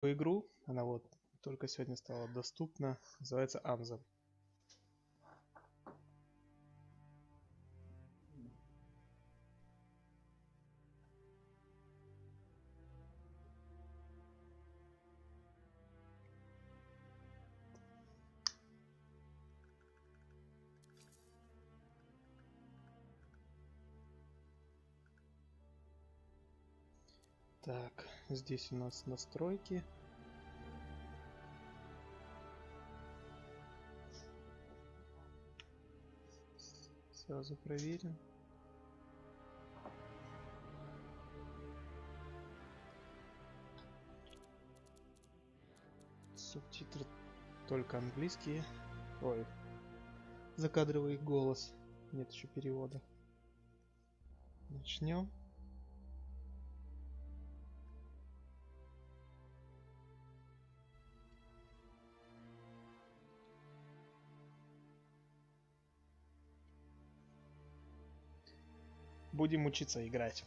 игру, она вот только сегодня стала доступна, называется Anthem. Так, здесь у нас настройки. Сразу проверим. Субтитры только английские. Ой, закадровый голос. Нет еще перевода. Начнем. Будем учиться играть.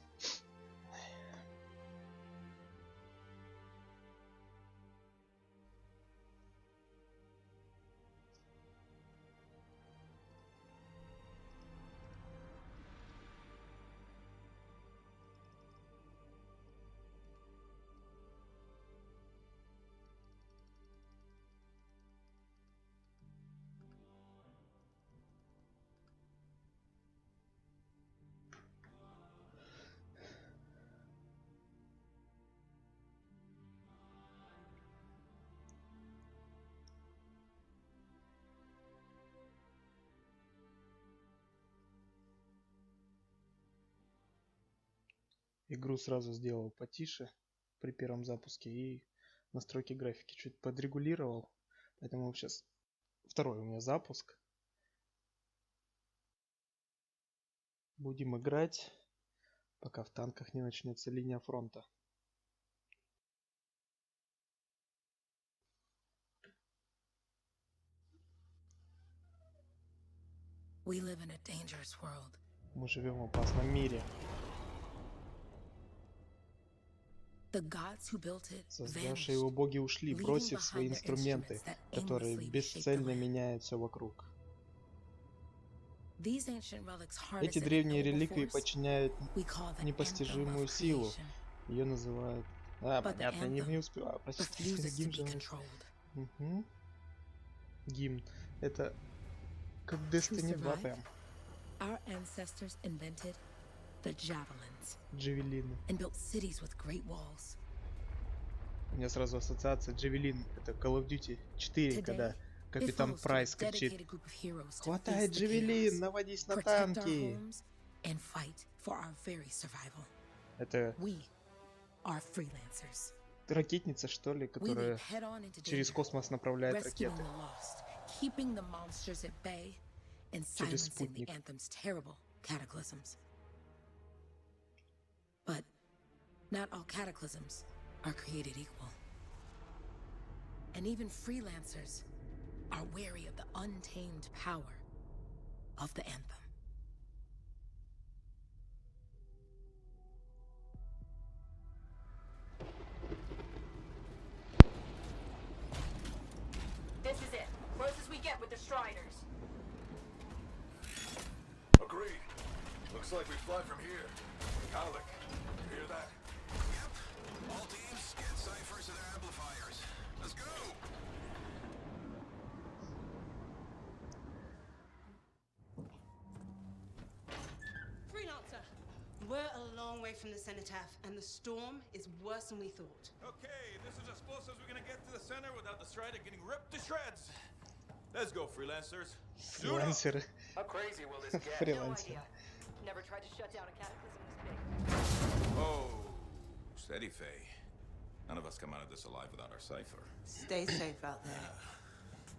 Игру сразу сделал потише при первом запуске и настройки графики чуть подрегулировал. Поэтому сейчас второй у меня запуск. Будем играть, пока в танках не начнется линия фронта. Мы живем в опасном мире. Создавшие его боги ушли, бросив свои инструменты, которые бесцельно меняют все вокруг. Эти древние реликвии подчиняют непостижимую силу. Ее называют... понятно, не успеваю. Простите, гимн же... Угу. Гимн. Это как Destiny 2 прям. Джавелины. У меня сразу ассоциация Джавелин. Это Call of Duty 4, когда капитан Прайс кричит: «Хватай Джавелин, наводись на танки!» Это ракетница, что ли, которая через космос направляет ракеты. Через спутник. But not all cataclysms are created equal. And even freelancers are wary of the untamed power of the Anthem. This is it. Close as we get with the Striders. Agreed. Looks like we fly from here. Alec, you hear that? Yep. All teams, get ciphers to their amplifiers. Let's go! Freelancer, we're a long way from the cenotaph, and the storm is worse than we thought. Okay, this is as close as we're gonna get to the center without the Strider getting ripped to shreds. Let's go, freelancers. Фрилансеры. How crazy will this get? Фрилансеры. Never tried to shut down a cataclysm this big. Oh, steady, Faye. None of us come out of this alive without our cipher. Stay safe out there.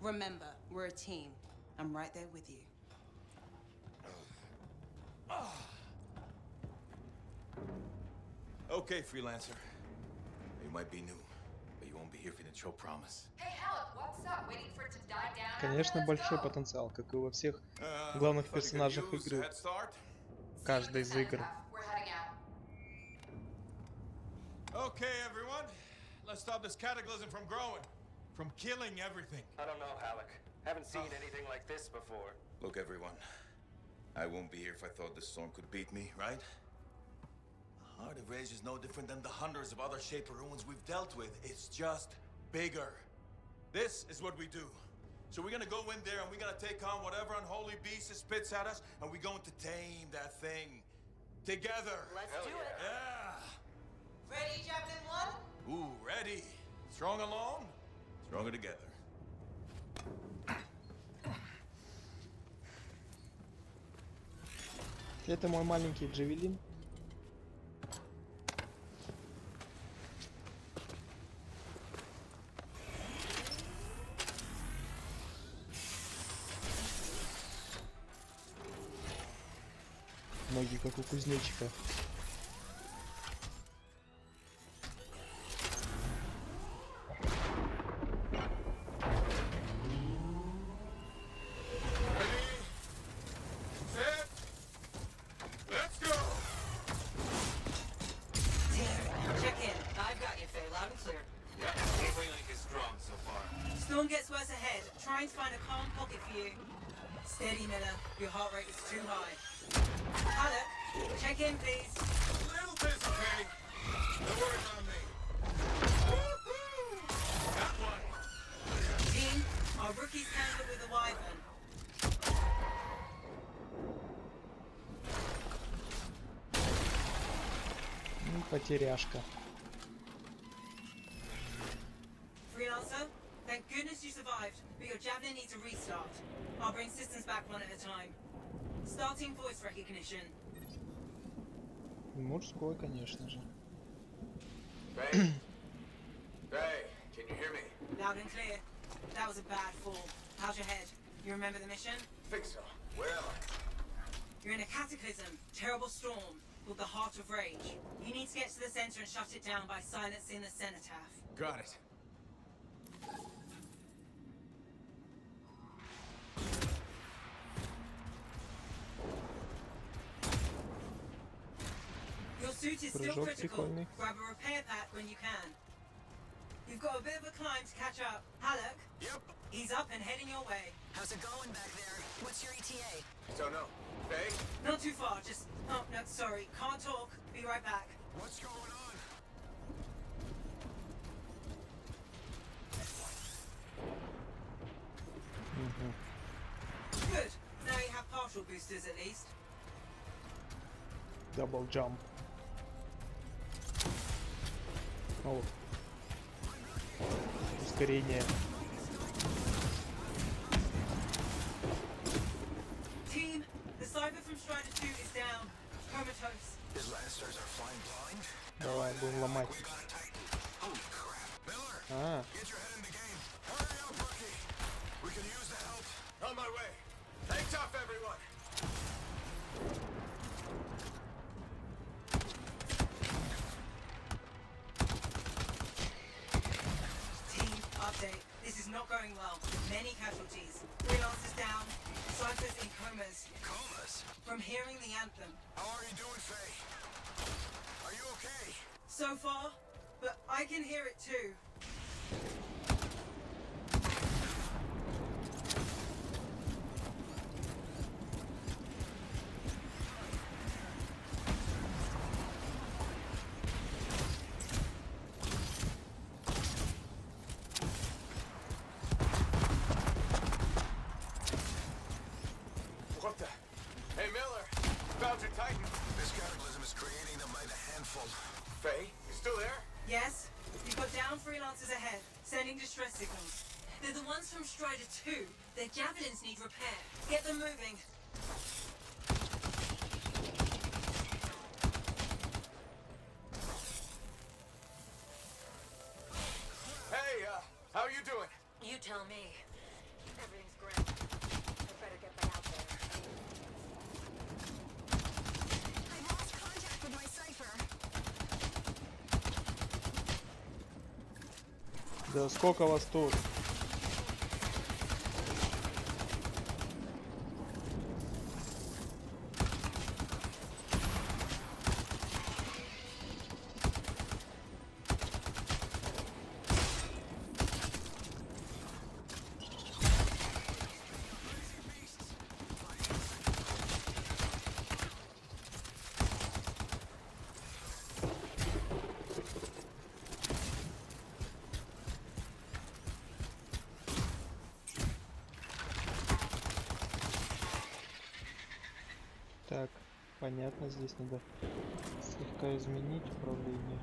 Remember, we're a team. I'm right there with you. Okay, freelancer. You might be new, but you won't be here for the show promise. Hey, Alec, what's up? Waiting for it to die down? Конечно, большой потенциал, как и во всех главных персонажах игры. Каждой из игр. Okay, everyone. Let's stop this cataclysm from growing, from killing everything. I don't know, Halleck. Haven't seen anything like this before. Look, everyone. I won't be here if I thought this storm could beat me, right? The Heart of Rage is no different than the hundreds of other Shaper ruins we've dealt with. It's just bigger. This is what we do. So we're gonna go in there and we're gonna take on whatever unholy beast it spits at us, and we're going to tame that thing. Together. Let's do it. Yeah. Ready, Javelin 1? Ooh, ready. Strong alone, stronger together. Это мой маленький джавелин. Ноги как у кузнечика. Storm gets worse ahead. Trying to find a calm pocket for you. Steady, Miller. Your heart rate is too high. Halleck, check in, please. A little busy, okay? No worries on me. Got one. Team, our rookies handle with the Wyvern. Потеряшка. Freelancer, thank goodness you survived, but your Javelin needs a restart. I'll bring systems back one at a time. Starting voice recognition. Мужской, конечно же. Ray? Ray, can you hear me? Loud and clear. That was a bad fall. How's your head? You remember the mission? Think so. Where am I? You're in a cataclysm, terrible storm, called the Heart of Rage. You need to get to the center and shut it down by silencing the cenotaph. Got it. Your suit is still Прыжок critical. прикольный. Grab a repair pack when you can. You've got a bit of a climb to catch up. Halleck? Yep. He's up and heading your way. How's it going back there? What's your ETA? Don't know. Faye? Not too far, just... Oh, no, sorry. Can't talk. Be right back. What's going on? Good. Now you have partial boosters at least. Double jump. О. Ускорение. Team, the Cyber from Strider 2 is down. Comatose. His Lancers are flying blind. Давай, будем ломать. We got a Titan. Holy crap. Miller, А, get your head in the game. Hurry up, rookie. We can use the help. On my way. Hang tough, everyone. Team, update. This is not going well. Many casualties. Freelancers down. Cyphers in comas. Comas. From hearing the Anthem. How are you doing, Faye? Are you okay? So far, but I can hear it too. What the? Hey, Miller. Found your Titan. This cataclysm is creating them by the handful. Faye, you still there? Yes? You've got down freelancers ahead, sending distress signals. They're the ones from Strider 2. Their javelins need repair. Get them moving. Hey, how are you doing? You tell me. Everything's great. I better get back out there. I lost contact with my cipher. да сколько вас тут? Так, понятно, здесь надо слегка изменить управление.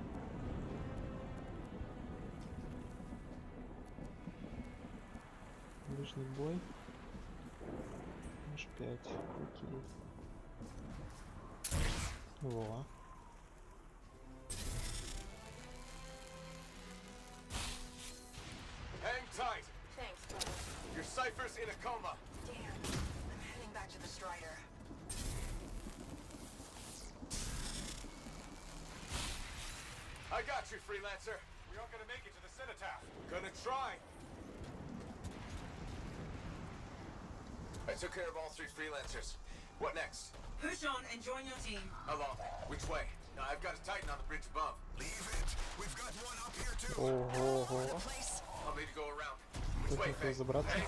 Ближний бой. H5. Окей. Во. Hang tight. Thanks, brother. Your cipher's in a coma. Damn. I'm heading back to the Strider. I got you, Freelancer. We aren't gonna make it to the cenotaph. Gonna try. I took care of all 3 Freelancers. What next? Push on and join your team. How long? Which way? Now, I've got a Titan on the bridge above. Leave it. We've got one up here too. Ого-го. I'll need to go around. Which Тут way, надо Faye? забраться. Hey.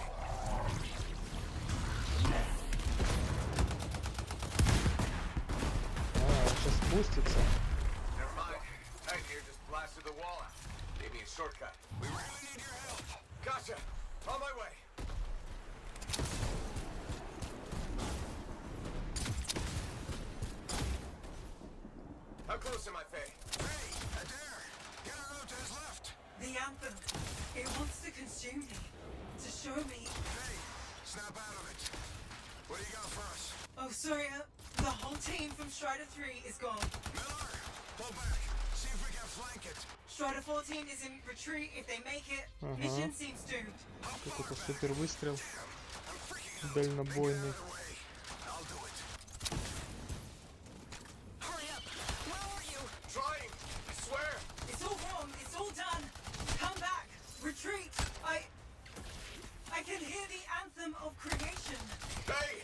А, он сейчас спустится. Never mind. Titan here just blasted the wall out. Gave me a shortcut. We really need your help. Gotcha. On my way. How close am I, Faye? Hey, Adair, get her out to his left. The Anthem. It wants to consume me. To show me. Hey, snap out of it. What do you got for us? Oh, sorry. The whole team from Strider 3 is gone. Miller, pull back. See if we can flank it. Strider 14 is in retreat. If they make it, Ага. mission seems doomed. How far Какой-то back? супер выстрел. I'm freaking out. Дальнобойный. Make it out of the way. I'll do it. Hurry up! Where are you? Trying. I swear. It's all wrong. It's all done. Come back. Retreat. I can hear the anthem of creation. Hey,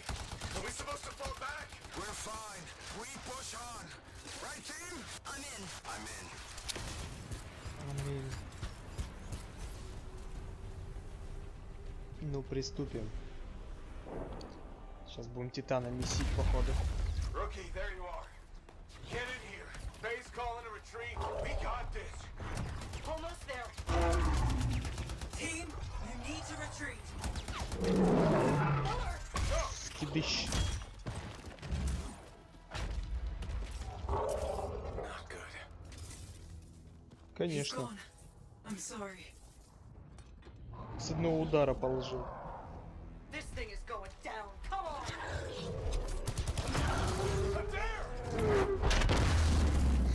are we supposed to fall back? We're fine. We push on. Right, team? I'm in. I'm in. Аминь. Ну, приступим. Сейчас будем Титана месить, походу. Rookie, there you are. Get in here. Faye's calling a retreat. We got this. Almost there. Team, you need to retreat. Скидыщ. Not good. He's Конечно. gone. I'm sorry. С одного удара положил. This thing is going down. Come on!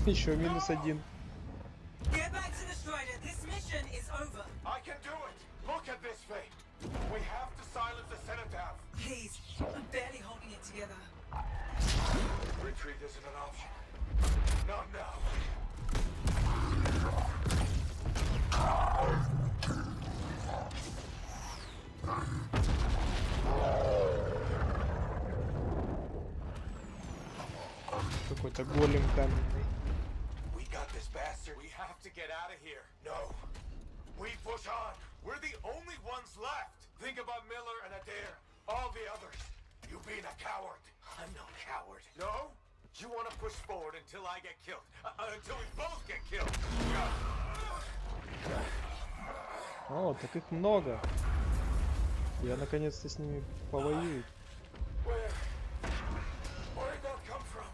Еще -1. Get back to the Strider. This mission is over. I can do it. Look at this, Faye. We have to silence the cenotaph. Please. I'm barely holding it together. Retreat isn't an option. Not now. Какой-то голем каменный. We got this bastard. We have to get out of here. No. We push on. We're the only ones left. Think about Miller and Adair. All the others. You being a coward. I'm no coward. No? You want to push forward until I get killed. Until we both get killed. О, так их много. Я наконец-то с ними повоюю. Where did that come from?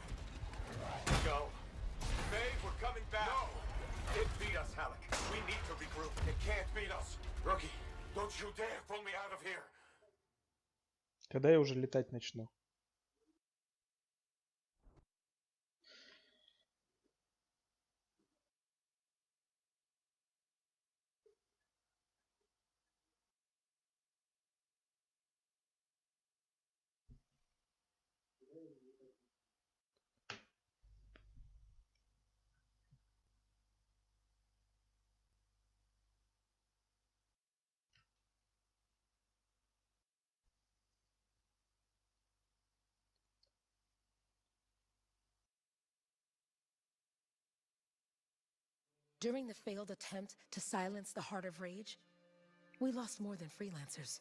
Go. Faye, we're coming back. No. It beat us, Halleck. We need to regroup. It can't beat us. Rookie, don't you dare pull me out of here. Когда я уже летать начну? During the failed attempt to silence the Heart of Rage, we lost more than freelancers,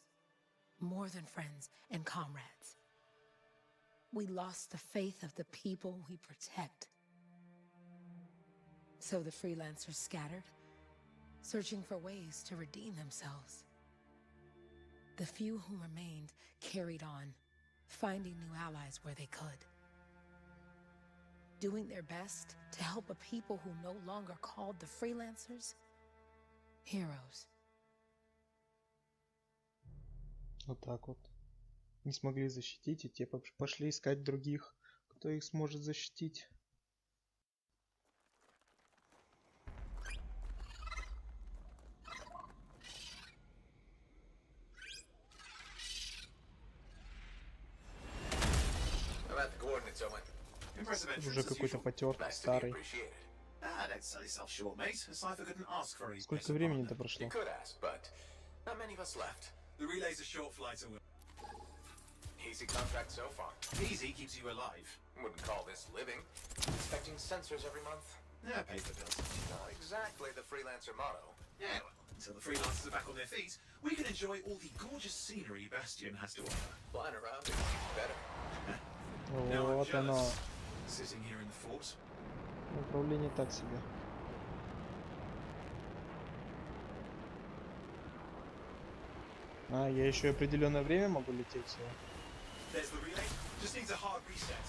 more than friends and comrades. We lost the faith of the people we protect. So the freelancers scattered, searching for ways to redeem themselves. The few who remained carried on, finding new allies where they could. doing their best to help a people who no longer called the freelancers heroes. Вот так вот. Не смогли защитить, и те пошли искать других, кто их сможет защитить. Уже какой-то потертый, старый. Сколько времени-то прошло? Easy contract so far. Easy keeps you alive. Wouldn't call this living. Inspecting sensors every month. Yeah, pays the bills. Not exactly the freelancer motto. Yeah, well, until the freelancers are back on their feet, we can enjoy all the gorgeous scenery Bastion has to offer. Flying around is better. Now I'm Вот оно. jealous. Sitting here in the fort. Управление так себе. А, я еще и определенное время могу лететь сюда. There's the relay. Just needs a hard reset.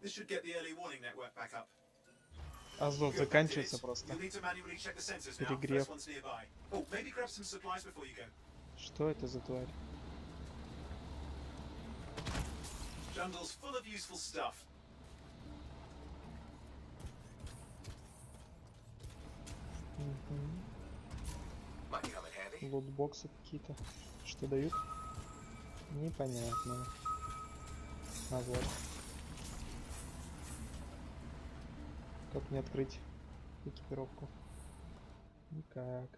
This should get the early warning network back up. Азот заканчивается просто. You'll need to manually check the sensors now. Перегрев. First one's nearby. Oh, maybe grab some supplies before you go. Что это за тварь? Jungle's full of useful stuff. Might come in handy. Лутбоксы какие-то. Что дают? Непонятно. А вот. Как мне открыть экипировку? Никак.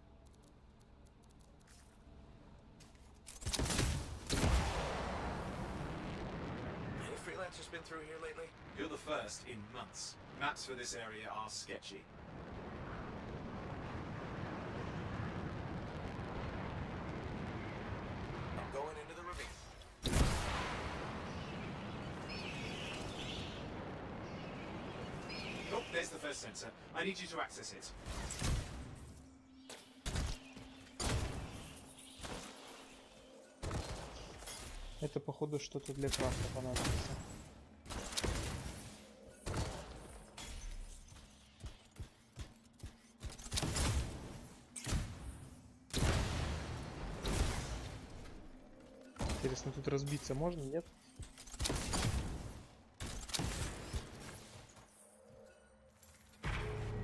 Any freelancers been through here lately? You're the first in months. Maps for this area are sketchy. I'm going into the ravine. Oh, there's the first sensor. I need you to access it. Это походу что-то для крафта понадобится. Интересно, тут разбиться можно, нет?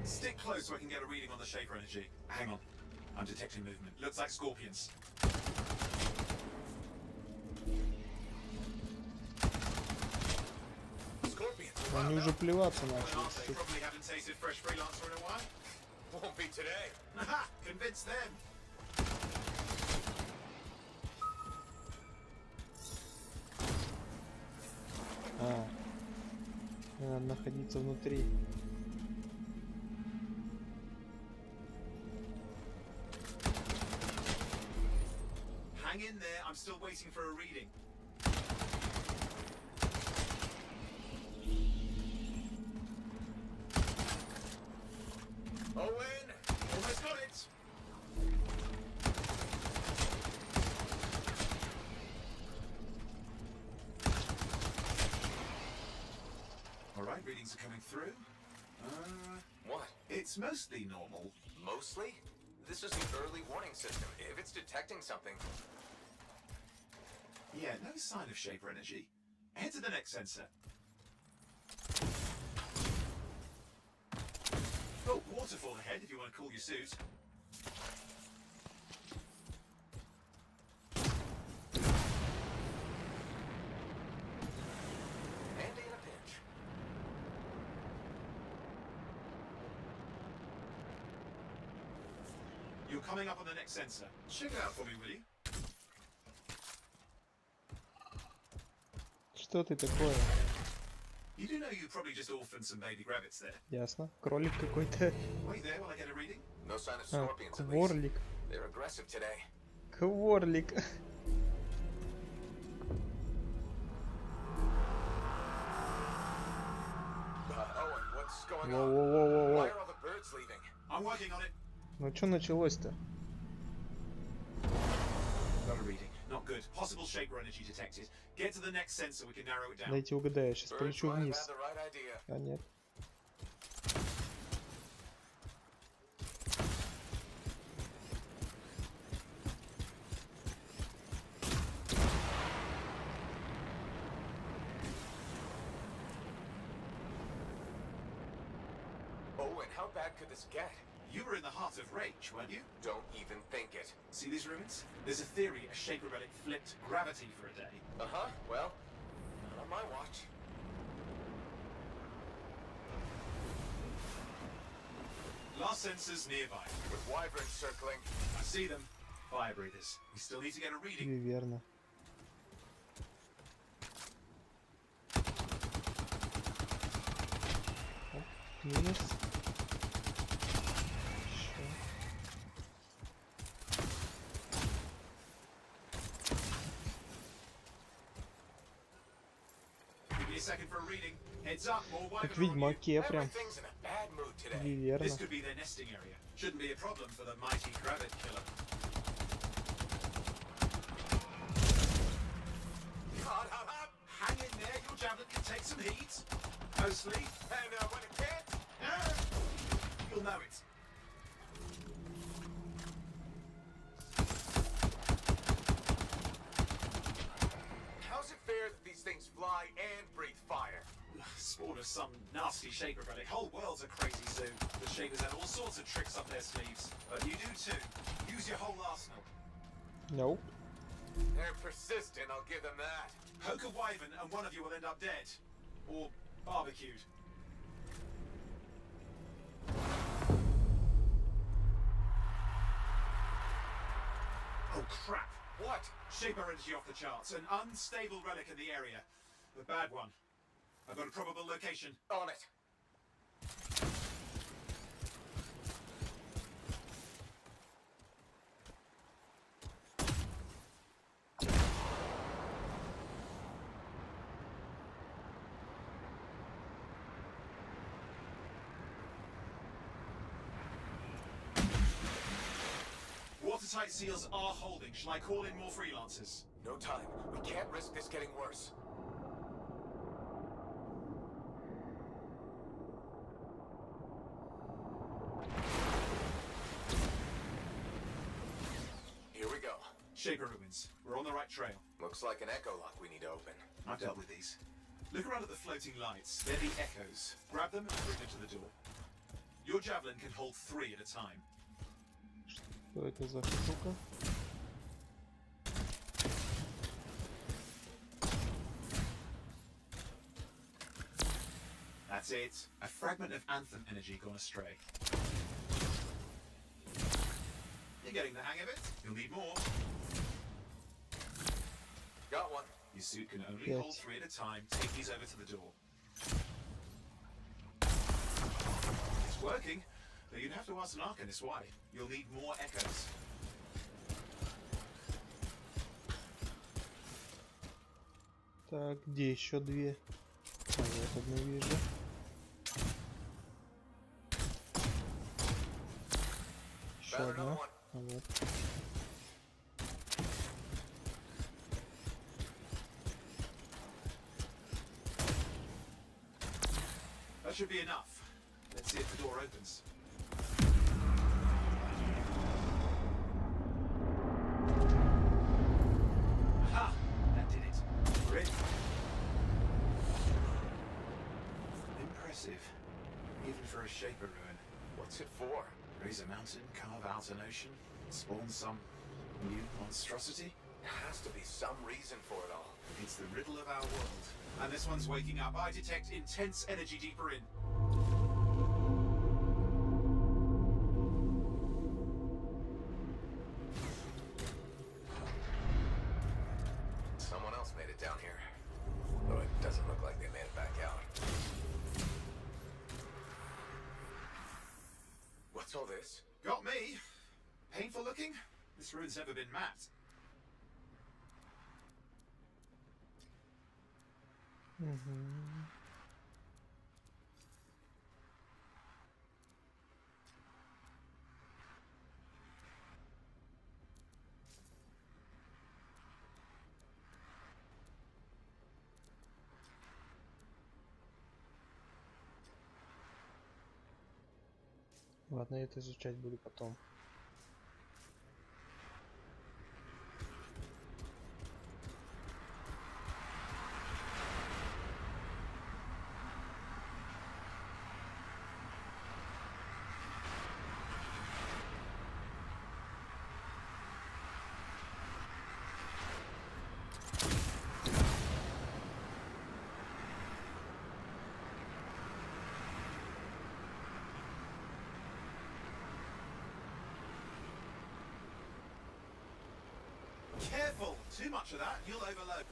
Stick close so I can get a reading on the shaper energy. Hang on. I'm detecting movement. Looks like scorpions. Scorpions. Они уже плеваться начали. They probably haven't tasted fresh freelancer in a while. Won't be today. Haha, convince them. А, надо находиться внутри. Hang in there. I'm still waiting for a reading. Owen, almost got it. All right, readings are coming through. What? It's mostly normal. Mostly? This is the early warning system. If it's detecting something... Yeah, no sign of shaper energy. Head to the next sensor. Oh, waterfall ahead if you want to cool your suit. Handy in a pinch. You're coming up on the next sensor. Check it out for me, will you? Что ты такое? You do know you probably just orphaned some baby rabbits there. Ясно. Кролик какой-то. Wait there while I get a reading. No sign of А, scorpions at least. кворлик. They're aggressive today. Кворлик. Owen, what's going on? Воу-воу-воу-воу. Why are all the birds leaving? I'm working on it. Ну что началось-то? Got a reading. Not good. Possible shaper energy detected. Get to the next sensor, we can narrow it down. Дайте угадаю, я сейчас Birds полечу might have вниз. had the right idea. А нет. Oh, and how bad could this get? You were in the heart of Rage, weren't you? Don't even think it. See these ruins? There's a theory a shaper relic flipped gravity for a day. Uh-huh, well, not on my watch. Last sensors nearby. With wyverns circling. I see them. Fire breathers. We still need to get a reading. Верно. Оп, минус. Еще. Give me a second for a reading. Heads up, more Как в wyvern on you. Ведьмаке прям. Everything's in a bad mood today. Верно. This could be their nesting area. Shouldn't be a problem for the mighty Gravid killer. Hot, hot, hot. Hang in there, your javelin can take some heat. Mostly. And when it can't, You'll know it. how's it fair that these things fly and breathe fire? Spawn of some nasty shaper relic. Whole world's a crazy zoo. The shapers have all sorts of tricks up their sleeves. But you do too. Use your whole arsenal. Nope. They're persistent, I'll give them that. Poke a wyvern and one of you will end up dead. Or barbecued. Oh crap! What? Shaper energy off the charts. An unstable relic in the area. The bad one. I've got a probable location. On it. Watertight seals are holding. Shall I call in more freelancers? No time. We can't risk this getting worse. Here we go. Shaper ruins. We're on the right trail. Looks like an echo lock we need to open. I've dealt with these. Look around at the floating lights. They're the echoes. Grab them and bring them to the door. Your javelin can hold 3 at a time. Что это за штука? That's it. A fragment of Anthem energy gone astray. You're getting the hang of it. You'll need more. Got one. Your suit can only Yes. hold 3 at a time. Take these over to the door. It's working, but you'd have to ask an Arcanist why. You'll need more echoes. Так, где еще 2? А, вот одну вижу. Еще Found одна. another one. А вот. That should be enough. Let's see if the door opens. Aha! That did it. We're in. Impressive. Even for a shaper ruin. What's it for? Raise a mountain, carve out an ocean, spawn some new monstrosity? There has to be some reason for it all. It's the riddle of our world. And this one's waking up. I detect intense energy deeper in. Someone else made it down here. Though it doesn't look like they made it back out. What's all this? Got me. Painful looking? This ruin's never been mapped. Угу. Ладно, это изучать буду потом. Careful! Too much of that, you'll overload.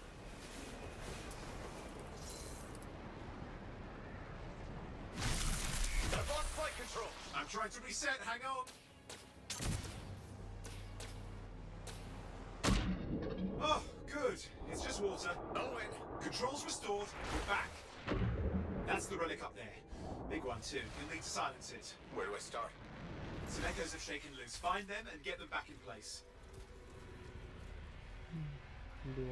I've lost flight control. I'm trying to reset, hang on. Oh, good. It's just water. Owen! Controls restored. We're back. That's the relic up there. Big one too. You'll need to silence it. Where do I start? Some echoes have shaken loose. Find them and get them back in place. Два.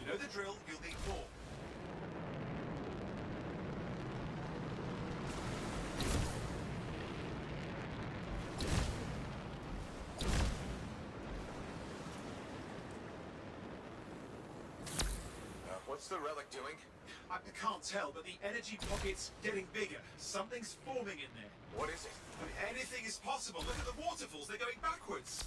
You know the drill, you'll need more. What's the relic doing? I can't tell, but the energy pocket's getting bigger. Something's forming in there. What is it? I mean, anything is possible. Look at the waterfalls, they're going backwards.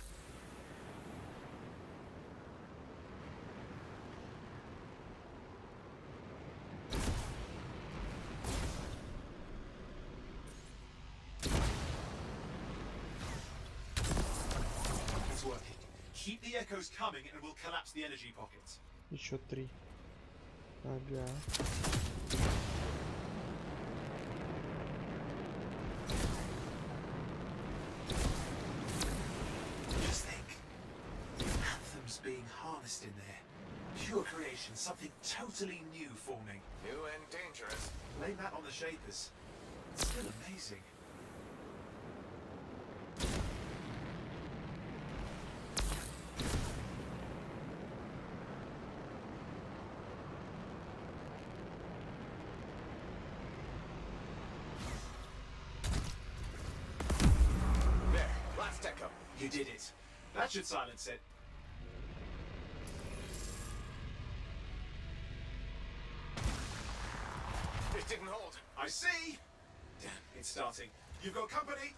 It's working. Keep the echoes coming and we'll collapse the energy pocket. Еще 3. Ага. Just think. Anthem's being harnessed in there. Pure creation, something totally new forming. New and dangerous. Blame that on the Shapers. It's still amazing. There, last echo. You did it. That should silence it. It didn't hold. I see! Damn, it's starting. You've got company!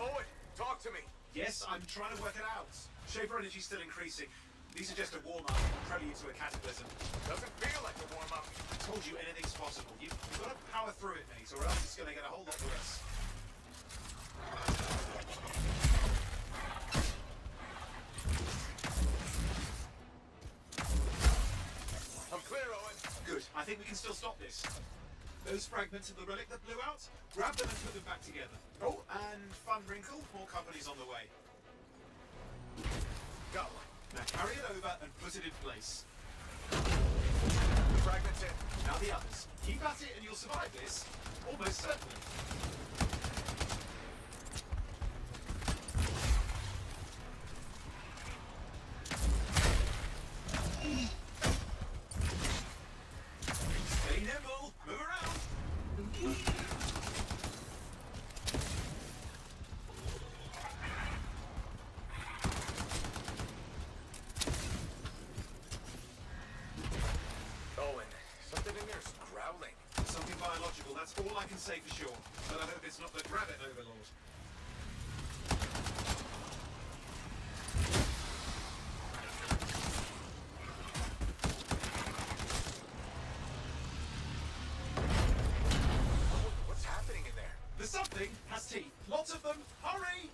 Owen, talk to me. Yes, I'm trying to work it out. Shaper energy's still increasing. These are just a warm-up, prelude to a cataclysm. Doesn't feel like a warm-up. I told you anything's possible. You've got to power through it, mate, or else it's going to get a whole lot worse. I'm clear, Owen. Good. I think we can still stop this. Those fragments of the relic that blew out, grab them and put them back together. Oh, and fun wrinkle, more companies on the way. Got one. Now carry it over and put it in place. The fragment's in. Now the others. Keep at it and you'll survive this. Almost certainly. Stay nimble. Move around. Owen, something in there's growling. Something biological, that's all I can say for sure. But I hope it's not the Grabbit Overlord. What's happening in there? The something has teeth. Lots of them. Hurry!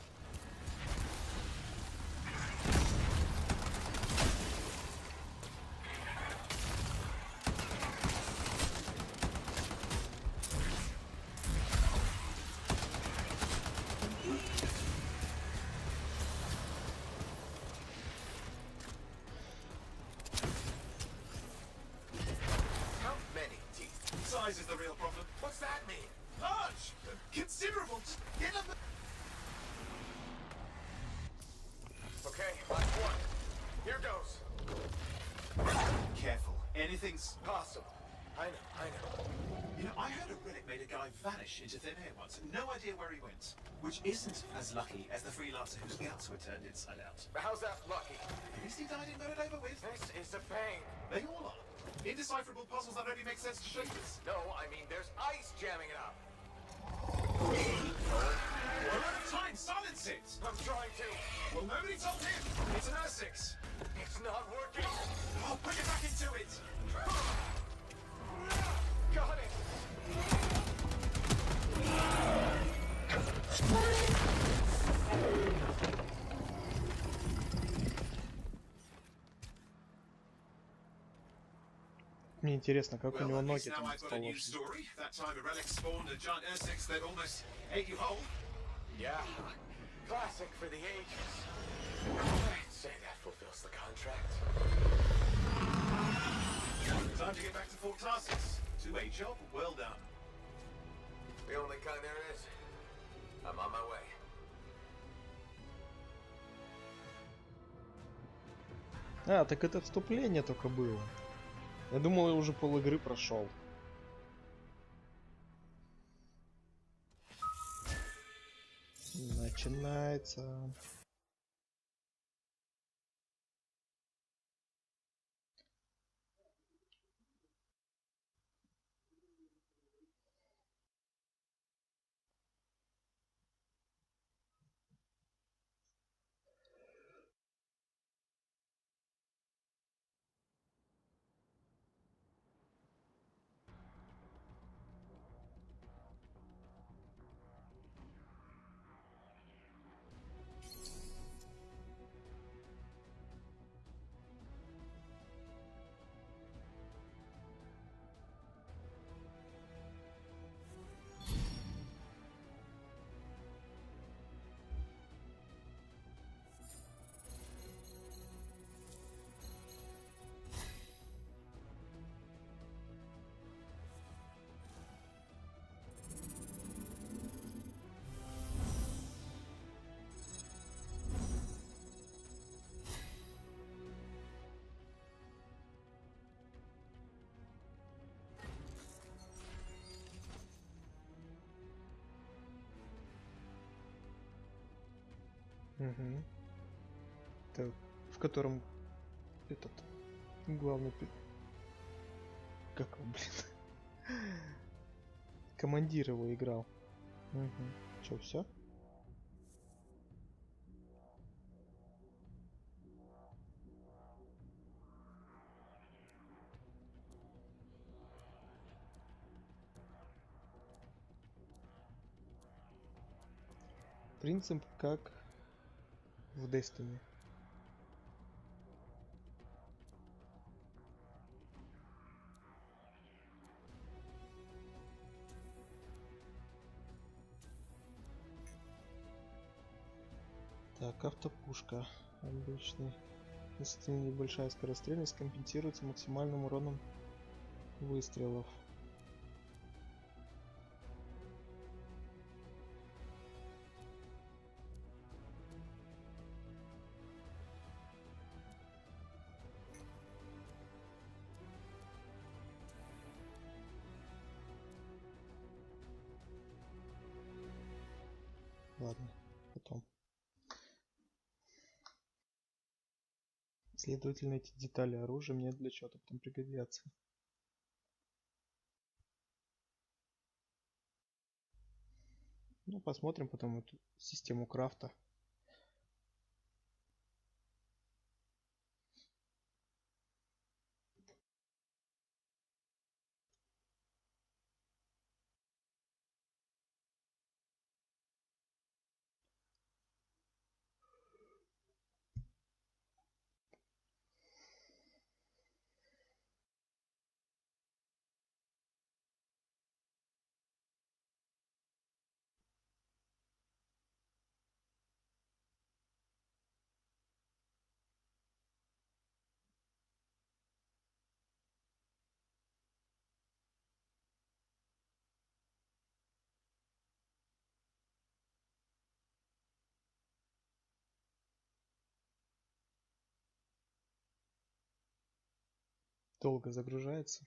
Anything's Possible. I know. You know, I heard a relic made a guy vanish into thin air once. No idea where he went. Which isn't as lucky as the freelancer whose guts were turned inside out. How's that lucky? At least he died and got it over with. This is a pain. They all are. Indecipherable puzzles that only make sense to shapers. No, I mean there's ice jamming it up. We're out of time. Silence it. I'm trying to. Well, nobody told him. It's an R6. It's not working. I'll put it back into it. Got it. Мне интересно, как у него Well, at ноги least now там I've got a new расположены. story. That time a relic spawned a giant R6 that almost ate you whole. Yeah. Classic for the ages. I'd say that fulfills the contract. Time to get back to Fort Tarsus. To a job well done. The only kind there is. I'm on my way. А, так это вступление только было. Я думал, я уже пол игры прошел. Начинается. Угу. Так, в котором этот главный как его, блин, командир его играл. Угу. Че, все? Принцип как в Destiny. Так, автопушка обычный. Если небольшая скорострельность компенсируется максимальным уроном выстрелов. Ладно, потом. Следовательно, эти детали оружия мне для чего-то потом пригодятся. Ну, посмотрим потом эту систему крафта. долго загружается.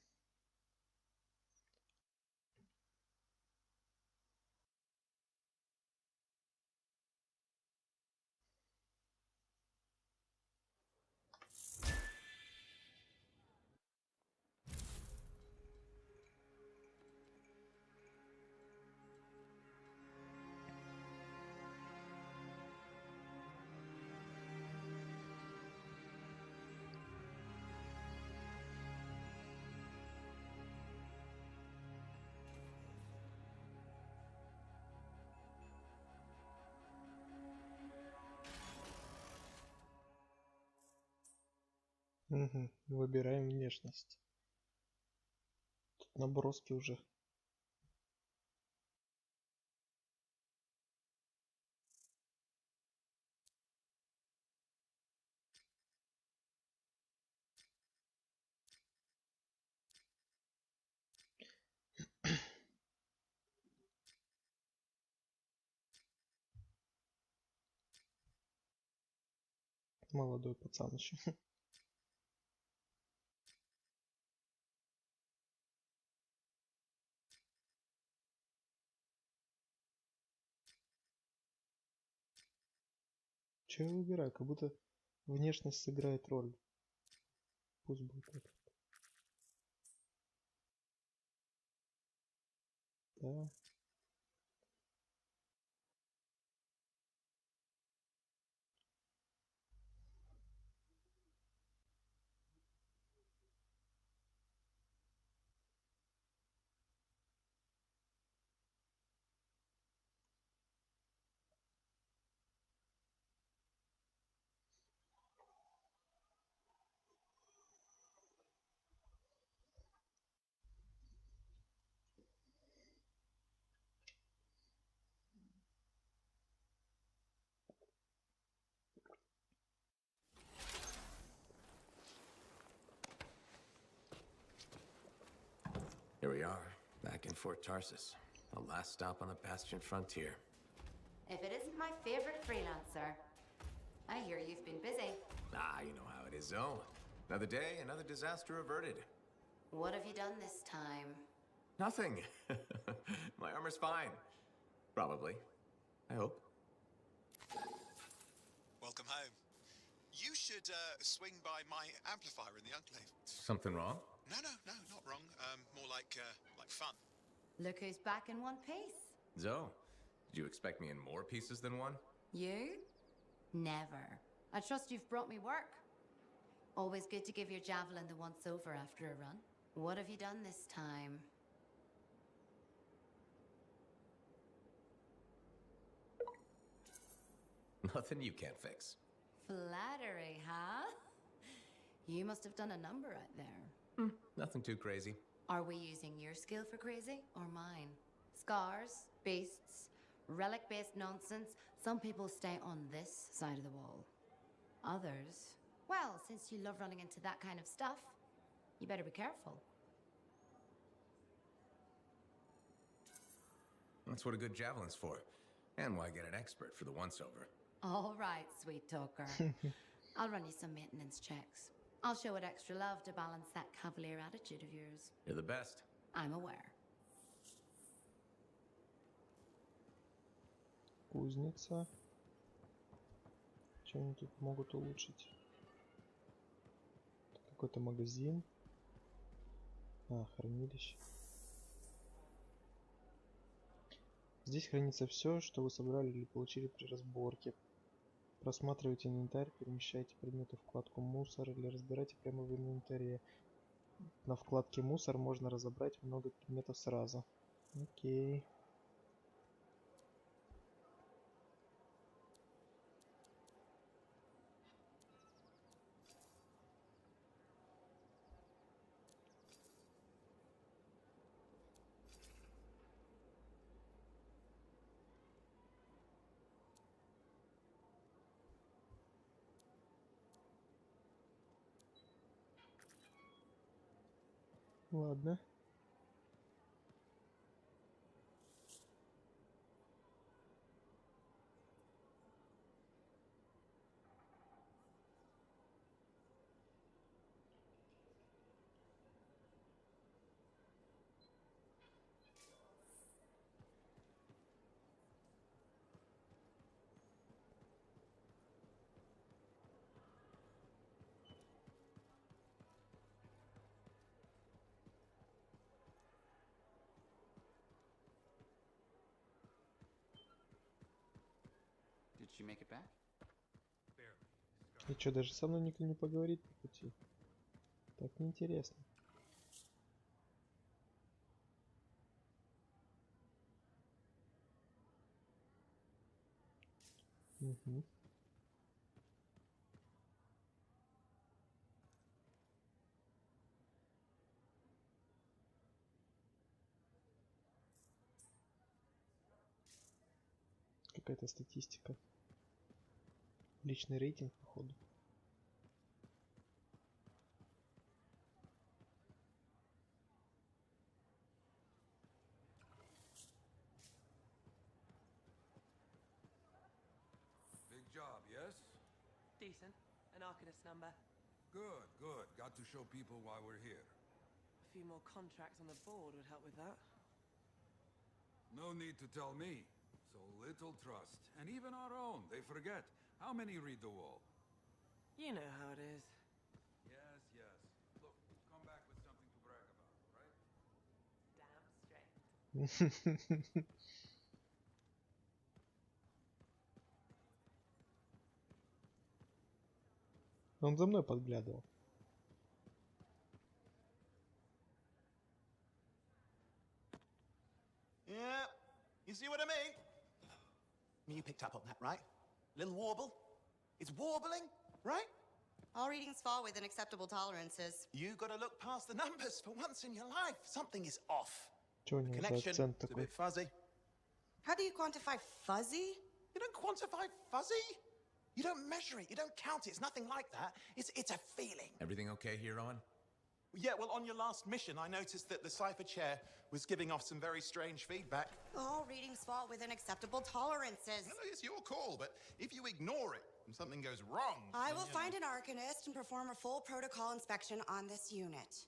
Угу. Выбираем внешность. Тут наброски уже. Молодой пацан еще. Че я выбираю? Как будто внешность сыграет роль. Пусть будет это. Да. Here we are, back in Fort Tarsus. The last stop on the Bastion frontier. If it isn't my favorite freelancer. I hear you've been busy. Ah, you know how it is, Zoe. Another day, another disaster averted. What have you done this time? Nothing. My armor's fine. Probably. I hope. Welcome home. You should swing by my amplifier in the Enclave. Something wrong? No, not wrong. More like fun. Look who's back in one piece. Zoe, did you expect me in more pieces than one? You? Never. I trust you've brought me work. Always good to give your javelin the once-over after a run. What have you done this time? Nothing you can't fix. Flattery, huh? You must have done a number out there. Nothing too crazy. Are we using your skill for crazy or mine? Scars, beasts, relic-based nonsense. Some people stay on this side of the wall. Others, well, since you love running into that kind of stuff, you better be careful. That's what a good javelin's for. And why get an expert for the once-over. All right, sweet talker. I'll run you some maintenance checks. I'll show it extra love to balance that cavalier attitude of yours. You're the best. I'm aware. Кузница. Что они тут могут улучшить? Какой-то магазин. Хранилище. Здесь хранится все, что вы собрали или получили при разборке. Просматривайте инвентарь, перемещайте предметы в вкладку «Мусор» или разбирайте прямо в инвентаре. На вкладке «Мусор» можно разобрать много предметов сразу. Окей. Ладно. Did she make it back? И что, даже со мной никто не поговорит по пути? Так неинтересно. Угу. Какая-то статистика. Личный рейтинг, походу. Big job, yes? Decent. An Arcanist number. Good, good. Got to show people why we're here. A few more contracts on the board would help with that. No need to tell me. So little trust. And even our own, they forget. How many read the wall? You know how it is. Yes, yes. Look, come back with something to brag about, right? Damn straight. Он за мной подглядывал. Yeah, you see what I mean? You picked up on that, right? Little warble? It's warbling, right? All readings fall within acceptable tolerances. You gotta look past the numbers for once in your life. Something is off. Чё у него за Connection акцент is a такой? bit fuzzy. How do you quantify fuzzy? You don't quantify fuzzy? You don't measure it, you don't count it, it's nothing like that. It's a feeling. Everything okay here, Owen? Yeah, well, on your last mission, I noticed that the cipher chair was giving off some very strange feedback. All readings fall within acceptable tolerances. No, it's your call, but if you ignore it and something goes wrong... I will find an Arcanist and perform a full protocol inspection on this unit.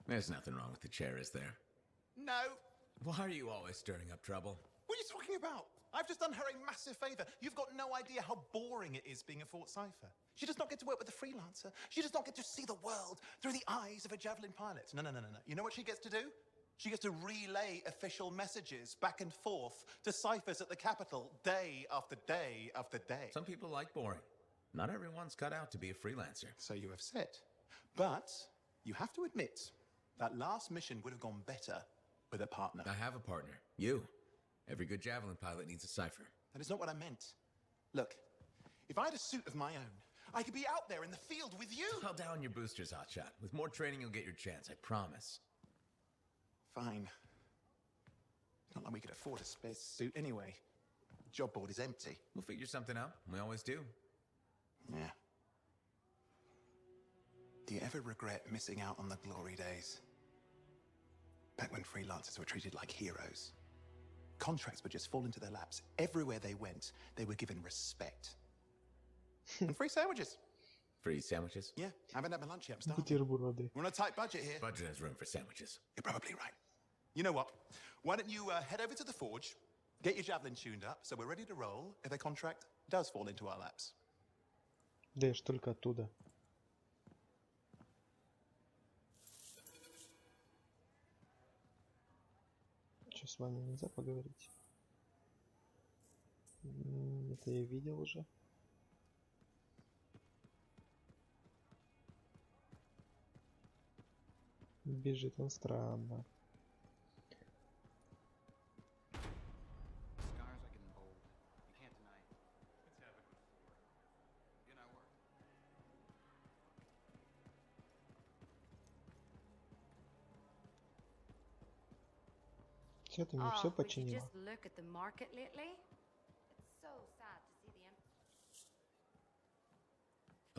There's nothing wrong with the chair, is there? No. Why are you always stirring up trouble? What are you talking about? I've just done her a massive favor. You've got no idea how boring it is being a Fort Cipher. She does not get to work with a freelancer. She does not get to see the world through the eyes of a Javelin pilot. No. You know what she gets to do? She gets to relay official messages back and forth to ciphers at the capital day after day after day. Some people like boring. Not everyone's cut out to be a freelancer. So you have said. But you have to admit, that last mission would have gone better with a partner. I have a partner. You. Every good Javelin pilot needs a cipher. That is not what I meant. Look, if I had a suit of my own, I could be out there in the field with you. Well, down your boosters, hotshot. With more training, you'll get your chance, I promise. Fine. Not like we could afford a spare suit anyway. The job board is empty. We'll figure something out. We always do. Yeah. Do you ever regret missing out on the glory days? Back when freelancers were treated like heroes. Contracts would just fall into their laps. Everywhere they went, they were given respect. And free sandwiches. Free sandwiches? Yeah, haven't had my lunch yet, I'm starving. Бутерброды. We're on a tight budget here. Budget has room for sandwiches. You're probably right. You know what? Why don't you head over to the forge, get your Javelin tuned up, so we're ready to roll if a contract does fall into our laps. Да я ж только оттуда. Что, с вами нельзя поговорить? Это я видел уже. Бежит он странно. Scars are getting old. You can't deny it. Let's have it before. You know what? Все, ты мне все починила. Just look at the market lately. It's so sad to see the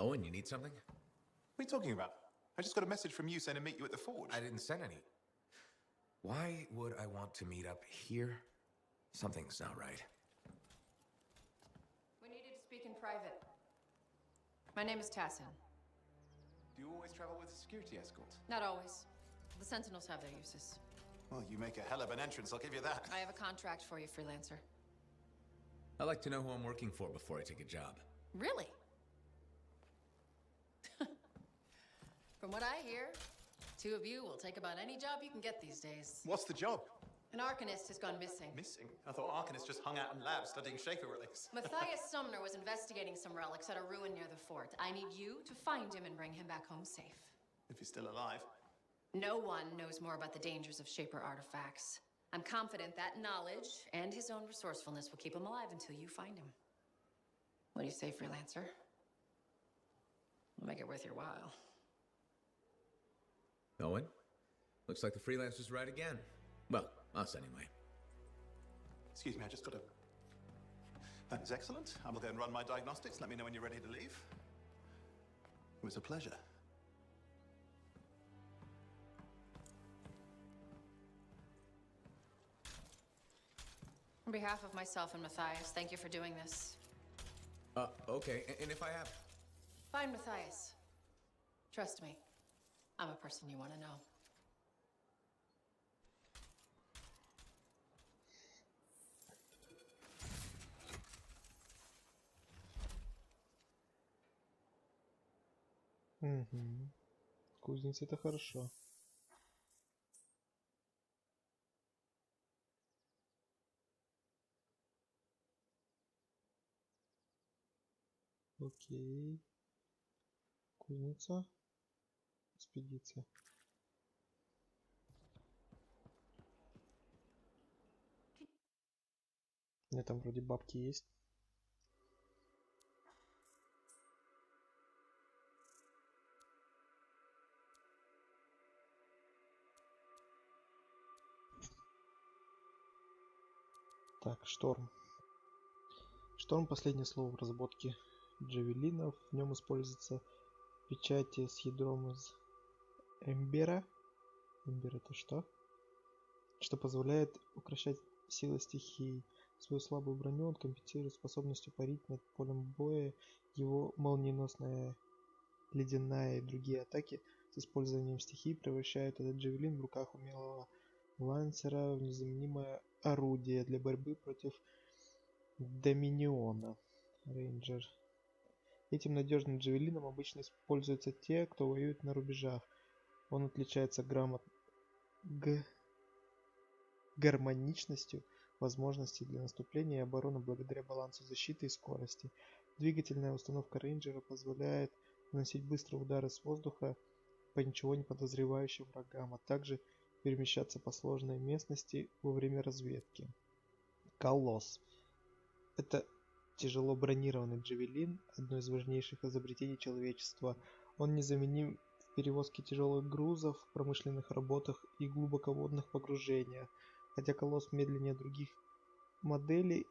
Owen, you need something? What are you talking about? I just got a message from you saying to meet you at the forge. I didn't send any. Why would I want to meet up here? Something's not right. We needed to speak in private. My name is Tassin. Do you always travel with a security escort? Not always. The Sentinels have their uses. Well, you make a hell of an entrance, I'll give you that. I have a contract for you, freelancer. I like to know who I'm working for before I take a job. Really? From what I hear, two of you will take about any job you can get these days. What's the job? An Arcanist has gone missing. Missing? I thought Arcanists just hung out in labs studying Shaper relics. Matthias Sumner was investigating some relics at a ruin near the fort. I need you to find him and bring him back home safe. If he's still alive. No one knows more about the dangers of Shaper artifacts. I'm confident that knowledge and his own resourcefulness will keep him alive until you find him. What do you say, Freelancer? We'll make it worth your while. Owen? Looks like the Freelancer's right again. Well, us anyway. Excuse me, I just got a... That is excellent. I will go and run my diagnostics. Let me know when you're ready to leave. It was a pleasure. On behalf of myself and Matthias, thank you for doing this. Okay, and if I have... Find Matthias. Trust me, I'm a person you want to know. Угу. Кузница — это хорошо. Окей. Кузница. Экспедиция. У меня там вроде бабки есть. Так, шторм. Шторм — последнее слово в разработке джавелинов. В нем используется печати с ядром из Эмбера. Эмбер — это что? Что позволяет укращать силы стихий. Свою слабую броню он компенсирует способностью парить над полем боя. Его молниеносная, ледяная и другие атаки с использованием стихий превращают этот джавелин в руках умелого лансера в незаменимое орудие для борьбы против Доминиона. Рейнджер. Этим надежным джавелином обычно используются те, кто воюет на рубежах. Он отличается гармоничностью возможностей для наступления и обороны благодаря балансу защиты и скорости. Двигательная установка рейнджера позволяет наносить быстрые удары с воздуха по ничего не подозревающим врагам, а также перемещаться по сложной местности во время разведки. Колосс. Это тяжело бронированный джавелин, одно из важнейших изобретений человечества. Он незаменим в перевозке тяжелых грузов, в промышленных работах и глубоководных погружениях. Хотя Колосс медленнее других моделей,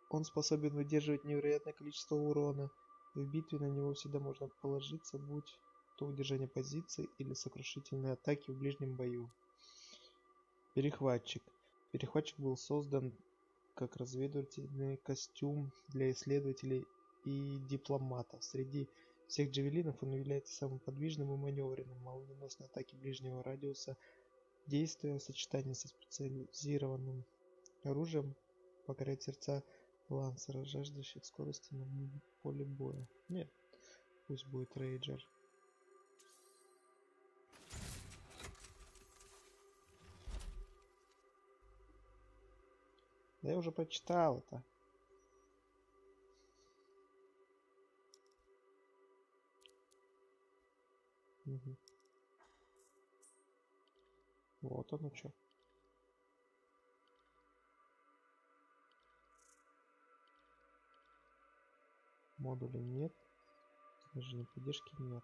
он способен выдерживать невероятное количество урона. В битве на него всегда можно положиться, будь то удержание позиции или сокрушительные атаки в ближнем бою. Перехватчик. Перехватчик был создан как разведывательный костюм для исследователей и дипломатов. Среди всех джавелинов он является самым подвижным и маневренным. Молниеносные атаки ближнего радиуса действия в сочетании со специализированным оружием покоряет сердца лансера, жаждущих скорости на поле боя. Нет, пусть будет рейджер. Да я уже прочитал это. Угу. Вот оно что. Модулей нет. Снижения поддержки нет.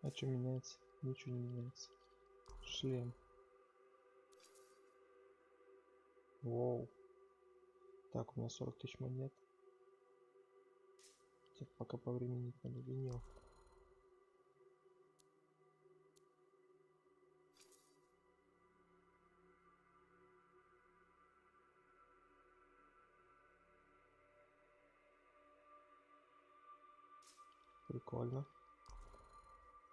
А что меняется? Ничего не меняется. Шлем. Воу. Так, у меня 40 тысяч монет. Так, пока повременить надо, винил. Прикольно.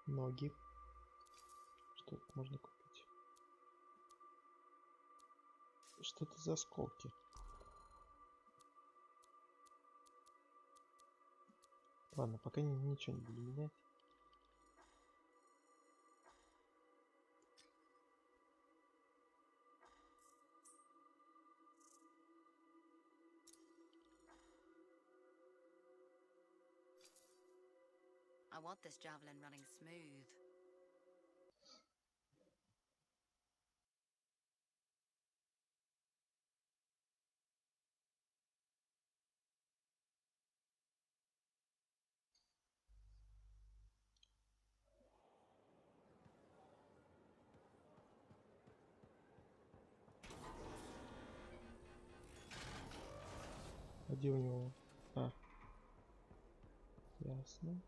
Ноги. Что тут можно купить? Что это за осколки? Ладно, пока ничего не буду менять. I want this javelin running smooth. А где у него? А. Ясно.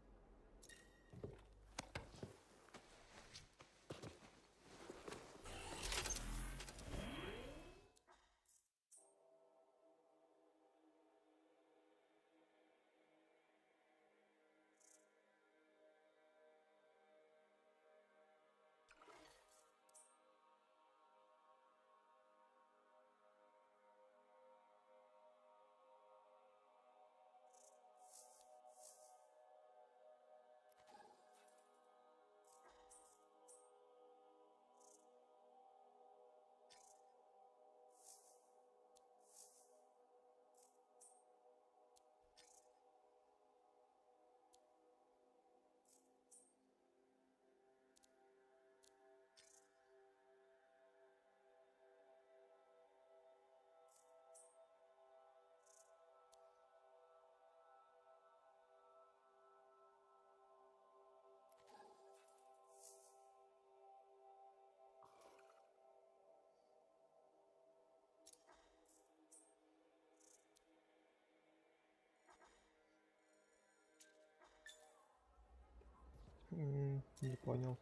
Не понял.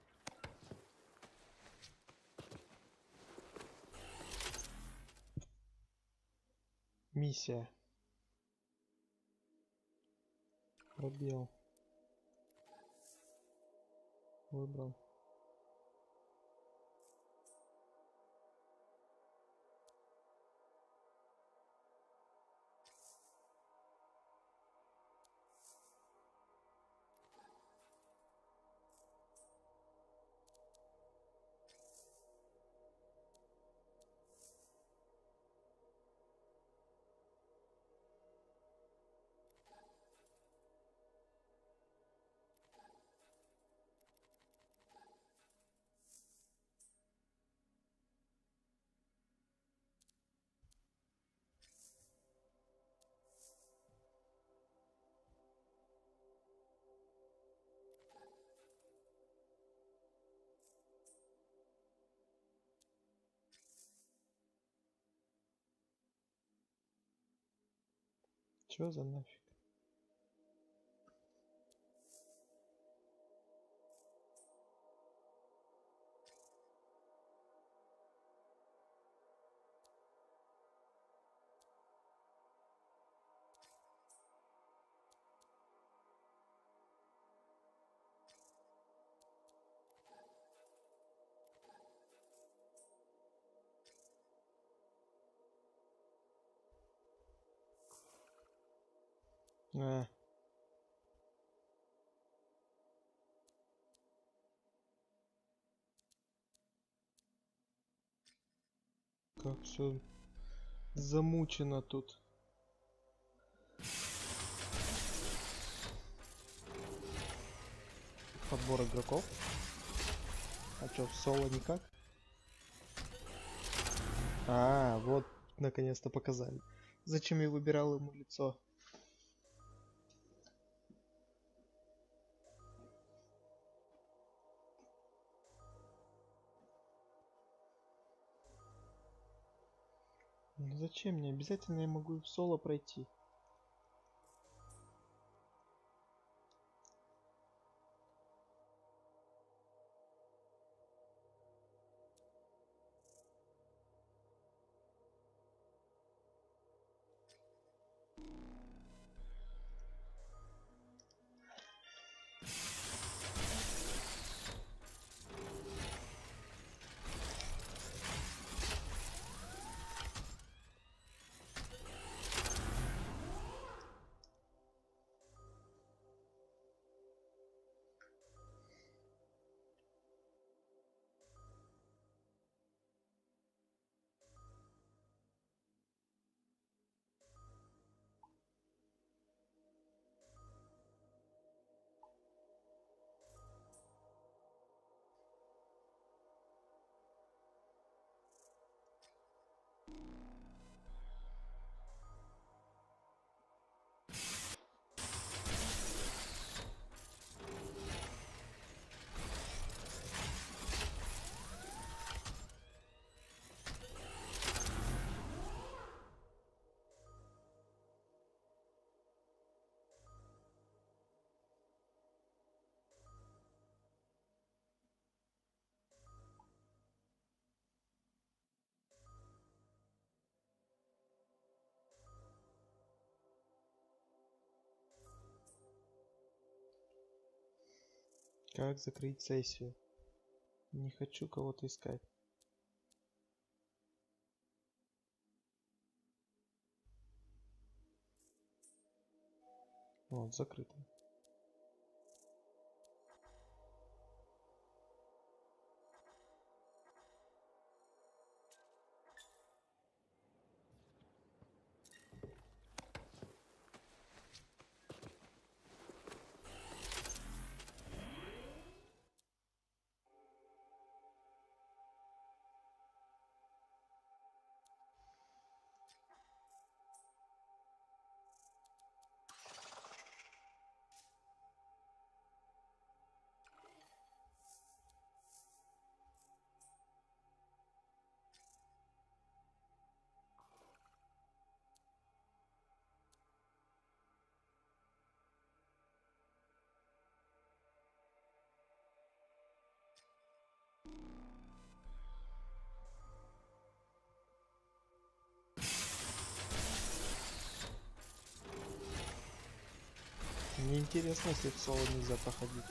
Миссия. Пробел. Выбрал. Чё за нафиг? Как все замучено тут. Подбор игроков. А чё, в соло никак? А, вот, наконец-то показали. Зачем я выбирал ему лицо? Ну зачем? Не обязательно я могу и в соло пройти. Как закрыть сессию? Не хочу кого-то искать. Вот, закрыто. Мне интересно, если в соло нельзя проходить.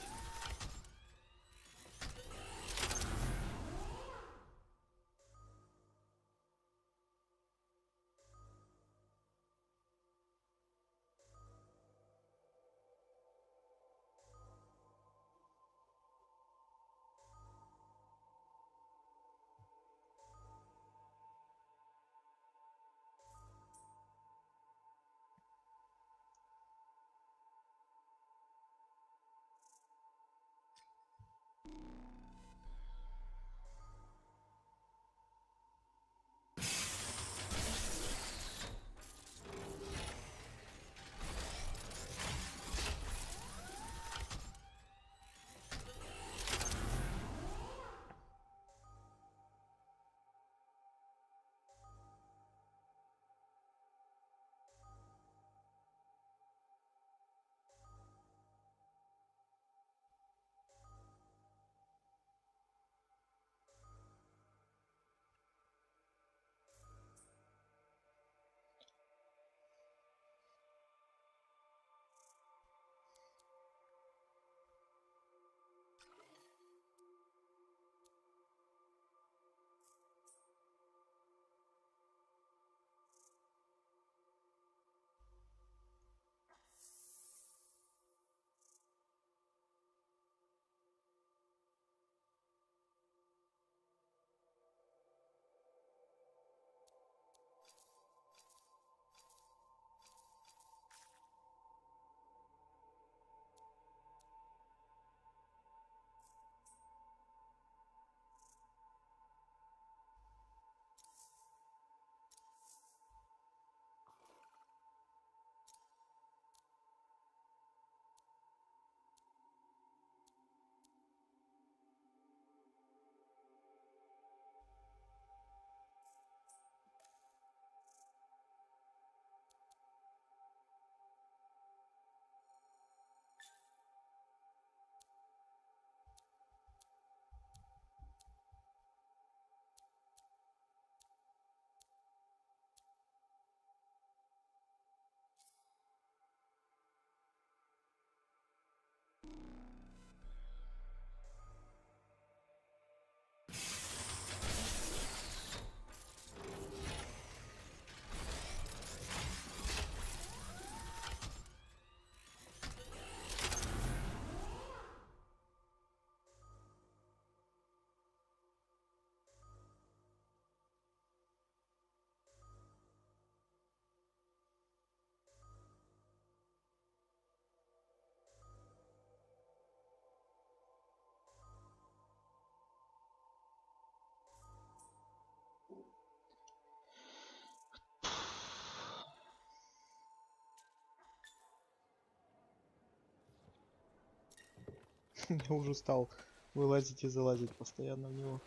Я уже стал вылазить и залазить постоянно в него.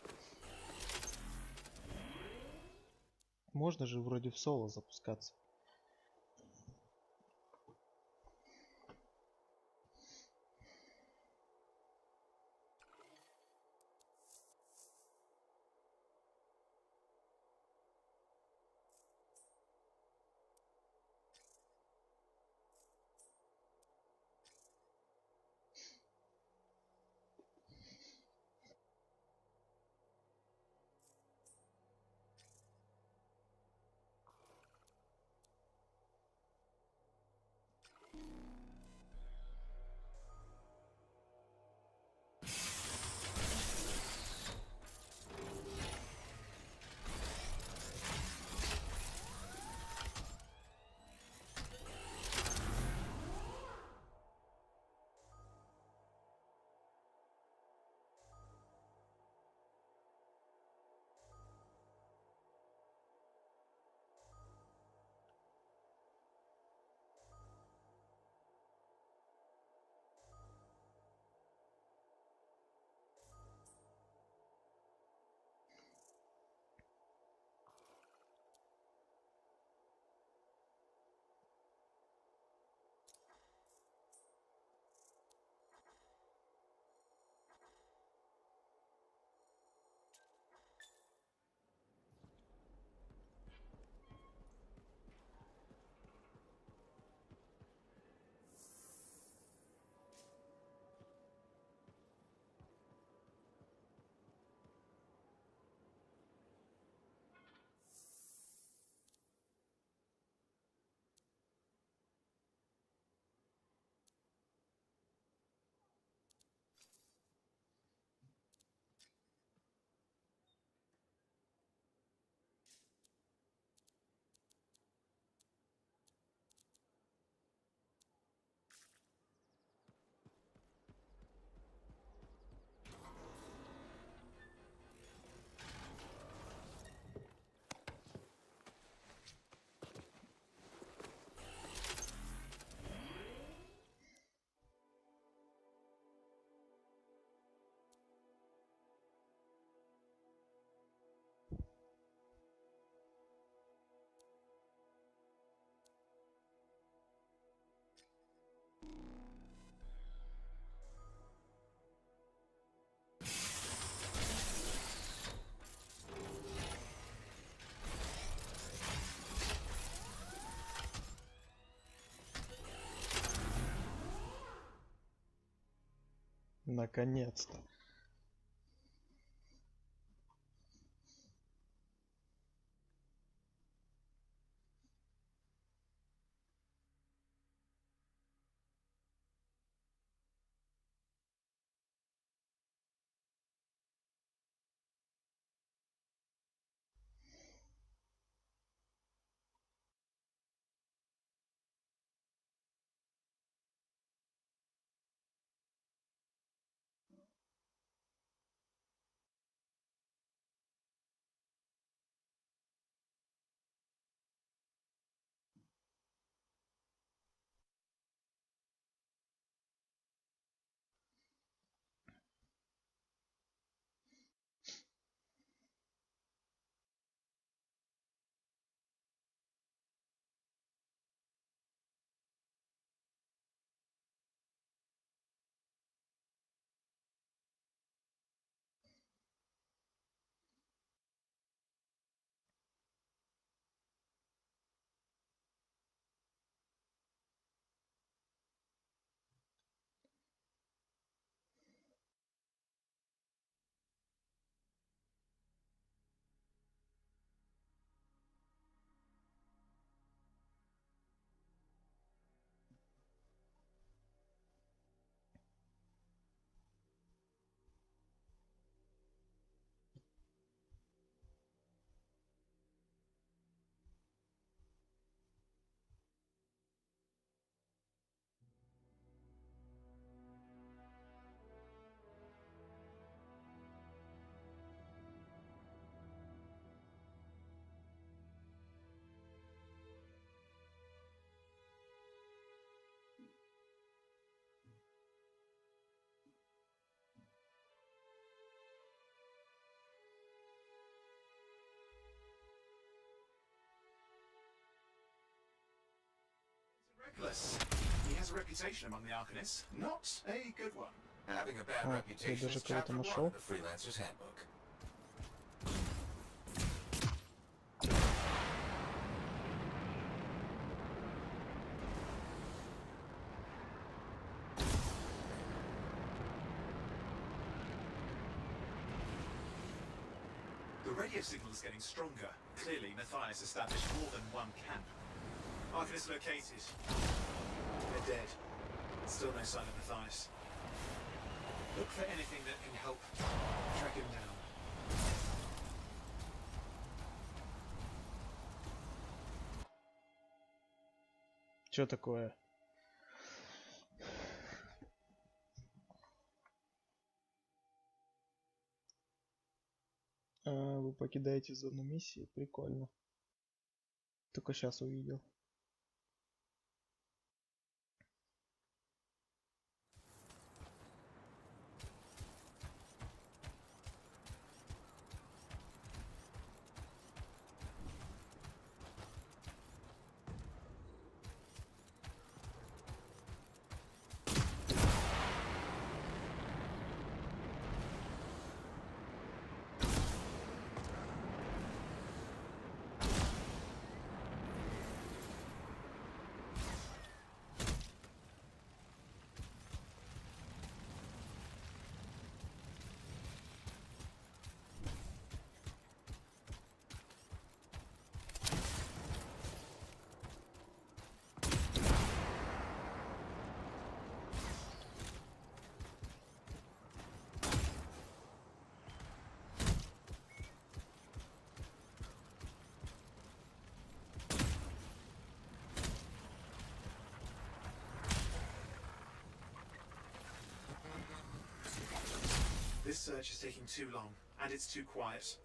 Можно же вроде в соло запускаться. Наконец-то. reckless. He has a reputation among the Arcanists, not a good one. Having a bad О, я reputation даже is кого-то chapter 1 нашел. of the Freelancer's Handbook. The radio signal is getting stronger. Clearly, Matthias established more than one camp. Arcanists located. They're dead. Still no sign of Matthias. Look for anything that can help track him down. Чё такое? Вы покидаете зону миссии? Прикольно. Только сейчас увидел. This search is taking too long, and it's too quiet.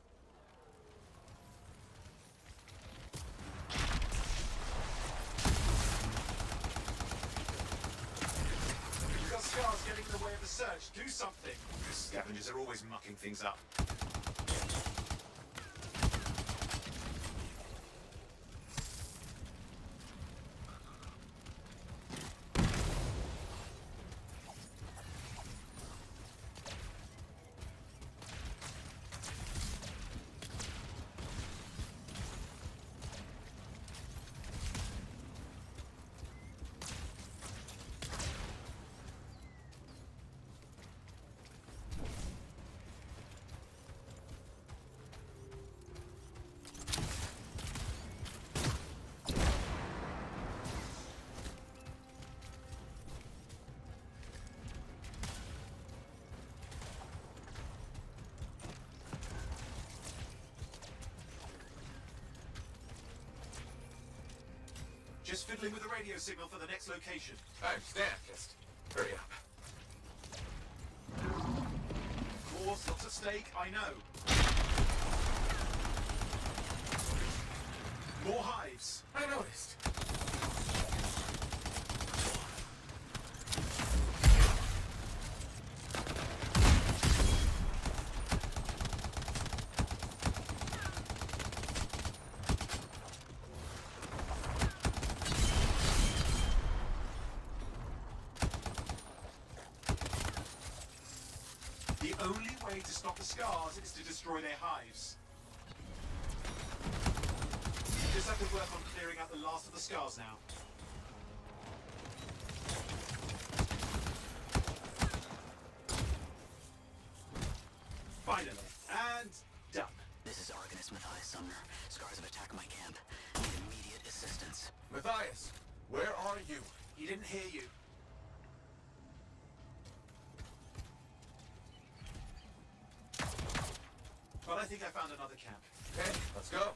You've got scars getting in the way of the search. Do something. Scavengers are always mucking things up. Just fiddling with the radio signal for the next location. I understand, just hurry up. Of course, lots at stake, I know. More hives. I noticed. The only way to stop the scars is to destroy their hives. You just have to work on clearing out the last of the scars now. Finally. And done. This is Arcanist Matthias Sumner. Scars have attacked my camp. Need immediate assistance. Matthias, where are you? He didn't hear you. But I think I found another camp. Okay, let's go.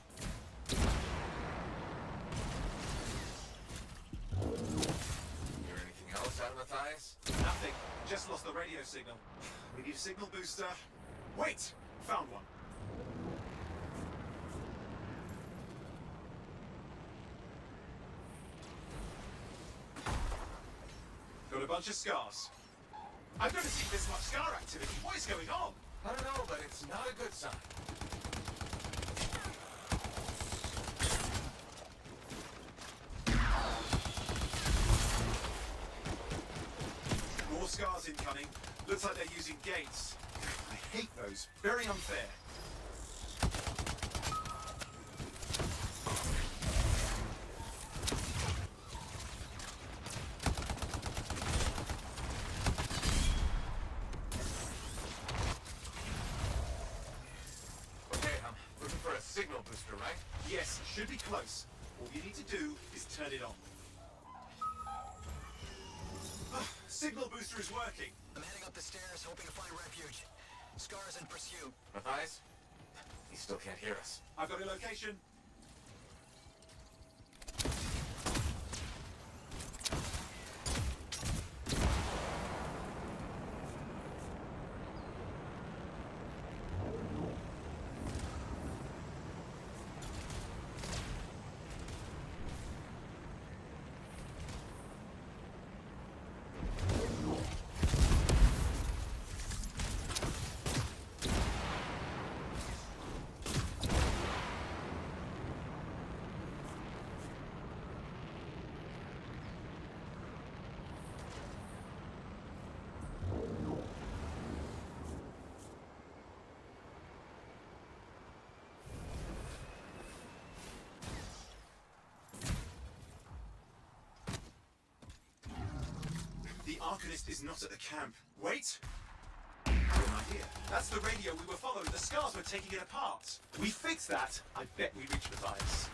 Hear anything else out of Matthias? Nothing. Just lost the radio signal. We need a signal booster. Wait! Found one. Got a bunch of scars. I've never seen this much scar activity. What is going on? I don't know, but it's not a good sign. scars incoming. Looks like they're using gates. I hate those. Very unfair. Okay, I'm looking for a signal booster, right? Yes, should be close. All you need to do is turn it on. Signal booster is working. I'm heading up the stairs, hoping to find refuge. Scars in pursuit. Matthias? He still can't hear us. I've got a location. The Arcanist is not at the camp. Wait! I have an idea. That's the radio we were following. The scars were taking it apart. We fixed that. I bet we reached Matthias.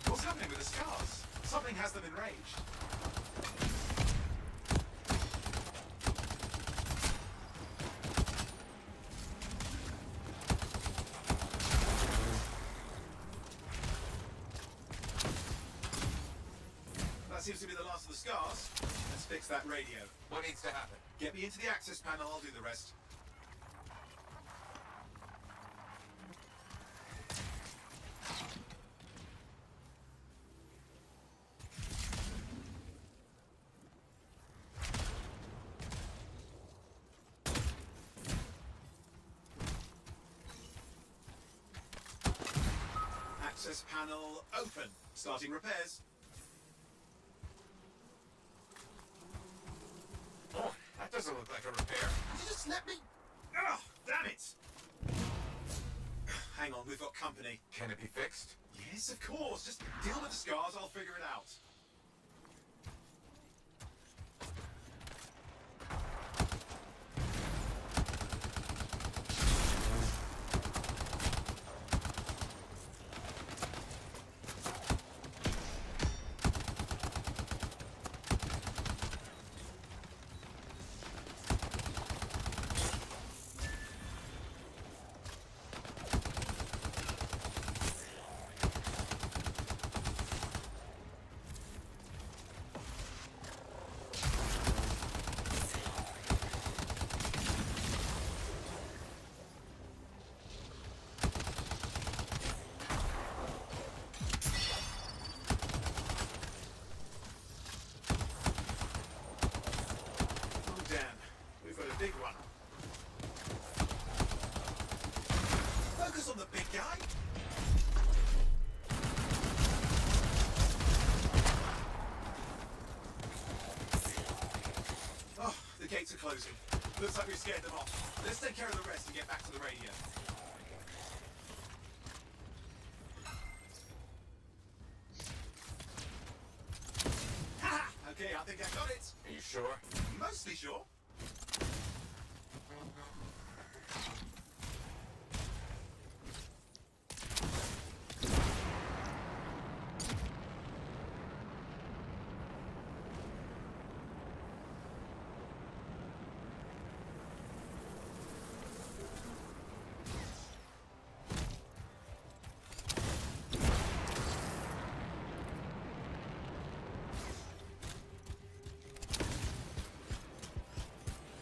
What's happening with the scars? Something has them enraged. Seems to be the last of the scars. Let's fix that radio. What needs to happen? Get me into the access panel, I'll do the rest. Access panel open. Starting repairs. Oh, that doesn't look like a repair. Did you just let me? Oh, damn it! Hang on, we've got company. Can it be fixed? Yes, of course. Just deal with the scars, I'll figure it out. Big one. Focus on the big guy. Oh, the gates are closing. Looks like we scared them off. Let's take care of the rest and get back to the radio. Ha! Okay, I think I got it. Are you sure? Mostly sure.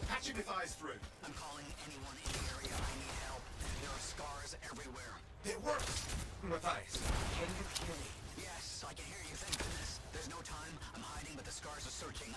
Patching Matthias through. I'm calling anyone in the area. I need help. There are scars everywhere. It works! Matthias, Can you hear me? Yes, I can hear you. Thank goodness. There's no time. I'm hiding, but the scars are searching.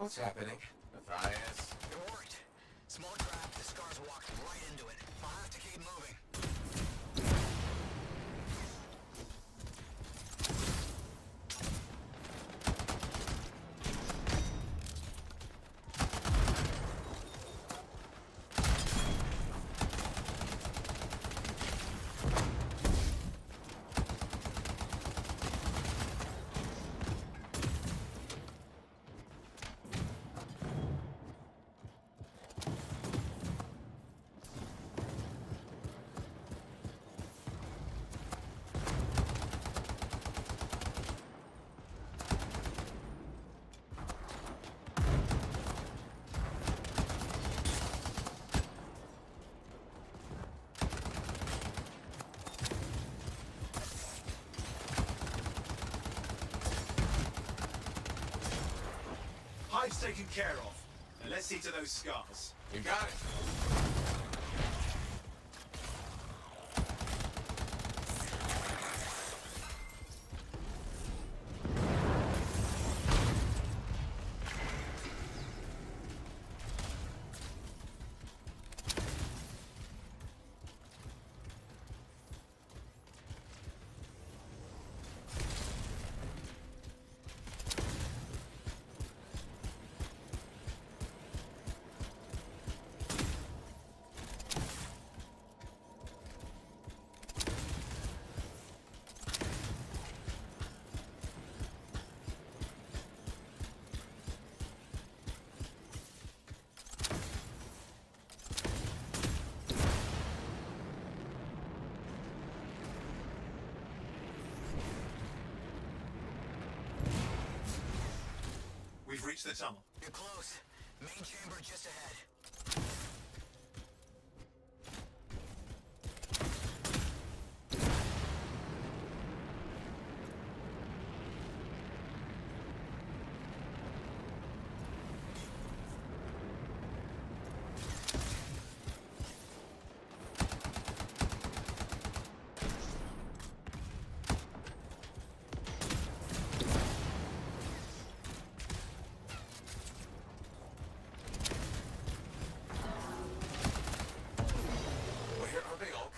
What's happening? Matthias? It worked. Small trap, the scars walked right into it. I'll have to keep moving. Hive's taken care of. Now let's see to those scars. You got it. We've reached the tunnel. You're close. Main chamber just ahead.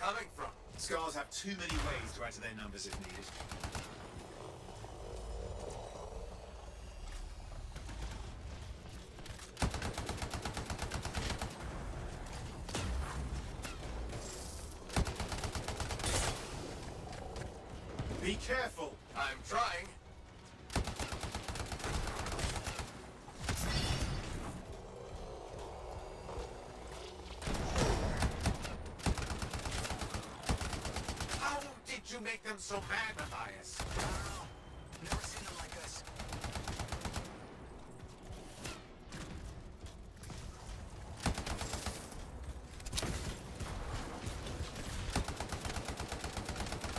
Coming from? Scars have too many ways to add to their numbers if needed. Be careful! I'm trying. You make them so mad, Matthias. I don't know. Never seen them like this.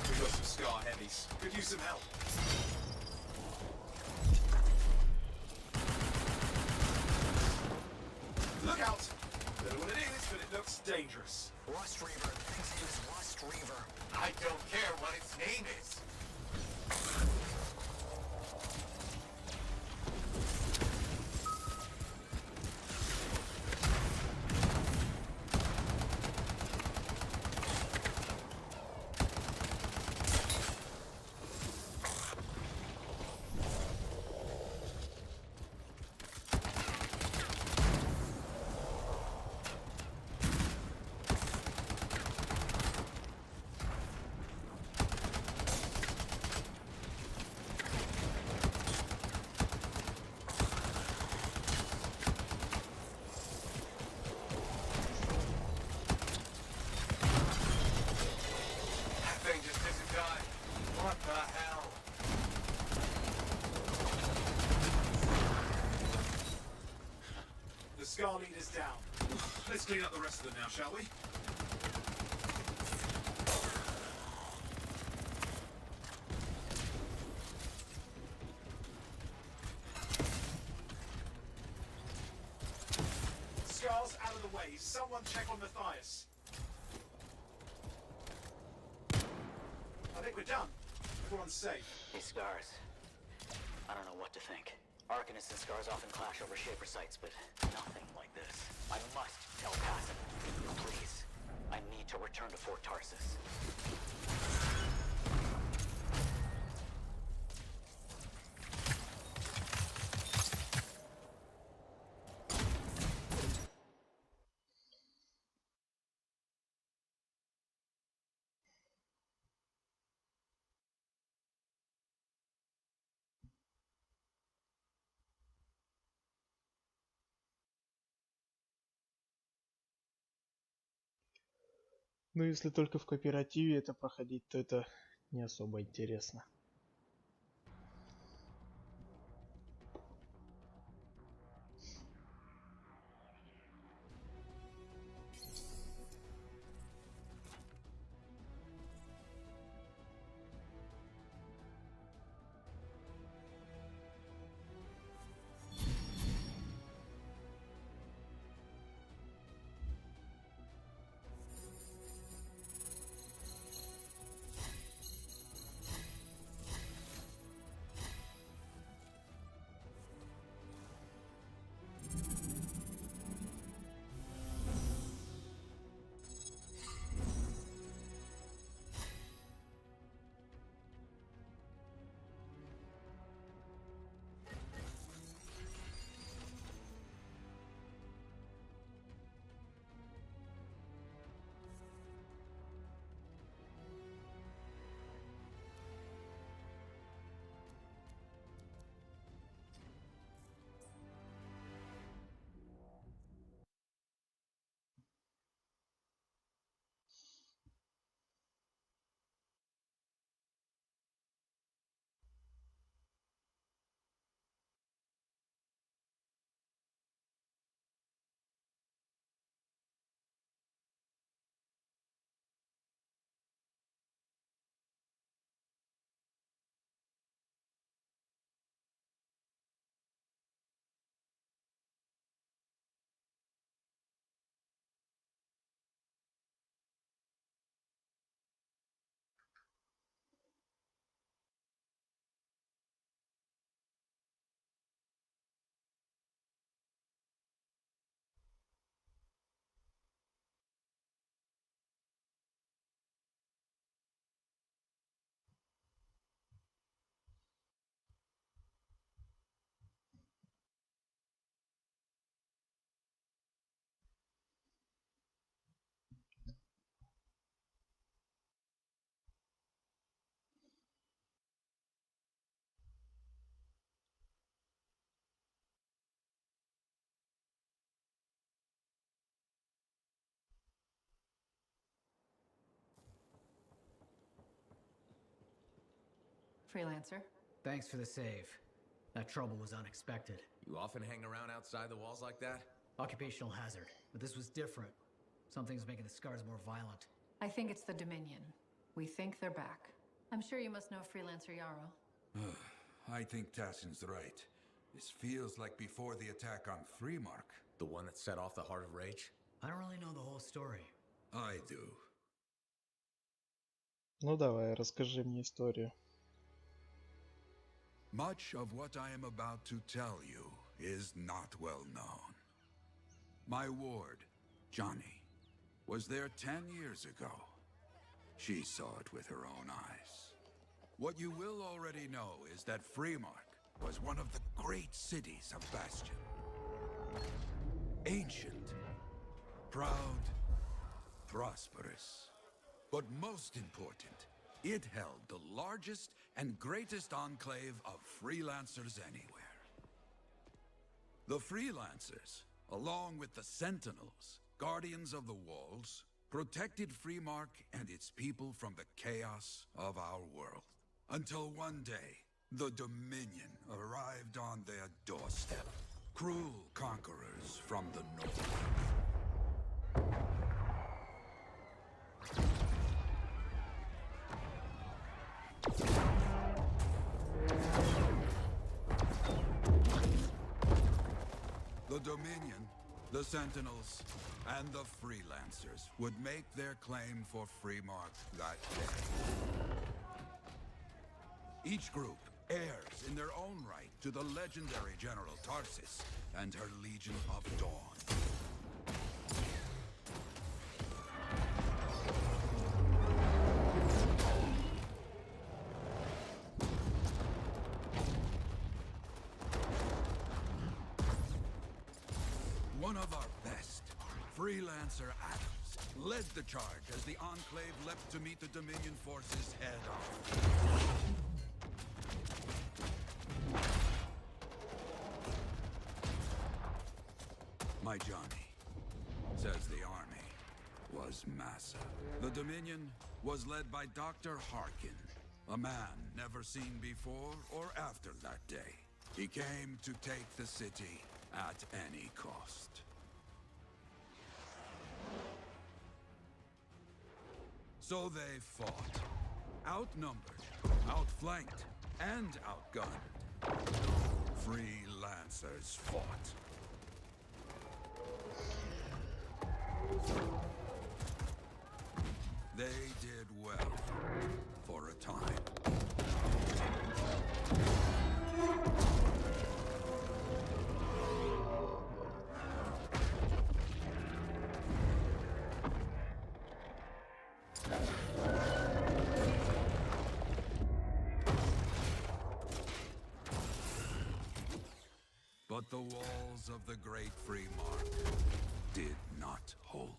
We've got some scar heavies. Could use some help. Look out! Don't know what it is, but it looks dangerous. Rust Reaver. The thing's name is Rust Reaver. I don't care what its name is. What the hell? The Scar leader's down. Let's clean up the rest of them now, shall we? Scar's out of the way. Someone check on Matthias. I think we're done. Everyone's safe. These scars. I don't know what to think. Arcanists and Scars often clash over Shaper sites, but nothing like this. I must tell Tassin. Please. I need to return to Fort Tarsus. Ну, если только в кооперативе это проходить, то это не особо интересно. Freelancer. Thanks for the save. That trouble was unexpected. You often hang around outside the walls like that? Occupational hazard, but this was different. Something's making the Scars more violent. I think it's the Dominion. We think they're back. I'm sure you must know Freelancer Yarrow. I think Tassin's right. This feels like before the attack on Freemark. The one that set off the Heart of Rage? I don't really know the whole story. I do. Ну давай, расскажи мне историю. Much of what I am about to tell you is not well known. My ward, Johnny, was there 10 years ago. She saw it with her own eyes. What you will already know is that Freemark was one of the great cities of Bastion. Ancient, proud, prosperous. But most important, it held the largest and greatest enclave of freelancers anywhere. The freelancers, along with the Sentinels, guardians of the walls, protected Freemark and its people from the chaos of our world. Until one day, the Dominion arrived on their doorstep. Cruel conquerors from the north. The Dominion, the Sentinels, and the Freelancers would make their claim for Freemark that day. Each group heirs in their own right to the legendary General Tarsis and her Legion of Dawn. One of our best, Freelancer Adams, led the charge as the Enclave leapt to meet the Dominion forces head-on. My Johnny, says the army, was massive. The Dominion was led by Dr. Harkin, a man never seen before or after that day. He came to take the city at any cost. So they fought. Outnumbered, outflanked, and outgunned. Freelancers fought. They did well for a time. But the walls of the Great Free Mark did not hold.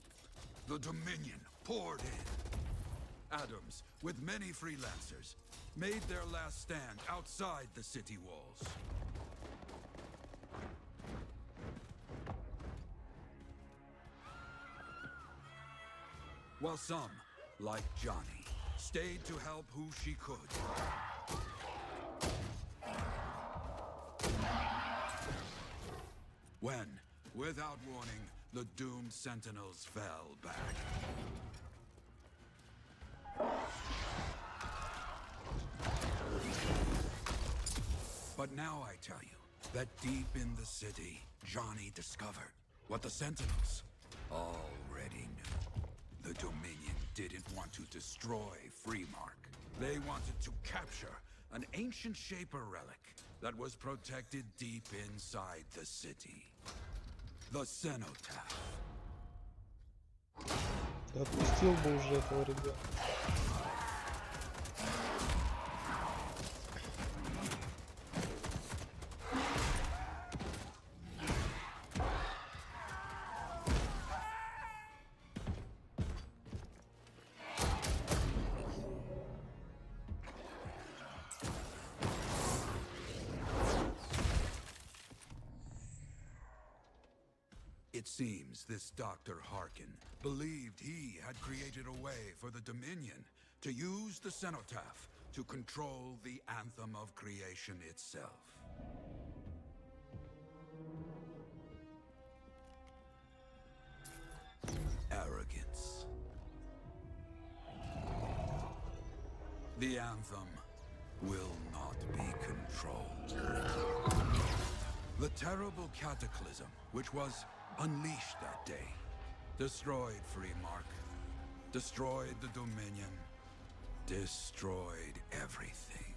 The Dominion poured in. Adams, with many freelancers, made their last stand outside the city walls. While some, like Johnny, stayed to help who she could. When, without warning, the doomed Sentinels fell back. But now I tell you that deep in the city, Johnny discovered what the Sentinels already knew. The Dominion didn't want to destroy Freemark. They wanted to capture an ancient Shaper relic that was protected deep inside the city. The Cenotaph. Да отпустил бы уже этого ребят. It seems this Dr. Harkin believed he had created a way for the Dominion to use the Cenotaph to control the Anthem of creation itself. Arrogance. The Anthem will not be controlled. The terrible cataclysm, which was unleashed that day, destroyed Freemark, destroyed the Dominion, destroyed everything.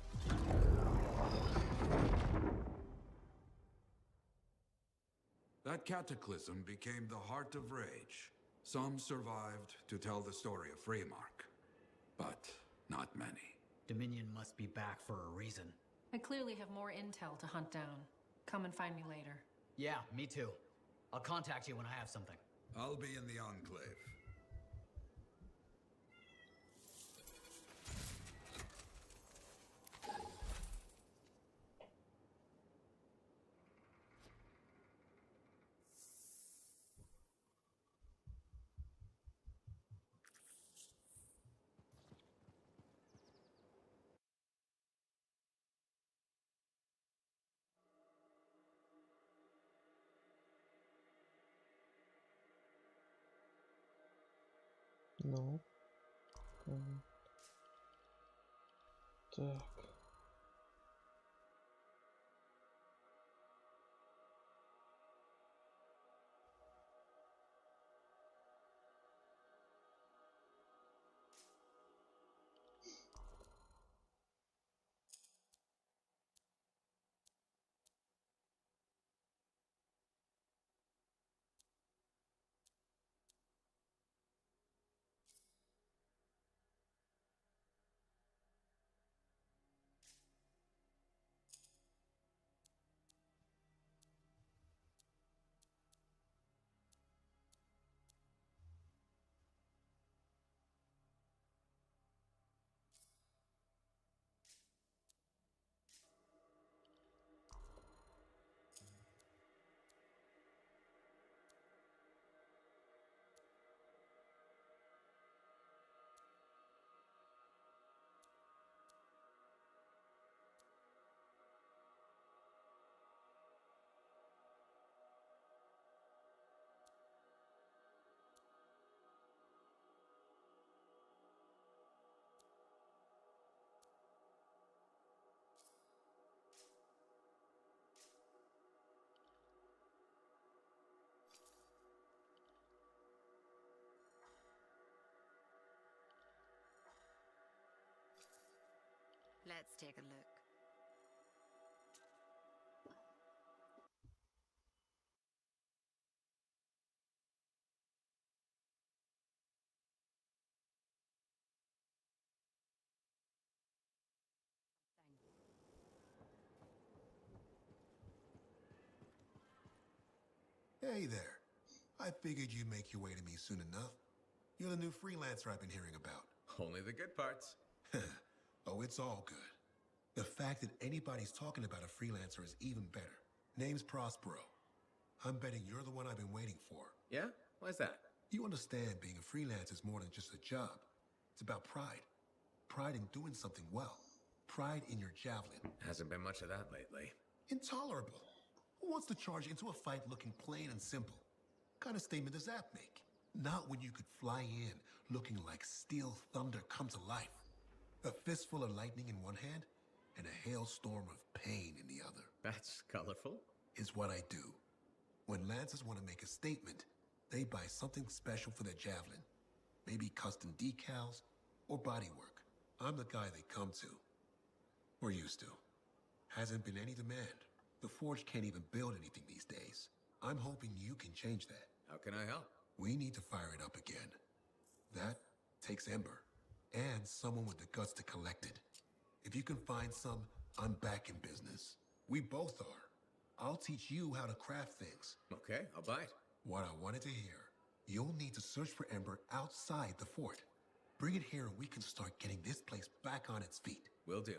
That cataclysm became the heart of rage. Some survived to tell the story of Freemark, but not many. Dominion must be back for a reason. I clearly have more intel to hunt down. Come and find me later. Yeah, me too. I'll contact you when I have something. I'll be in the Enclave. Ну. Так. Let's take a look. Hey there. I figured you'd make your way to me soon enough. You're the new freelancer I've been hearing about. Only the good parts. Oh, it's all good. The fact that anybody's talking about a freelancer is even better. Name's Prospero. I'm betting you're the one I've been waiting for. Yeah? Why's that? You understand being a freelancer is more than just a job. It's about pride. Pride in doing something well. Pride in your javelin. Hasn't been much of that lately. Intolerable. Who wants to charge into a fight looking plain and simple? What kind of statement does that make? Not when you could fly in looking like steel thunder come to life. A fistful of lightning in one hand and a hailstorm of pain in the other. That's colorful. Is what I do. When Lancers want to make a statement, they buy something special for their javelin. Maybe custom decals or bodywork. I'm the guy they come to. Or used to. Hasn't been any demand. The Forge can't even build anything these days. I'm hoping you can change that. How can I help? We need to fire it up again. That takes Ember. And someone with the guts to collect it. If you can find some, I'm back in business. We both are. I'll teach you how to craft things. Okay, I'll bite. What I wanted to hear. You'll need to search for Ember outside the fort. Bring it here and we can start getting this place back on its feet. Will do.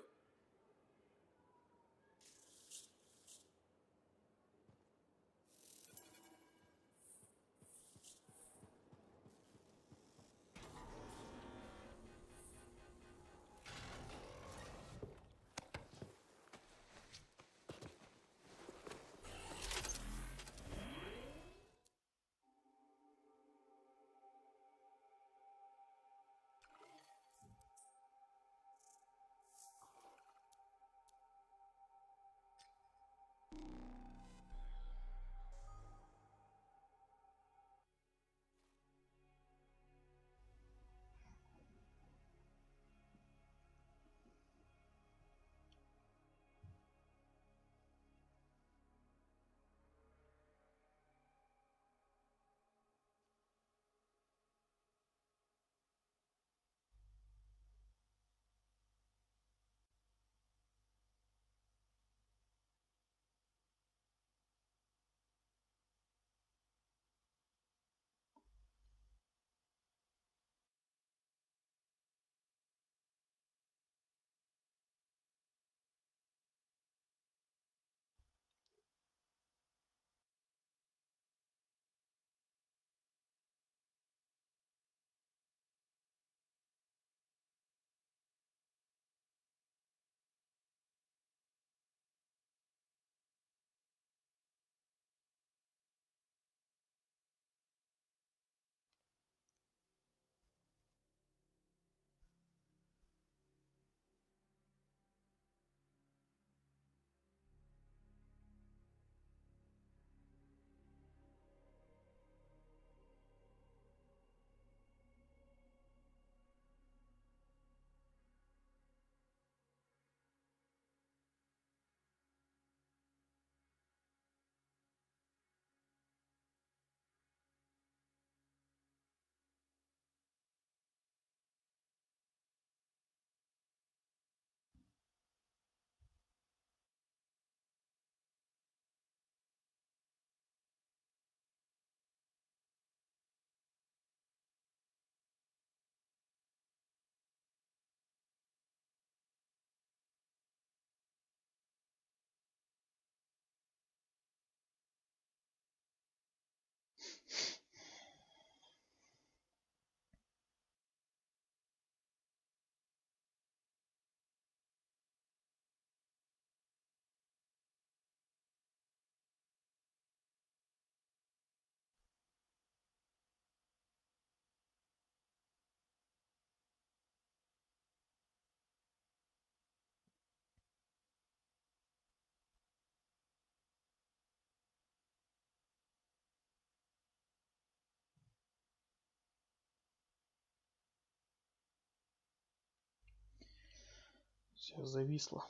Все зависло.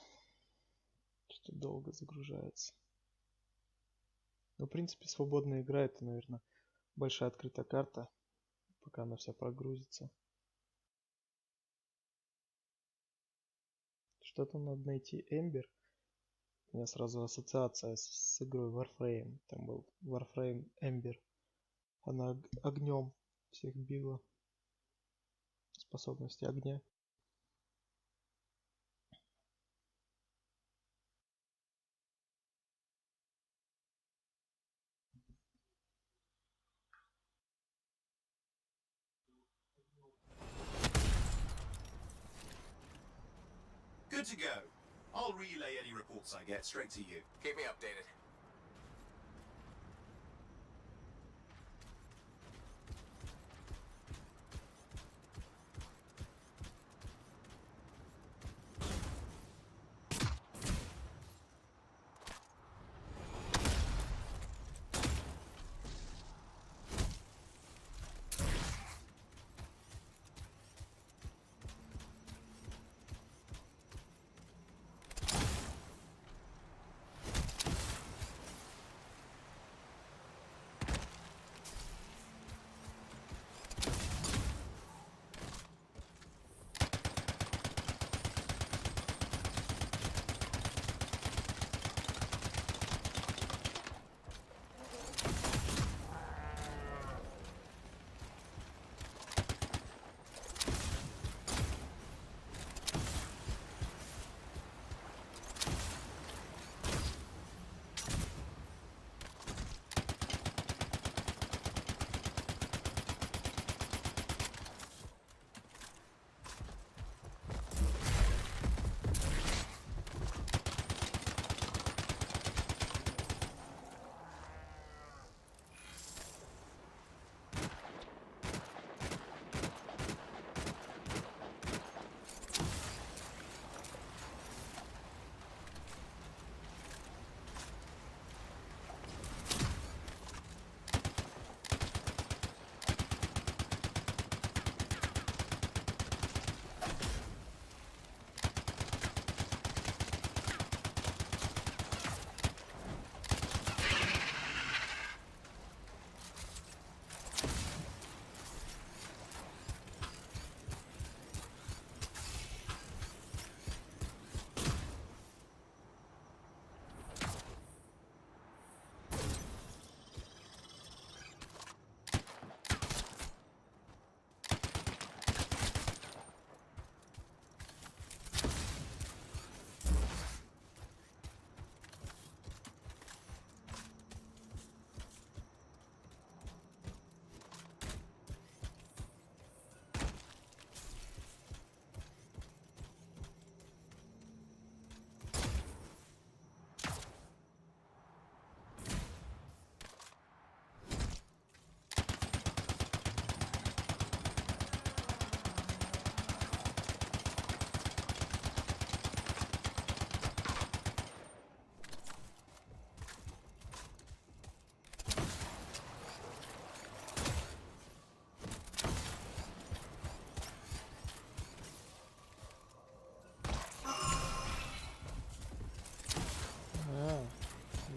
Что долго загружается. Ну, в принципе, свободная игра — это, наверное, большая открытая карта, пока она вся прогрузится. Что-то надо найти. Эмбер. У меня сразу ассоциация с игрой Warframe. Там был Warframe Эмбер. Она огнем всех била. Способности огня. Good to go. I'll relay any reports I get straight to you. Keep me updated.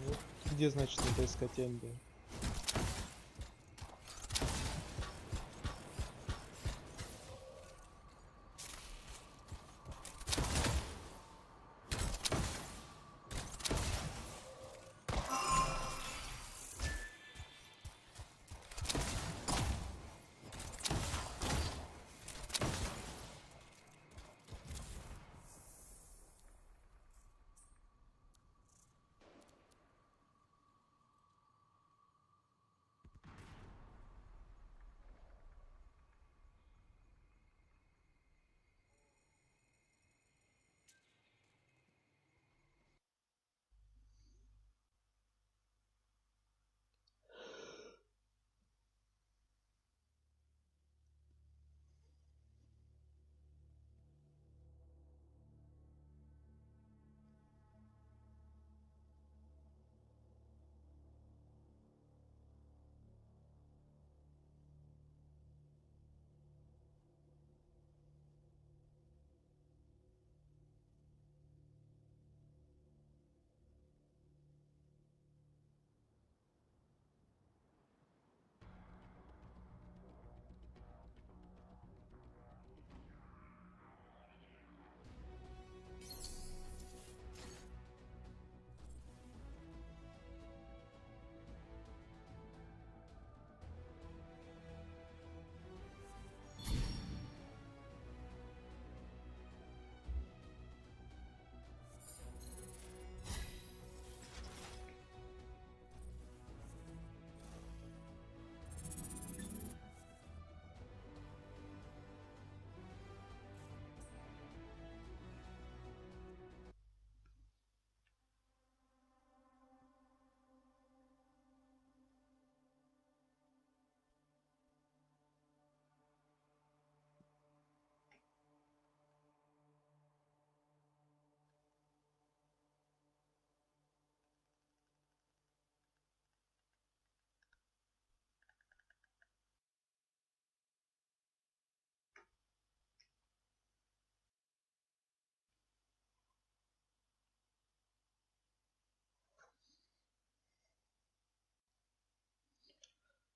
Вот где, значит, надо искать Эмбер?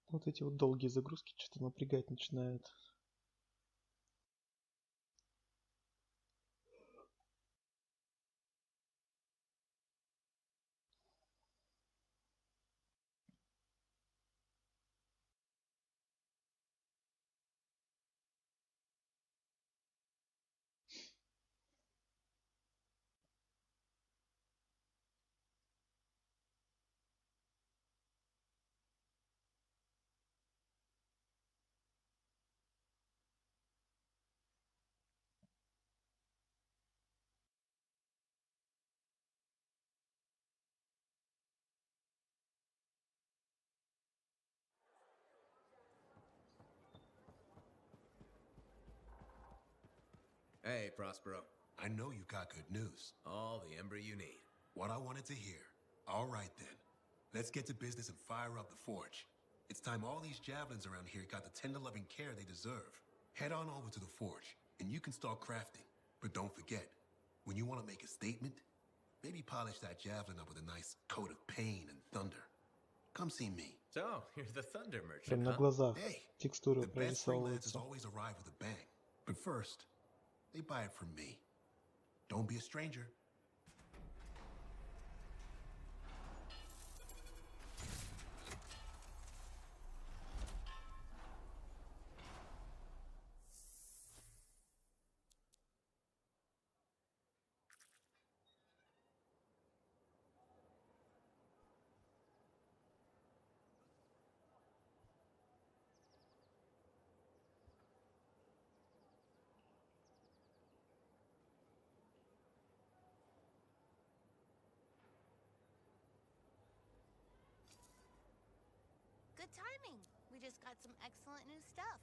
Вот эти вот долгие загрузки что-то напрягать начинают. Hey, Prospero. I know you got good news. All the ember you need. What I wanted to hear. All right, then. Let's get to business and fire up the forge. It's time all these javelins around here got the tender loving care they deserve. Head on over to the forge, and you can start crafting. But don't forget, when you want to make a statement, maybe polish that javelin up with a nice coat of pain and thunder. Come see me. So, you're the thunder merchant, Прям на huh? глазах Hey, текстуры the best freelancers прорисовываются. always arrive with a bang. But first, they buy it from me. Don't be a stranger. Good timing. We just got some excellent new stuff.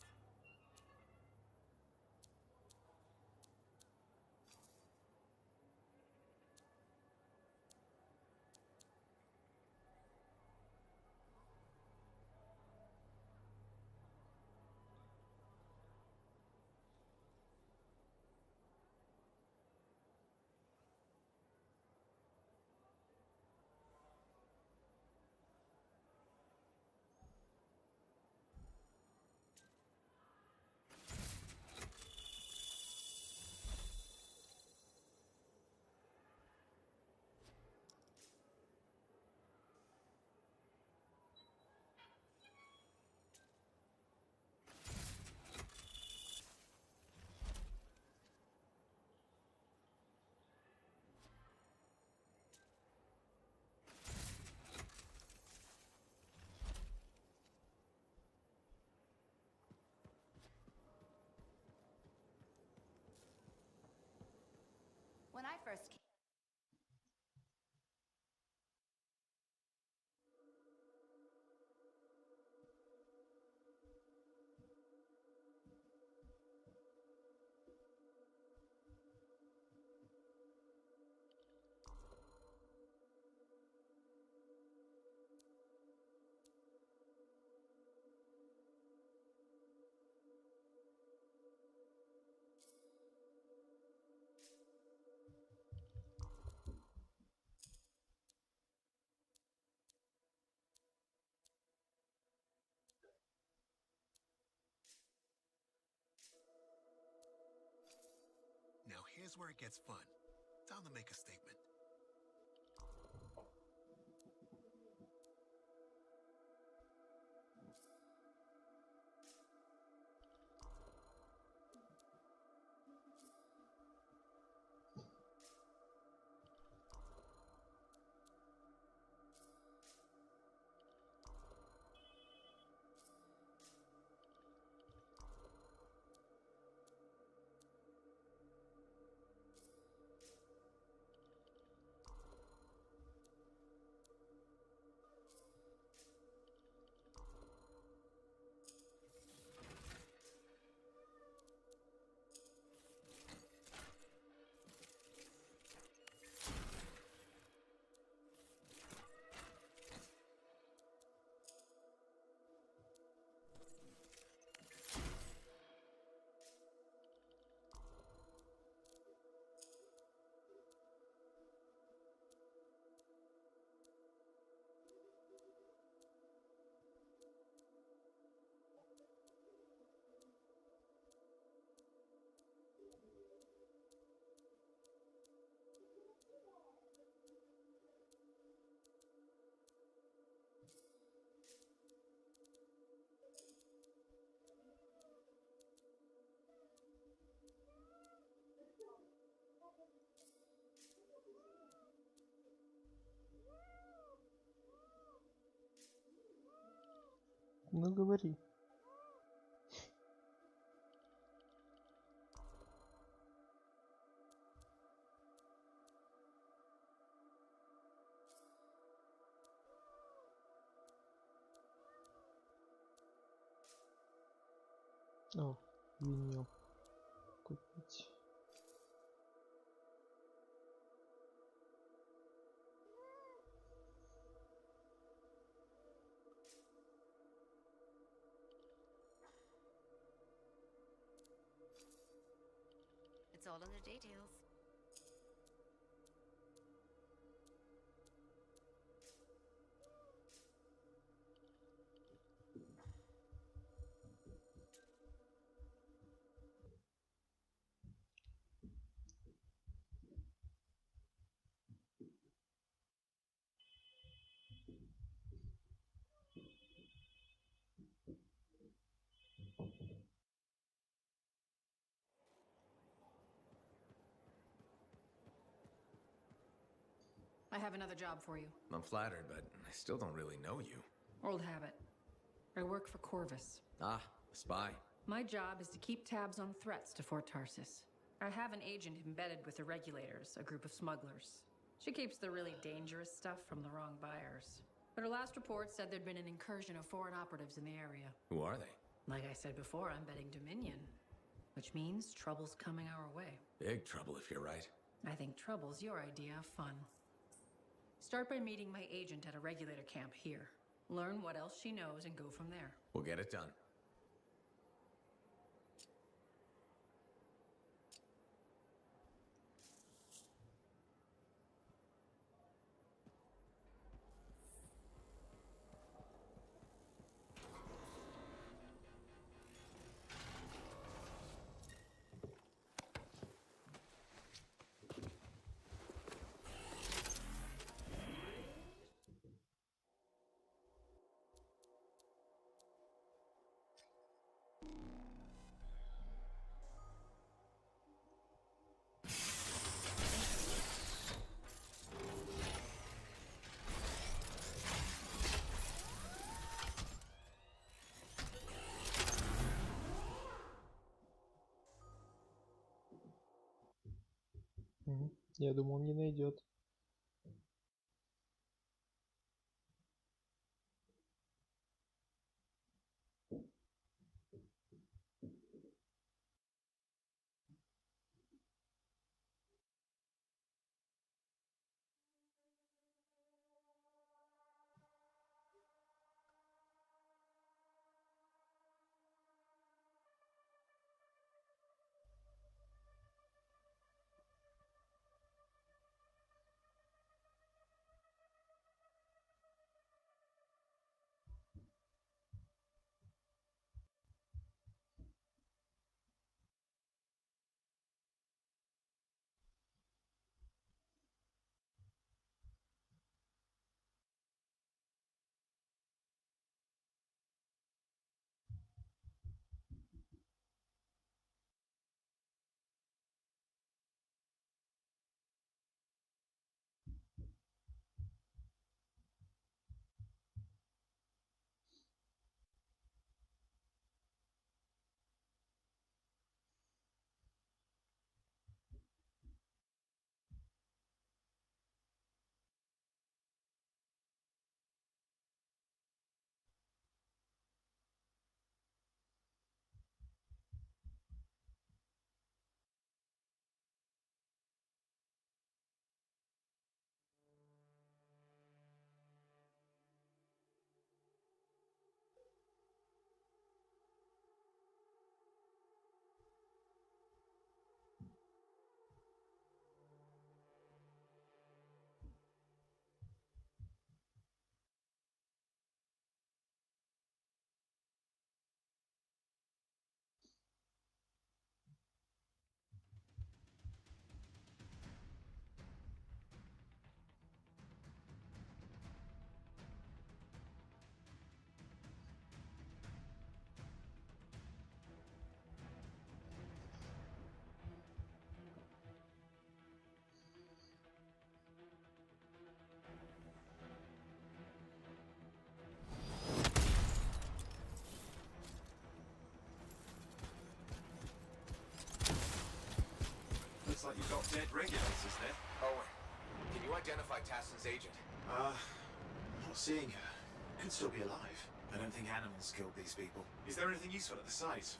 When I first came. Now here's where it gets fun. Time to make a statement. Ну говори. О, винил купить. It's all in the details. I have another job for you. I'm flattered, but I still don't really know you. Old habit. I work for Corvus. Ah, a spy. My job is to keep tabs on threats to Fort Tarsis. I have an agent embedded with the Regulators, a group of smugglers. She keeps the really dangerous stuff from the wrong buyers. But her last report said there'd been an incursion of foreign operatives in the area. Who are they? Like I said before, I'm betting Dominion. Which means trouble's coming our way. Big trouble if you're right. I think trouble's your idea of fun. Start by meeting my agent at a regulator camp here. Learn what else she knows and go from there. We'll get it done. Я думал, не найдет. like you've got dead regulators there. Owen, can you identify Tassin's agent? Not seeing her. Could still be alive. I don't think animals killed these people. Is there anything useful at the site?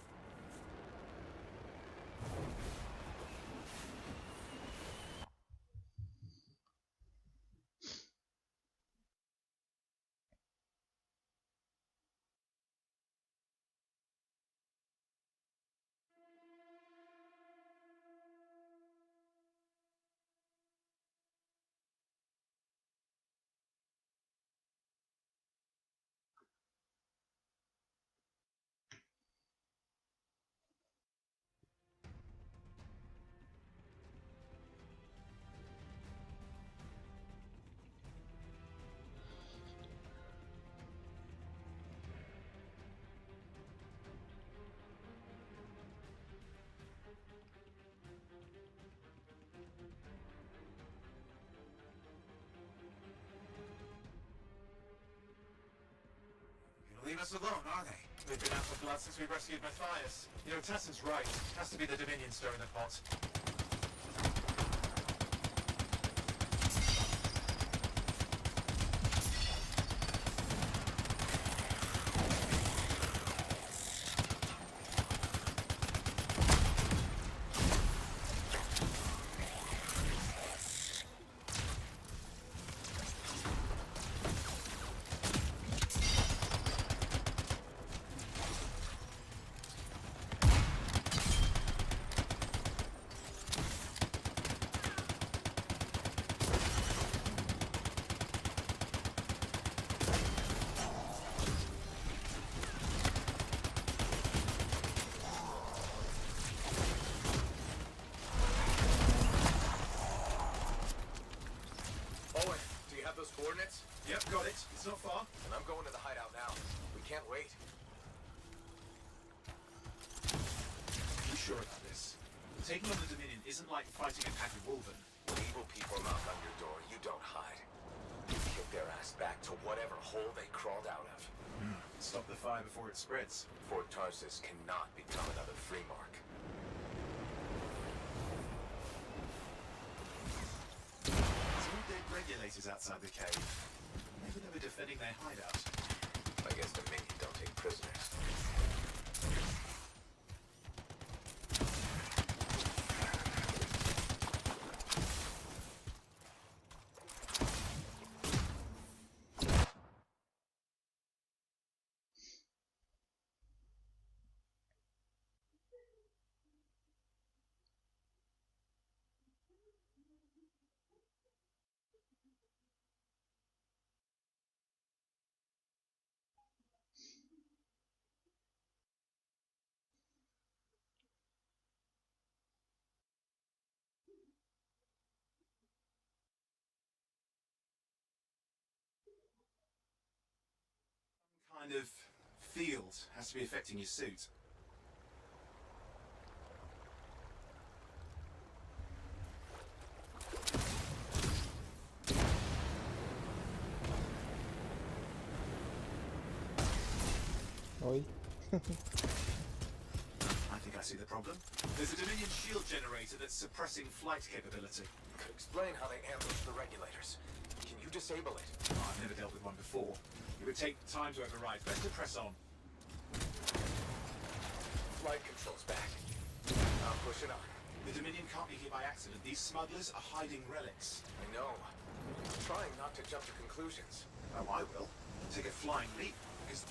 Leave us alone, are they? They've been out for blood since we rescued Matthias. You know, Tassin's right. Has to be the Dominion stirring the pot. Coordinates? Yep, got it. It's not far. And I'm going to the hideout now. We can't wait. You sure about this? Taking on the Dominion isn't like fighting a pack of wolven. When evil people knock on your door, you don't hide. You kick their ass back to whatever hole they crawled out of. Stop the fire before it spreads. Fort Tarsus cannot become another free mark. Regulators outside the cave. Maybe they were defending their hideout. I guess the Dominion don't take prisoners. Kind of field has to be affecting your suit. Oi. I think I see the problem. There's a Dominion shield generator that's suppressing flight capability. Could explain how they ambush the regulators. Can you disable it? Oh, I've never dealt with one before. It would take time to override. Best to press on. Flight control's back. I'm pushing on. The Dominion can't be here by accident. These smugglers are hiding relics. I know. I'm trying not to jump to conclusions. Oh, I will. Take a flying leap. Because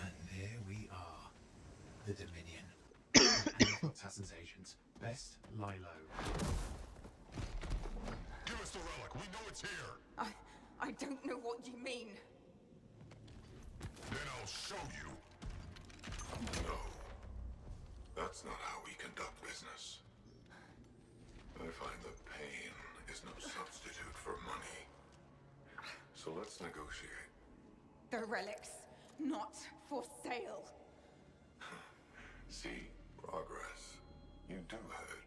and there we are. The Dominion. And you've got Tassin's agents. Best lie low. Give us the relic. We know it's here. I don't know what you mean. Then I'll show you. No. That's not how we conduct business. I find that pain is no substitute for money. So let's negotiate. The relics, not for sale. See? Progress. You do have it.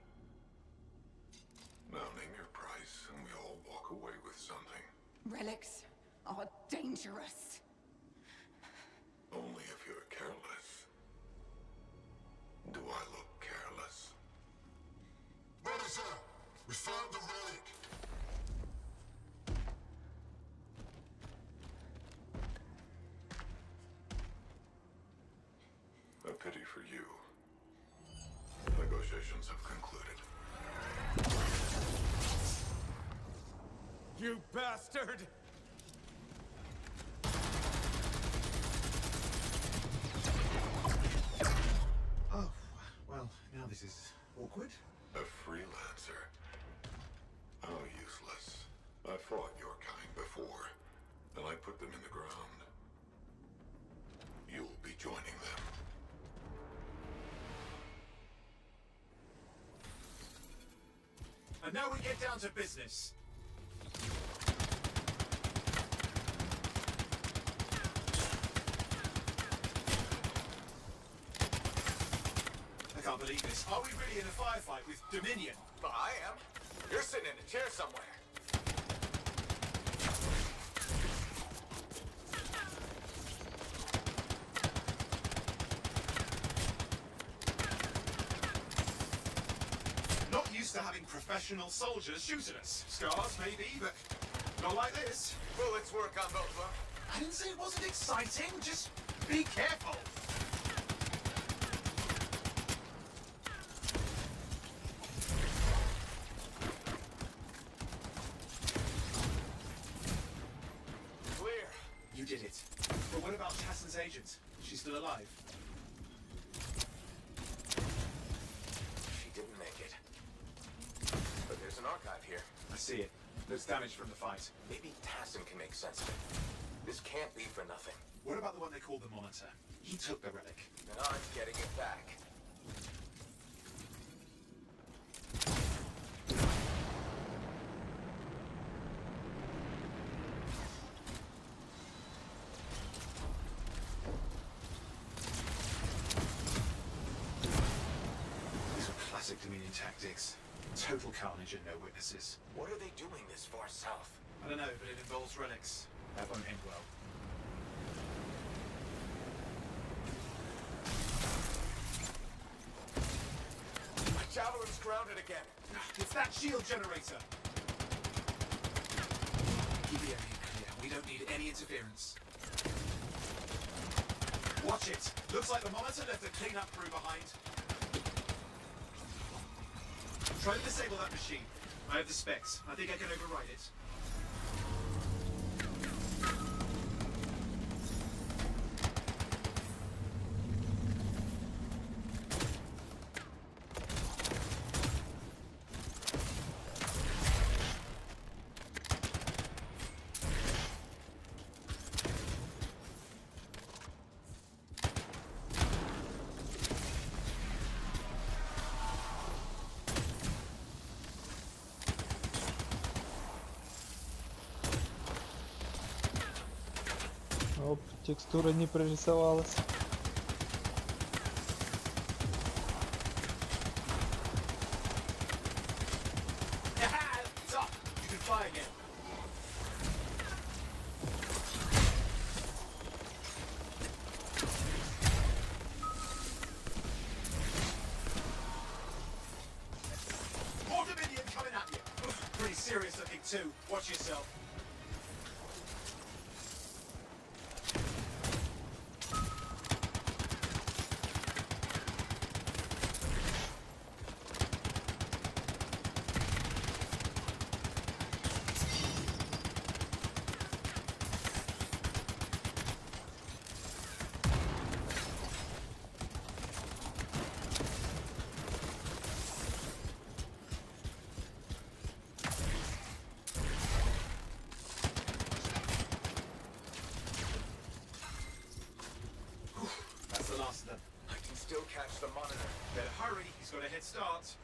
Now name your price and we all walk away with something. Relics are dangerous. Only found the relic. A pity for you. Negotiations have concluded. You bastard! Oh, well, now this is awkward. A freelancer? How useless. I fought your kind before, and I put them in the ground. You'll be joining them. And now we get down to business. I can't believe this. Are we really in a firefight with Dominion? Well, I am. You're sitting in a chair somewhere. Not used to having professional soldiers shoot at us. Scars, maybe, but not like this. Bullets work on both of them. I didn't say it wasn't exciting. Just be careful. Clear. You did it. But what about Tassen's agent? She's still alive. She didn't make it. But there's an archive here. I see it. There's damage from the fight. Maybe Tassen can make sense of it. This can't be for nothing. What about the one they called the Monitor? He took the relic. And I'm getting it back. These are classic Dominion tactics. Total carnage and no witnesses. What are they doing this far south? I don't know, but it involves relics. That won't end well. My javelin's grounded again. It's that shield generator. Keep the area clear. We don't need any interference. Watch it. Looks like the Monitor left a cleanup crew behind. Try to disable that machine. I have the specs. I think I can override it. Оп, текстура не прорисовалась. It's up. You can fly again. More Dominion coming at you. Pretty serious looking too. Watch yourself. That's the last of them. I can still catch the Monitor. Better hurry. He's got a head start.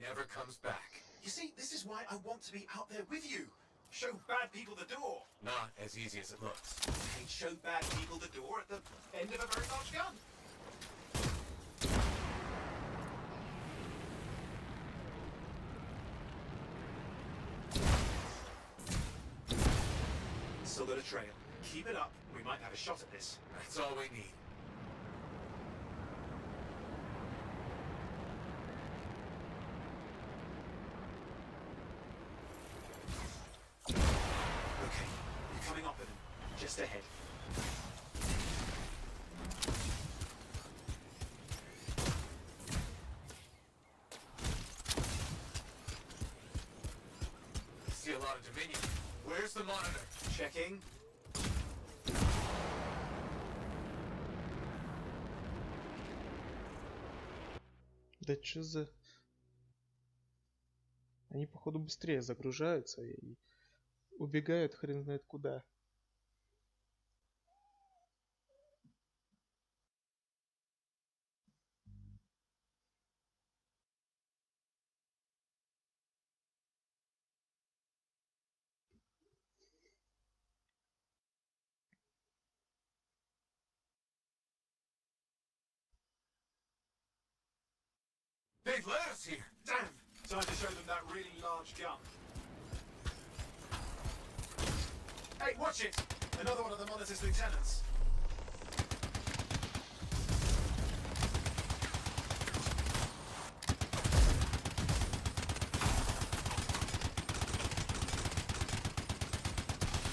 never comes back. You see, this is why I want to be out there with you. Show bad people the door. Not as easy as it looks. And show bad people the door at the end of a very large gun. Still got a trail. Keep it up. We might have a shot at this. That's all we need. Okay, you're coming up with him. Just ahead. See a lot of Dominion. Where's the monitor? Checking. Да чё за... Они, походу, быстрее загружаются и убегают хрен знает куда. They've let us here. Damn! Time to show them that really large gun. Hey, watch it! Another one of the Monitor's lieutenants.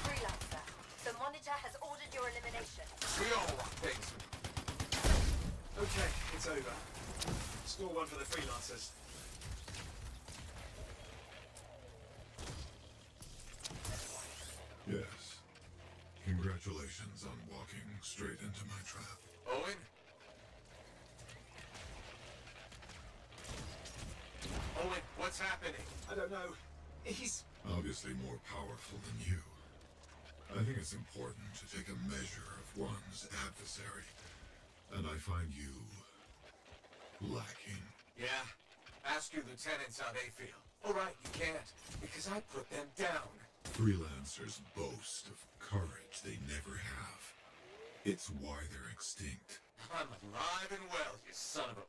Freelancer, the Monitor has ordered your elimination. We all want things. Okay, it's over. Score one for the Freelancers. Yes. Congratulations on walking straight into my trap. Owen? Owen, what's happening? I don't know. He's... Obviously more powerful than you. I think it's important to take a measure of one's adversary. And I find you... lacking. Yeah? Ask your lieutenants how they feel. All right, you can't, because I put them down. Freelancers boast of courage they never have. It's why they're extinct. I'm alive and well, you son of a...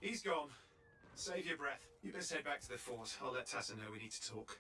He's gone. Save your breath. You best head back to the fort. I'll let Tassa know we need to talk.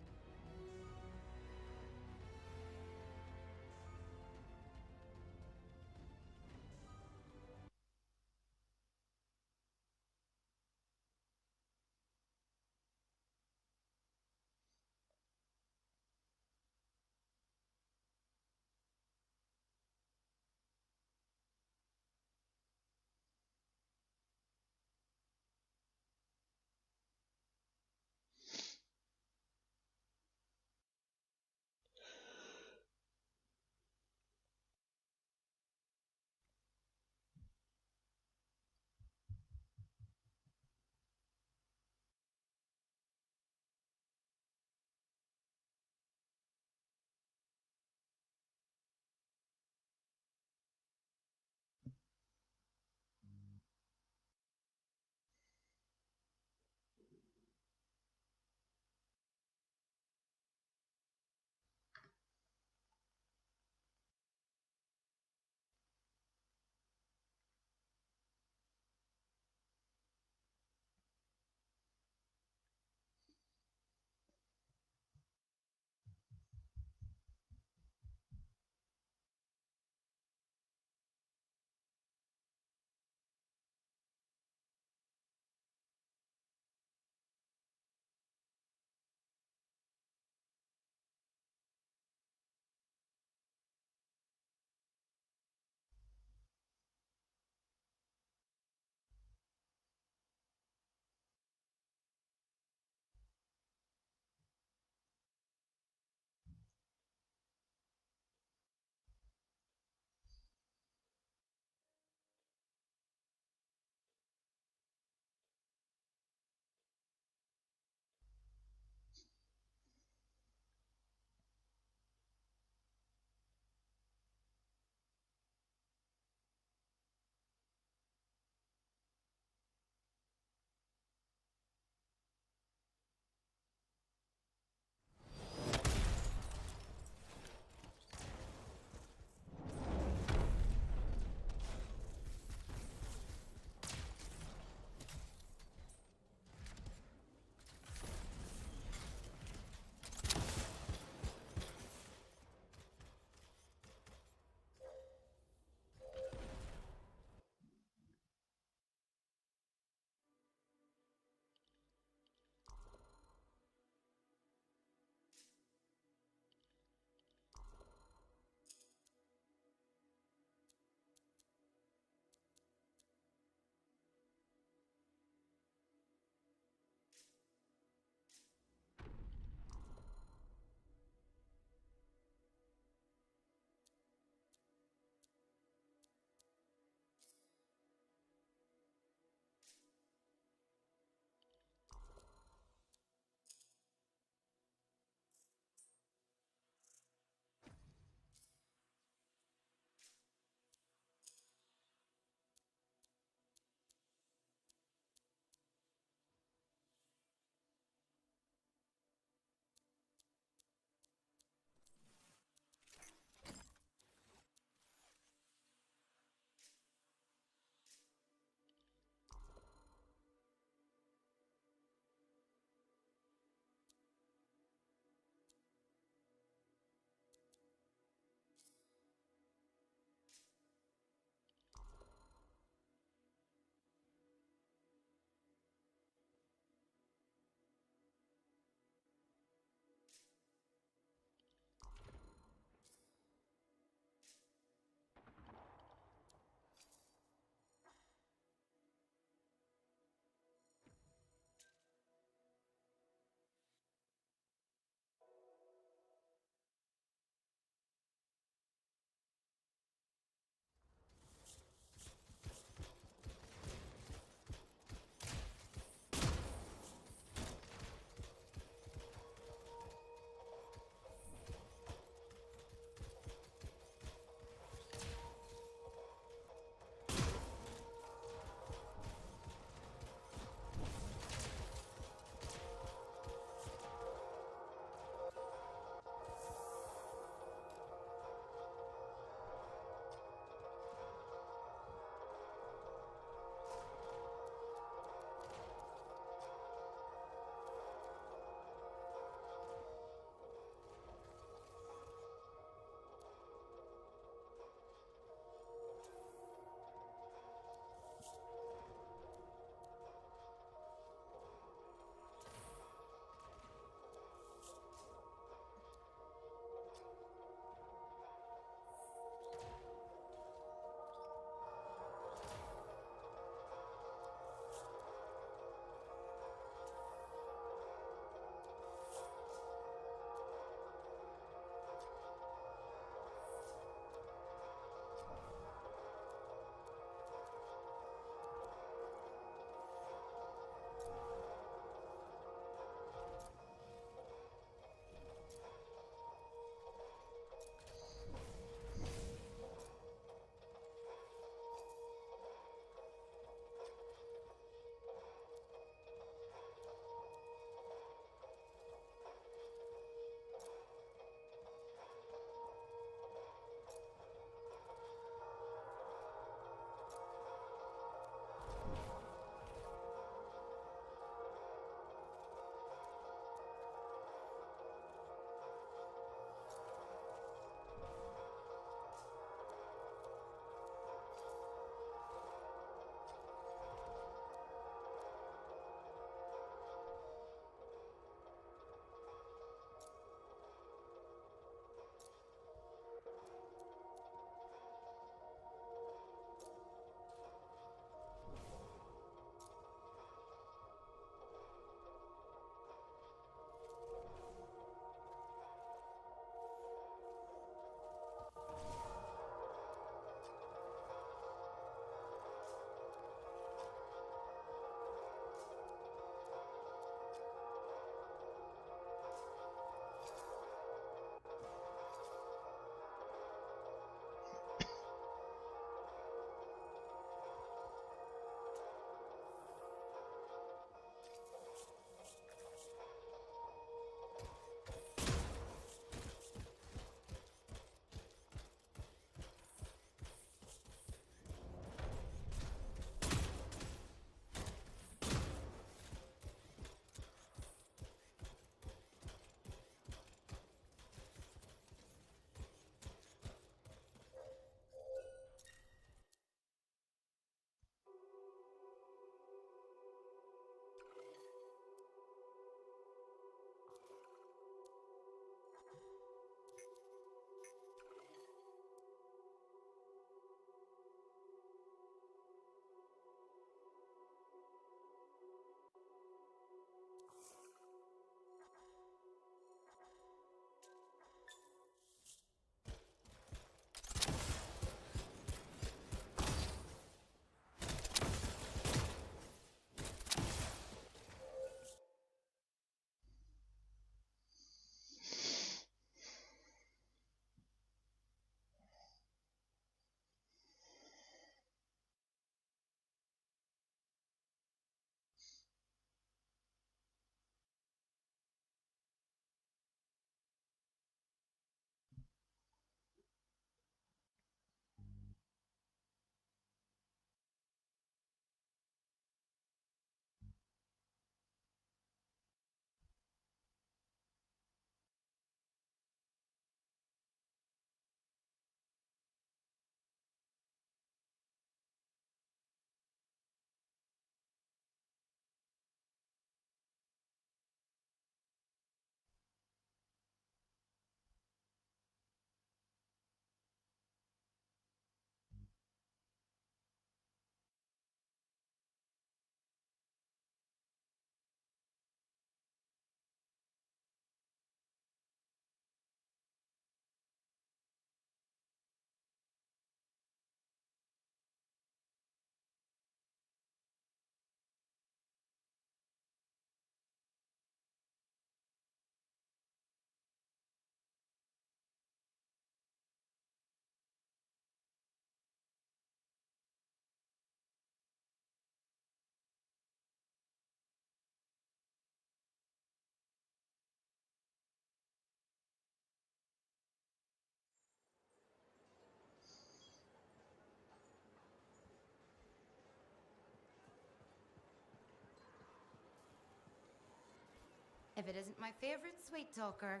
If it isn't my favorite sweet talker.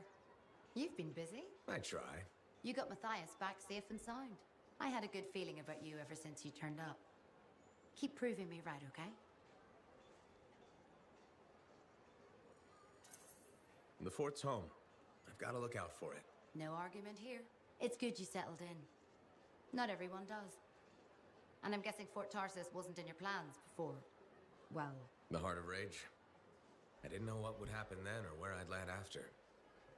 You've been busy. I try. You got Matthias back safe and sound. I had a good feeling about you ever since you turned up. Keep proving me right, okay? The fort's home. I've got to look out for it. No argument here. It's good you settled in. Not everyone does. And I'm guessing Fort Tarsis wasn't in your plans before. Well... The Heart of Rage. I didn't know what would happen then or where I'd land after.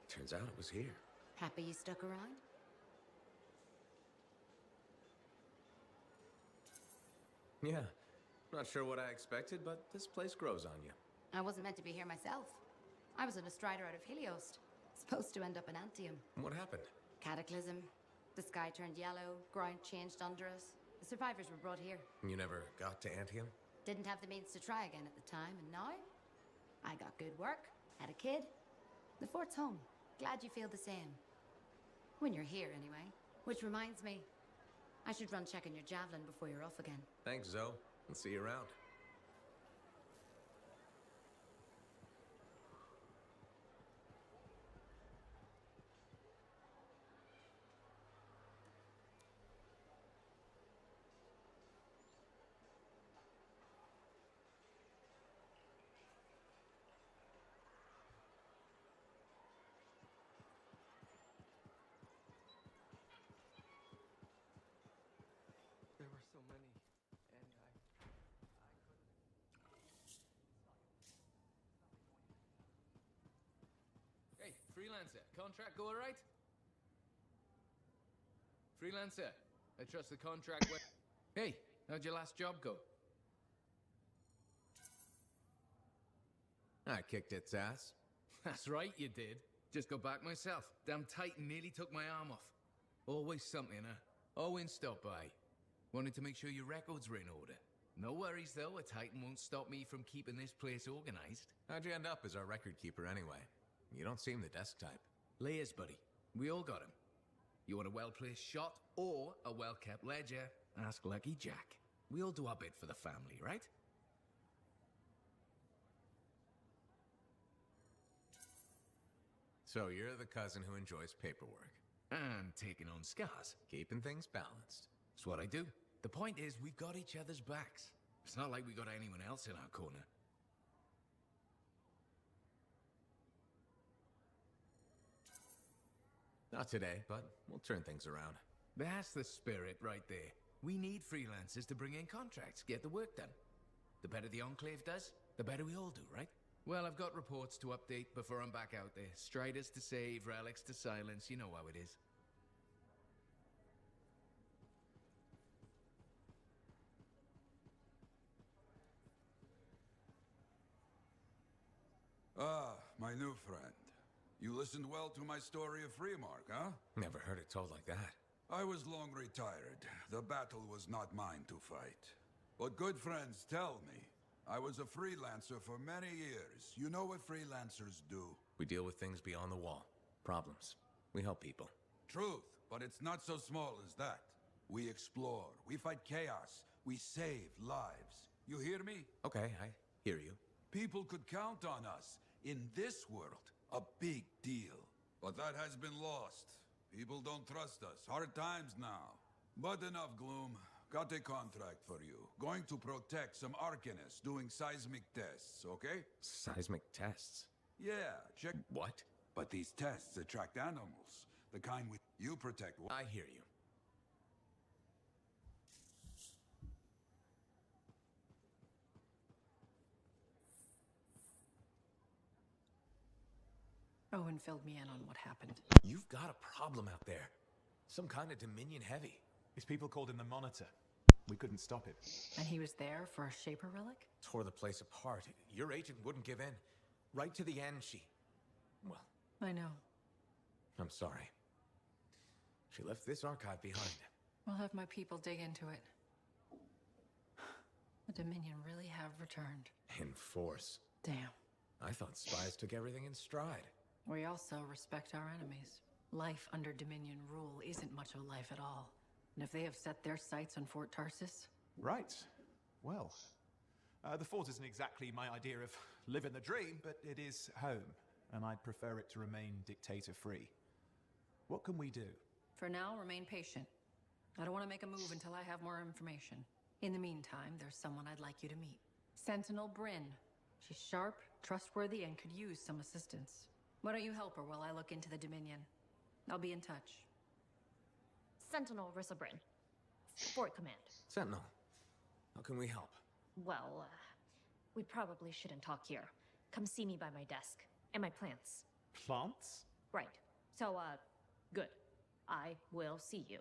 Turns out it was here. Happy you stuck around? Yeah. Not sure what I expected, but this place grows on you. I wasn't meant to be here myself. I was on a strider out of Heliost. Supposed to end up in Anthem. What happened? Cataclysm. The sky turned yellow, ground changed under us. The survivors were brought here. You never got to Anthem? Didn't have the means to try again at the time, and now? I got good work, had a kid. The fort's home. Glad you feel the same. When you're here, anyway. Which reminds me, I should run checking your javelin before you're off again. Thanks, Zoe. I'll see you around. There were so many, and I couldn't. Hey, freelancer, contract go all right? Freelancer, I trust the contract went. Hey, how'd your last job go? I kicked its ass. That's right, you did. Just got back myself. Damn Titan nearly took my arm off. Always something, huh? Owen stopped by. Wanted to make sure your records were in order. No worries, though. A Titan won't stop me from keeping this place organized. How'd you end up as our record keeper anyway? You don't seem the desk type. Layers, buddy. We all got 'em. You want a well-placed shot or a well-kept ledger? Ask Lucky Jack. We all do our bit for the family, right? So you're the cousin who enjoys paperwork. And taking on scars. Keeping things balanced. That's what I do. The point is, we've got each other's backs. It's not like we got anyone else in our corner. Not today, but we'll turn things around. That's the spirit right there. We need freelancers to bring in contracts, get the work done. The better the Enclave does, the better we all do, right? Well, I've got reports to update before I'm back out there. Striders to save, relics to silence, you know how it is. Ah, my new friend. You listened well to my story of Freemark, huh? Never heard it told like that. I was long retired. The battle was not mine to fight. But good friends tell me, I was a freelancer for many years. You know what freelancers do? We deal with things beyond the wall. Problems. We help people. Truth, but it's not so small as that. We explore, we fight chaos, we save lives. You hear me? Okay, I hear you. People could count on us. In this world, a big deal. But that has been lost. People don't trust us. Hard times now. But enough gloom. Got a contract for you. Going to protect some Arcanists doing seismic tests, okay? Seismic tests? Yeah, check... What? But these tests attract animals. The kind you protect... I hear you. Owen filled me in on what happened. You've got a problem out there. Some kind of Dominion heavy. His people called him the Monitor. We couldn't stop him. And he was there for a Shaper relic? Tore the place apart. Your agent wouldn't give in. Right to the end, well... I know. I'm sorry. She left this archive behind. We'll have my people dig into it. The Dominion really have returned. In force. Damn. I thought spies took everything in stride. We also respect our enemies. Life under Dominion rule isn't much of a life at all. And if they have set their sights on Fort Tarsis... Right. Well, the fort isn't exactly my idea of living the dream, but it is home. and I'd prefer it to remain dictator-free. What can we do? For now, remain patient. I don't want to make a move until I have more information. In the meantime, there's someone I'd like you to meet. Sentinel Bryn. She's sharp, trustworthy, and could use some assistance. Why don't you help her while I look into the Dominion? I'll be in touch. Sentinel Rissa Bryn. Fort Command. Sentinel, how can we help? Well, we probably shouldn't talk here. Come see me by my desk. And my plants. Plants? Right. So, good. I will see you.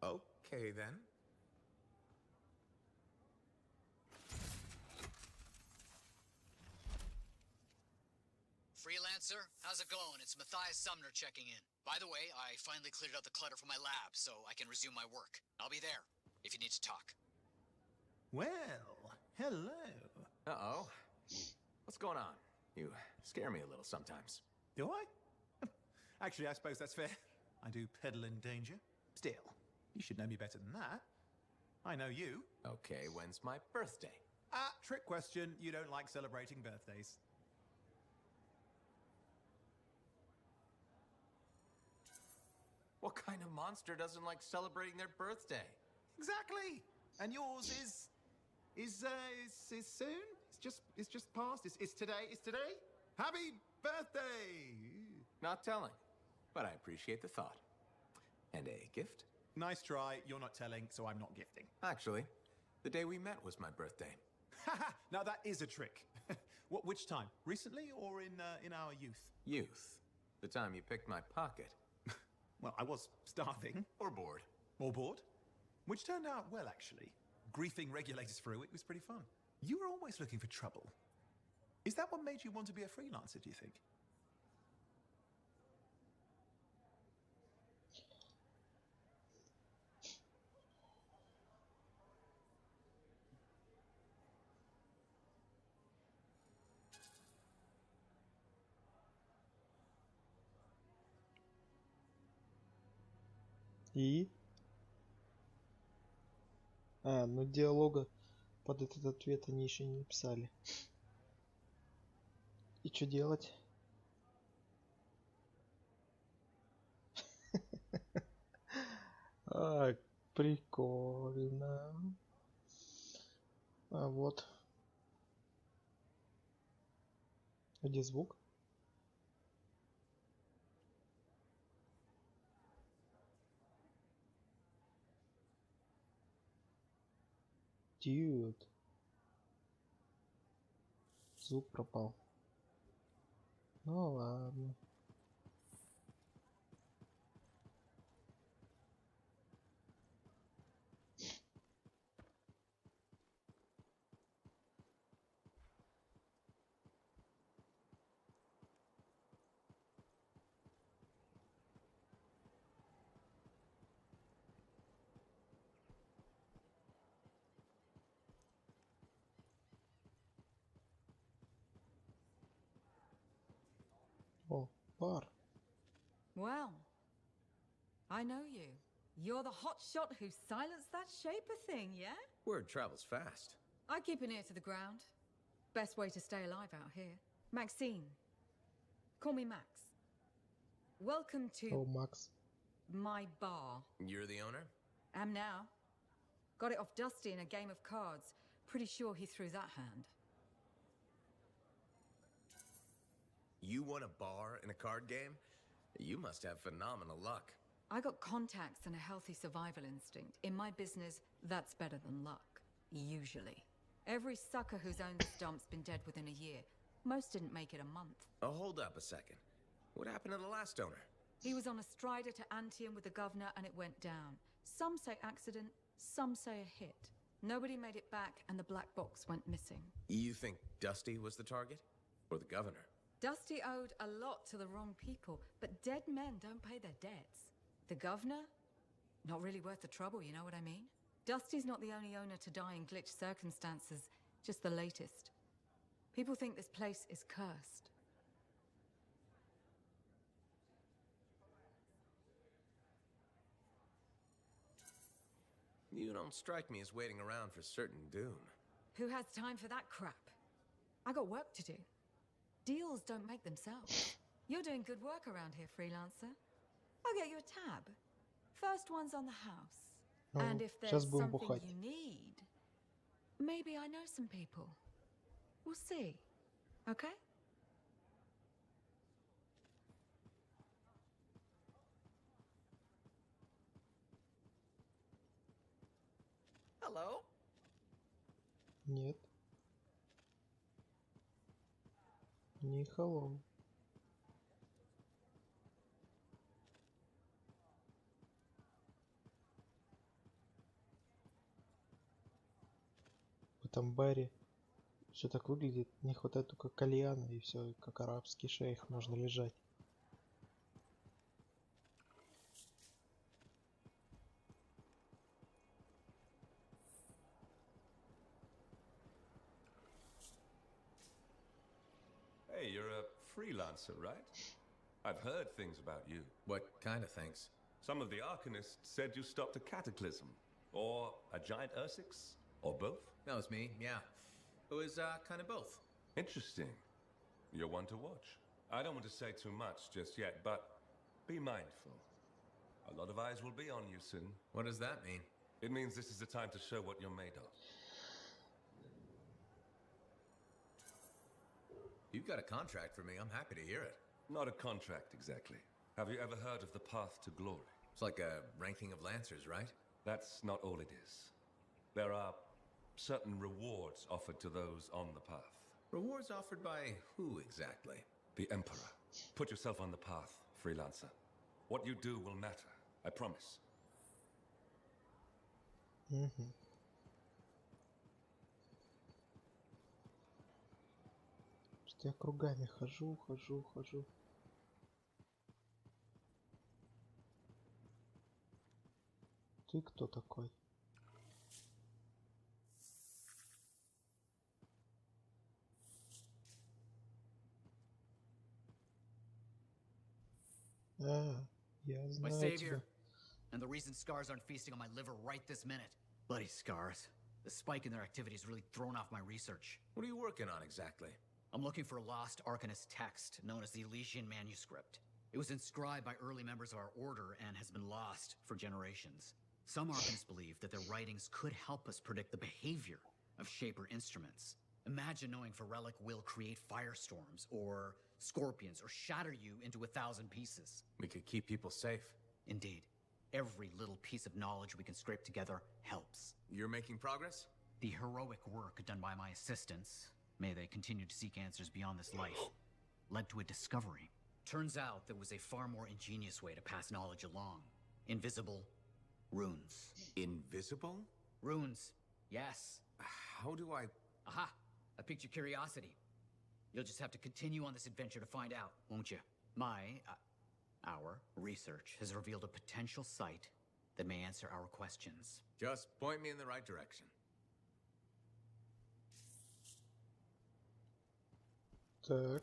Okay, then. Freelancer, how's it going? It's Matthias Sumner checking in. By the way, I finally cleared out the clutter from my lab, so I can resume my work. I'll be there, if you need to talk. Well, hello. Uh-oh. What's going on? You scare me a little sometimes. Do I? Actually, I suppose that's fair. I do peddle in danger. Still, you should know me better than that. I know you. Okay, when's my birthday? Trick question. You don't like celebrating birthdays. What kind of monster doesn't like celebrating their birthday? Exactly. And yours is soon. It's just past. It's today. It's today. Happy birthday. Not telling, but I appreciate the thought. And a gift? Nice try. You're not telling, so I'm not gifting. Actually, the day we met was my birthday. Haha. Now that is a trick. Which time? Recently or in our youth? Youth. The time you picked my pocket. Well, I was starving. Or bored. Or bored. Which turned out well, actually. Griefing regulators for a week was pretty fun. You were always looking for trouble. Is that what made you want to be a freelancer, do you think? И? Ну диалога под этот ответ они еще не написали. И что делать? Прикольно. Вот. Где звук? Dude. Звук пропал. Ну ладно. О, бар. Well, I know you. You're the hotshot who silenced that Shaper thing, yeah? Word travels fast. I keep an ear to the ground. Best way to stay alive out here. Maxine. Call me Max. Welcome to Max. my bar. You're the owner? Am now. Got it off Dusty in a game of cards. Pretty sure he threw that hand. You won a bar in a card game? You must have phenomenal luck. I got contacts and a healthy survival instinct. In my business, that's better than luck. Usually. Every sucker who's owned this dump's been dead within a year. Most didn't make it a month. Oh, hold up a second. What happened to the last owner? He was on a strider to Anthem with the governor and it went down. Some say accident, some say a hit. Nobody made it back and the black box went missing. You think Dusty was the target? Or the governor? Dusty owed a lot to the wrong people, but dead men don't pay their debts. The governor? Not really worth the trouble, you know what I mean? Dusty's not the only owner to die in glitch circumstances, just the latest. People think this place is cursed. You don't strike me as waiting around for certain doom. Who has time for that crap? I got work to do. Deals don't make themselves. You're doing good work around here, freelancer. I'll get you a tab. First one's on the house. And if there's Сейчас будем something бухать. you need, maybe I know some people. We'll see. Okay? Hello? Нет. Не hello. В этом баре все так выглядит. Не хватает только кальяна, и все, как арабский шейх, можно лежать. Hey, you're a freelancer, right? I've heard things about you. What kind of things? Some of the Arcanists said you stopped a cataclysm. Or a giant Ursix. Or both. That was me, yeah. It was, kind of both. Interesting. You're one to watch. I don't want to say too much just yet, but be mindful. A lot of eyes will be on you soon. What does that mean? It means this is the time to show what you're made of. You've got a contract for me. I'm happy to hear it. Not a contract, exactly. Have you ever heard of the path to glory? It's like a ranking of Lancers, right? That's not all it is. There are certain rewards offered to those on the path. Rewards offered by who exactly? The Emperor. Put yourself on the path, freelancer. What you do will matter, I promise. Угу. Что я кругами хожу. Ты кто такой? Я My знаю savior. тебя. And the reason scars aren't feasting on my liver right this minute. Bloody scars. The spike in their activity has really thrown off my research. What are you working on exactly? I'm looking for a lost Arcanist text known as the Elysian Manuscript. It was inscribed by early members of our order and has been lost for generations. Some Arcanists believe that their writings could help us predict the behavior of Shaper instruments. Imagine knowing if a relic will create firestorms, or scorpions, or shatter you into 1,000 pieces. We could keep people safe. Indeed. Every little piece of knowledge we can scrape together helps. You're making progress? The heroic work done by my assistants, may they continue to seek answers beyond this life, led to a discovery. Turns out there was a far more ingenious way to pass knowledge along. Invisible runes. Invisible? Runes, yes. How do I... Aha! I piqued your curiosity. You'll just have to continue on this adventure to find out, won't you? Our research has revealed a potential site that may answer our questions. Just point me in the right direction. Так.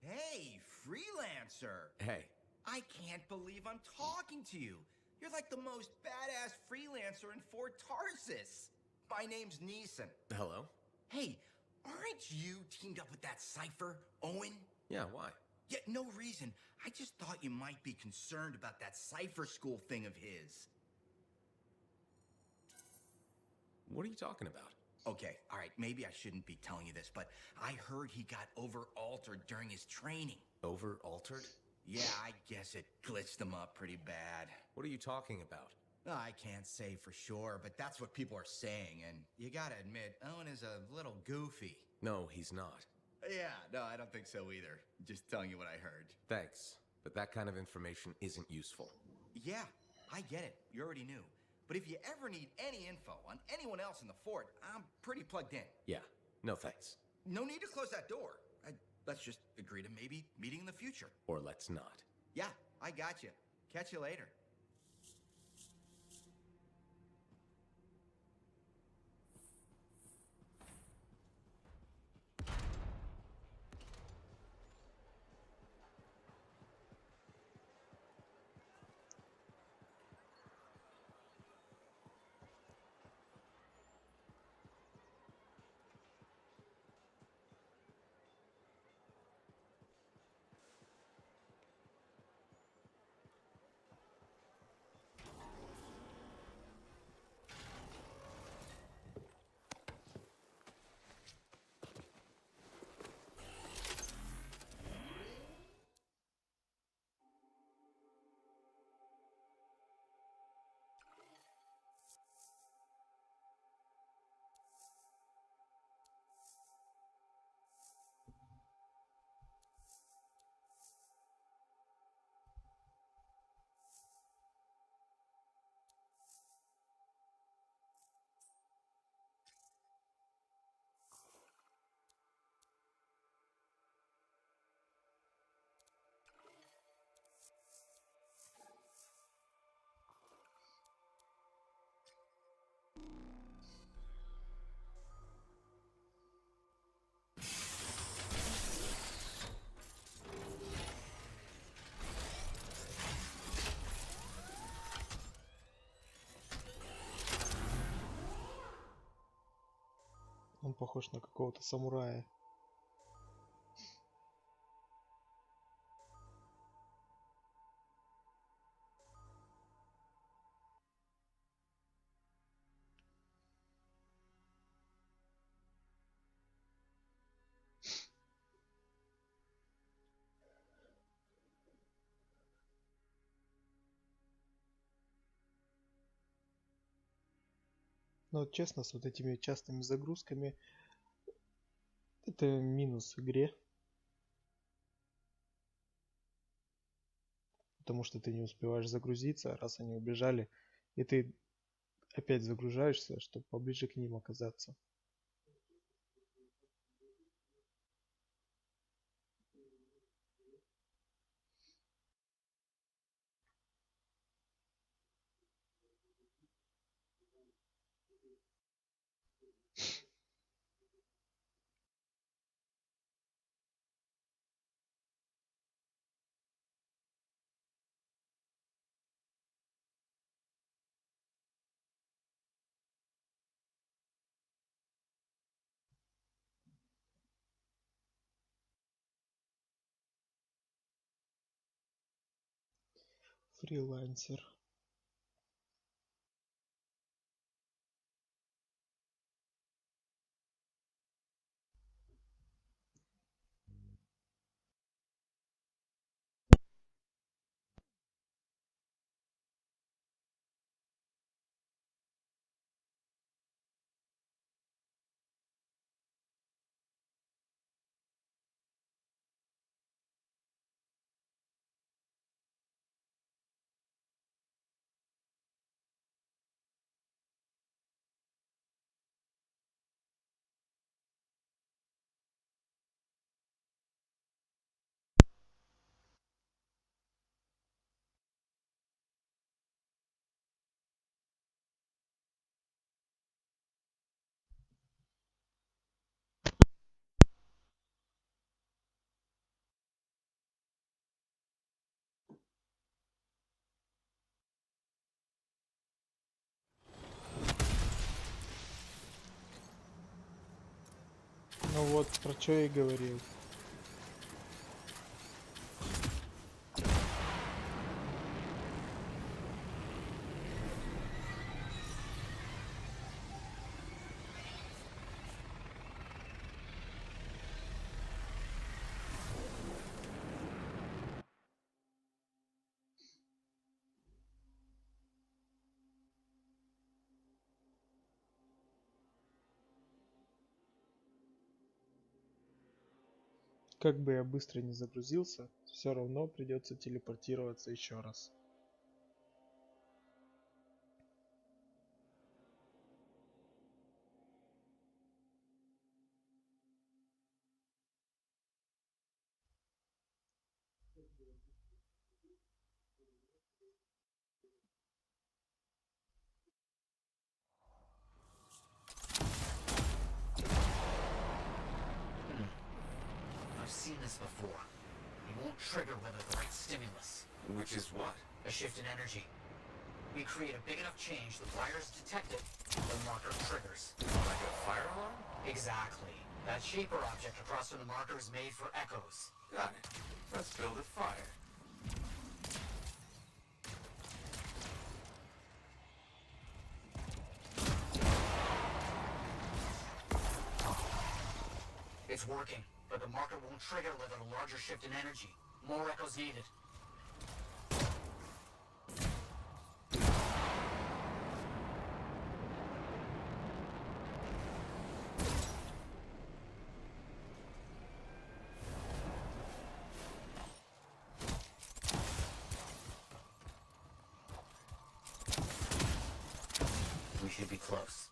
Hey, freelancer! Hey. I can't believe I'm talking to you. You're like the most badass freelancer in Fort Tarsis. My name's Neeson. Hello? Hey, aren't you teamed up with that cipher, Owen? Yeah, why? Yeah, no reason. I just thought you might be concerned about that cipher school thing of his. What are you talking about? Okay, all right, maybe I shouldn't be telling you this, but I heard he got over-altered during his training. Over-altered? Yeah, I guess it glitched him up pretty bad. What are you talking about? I can't say for sure, but that's what people are saying, and you gotta admit, Owen is a little goofy. No, he's not. Yeah, no, I don't think so either. Just telling you what I heard. Thanks, but that kind of information isn't useful. Yeah, I get it. You already knew. But if you ever need any info on anyone else in the fort, I'm pretty plugged in. Yeah, no thanks. No need to close that door. Let's just agree to maybe meeting in the future. Or let's not. Yeah, I got you. Catch you later. Он похож на какого-то самурая. Но вот честно, с вот этими частыми загрузками это минус игре. Потому что ты не успеваешь загрузиться, раз они убежали, и ты опять загружаешься, чтобы поближе к ним оказаться. Фрилансер. Ну вот, про что я и говорил. Как бы я быстро не загрузился, все равно придется телепортироваться еще раз. this before. It won't trigger whether the right stimulus. Which is what? A shift in energy. We create a big enough change, the wires detect it, the marker triggers. Like a fire alarm? Exactly. That shaper object across from the marker is made for echoes. Got it. Let's build a fire. It's working, but the marker won't trigger without a larger shift in energy. More echoes needed. We should be close.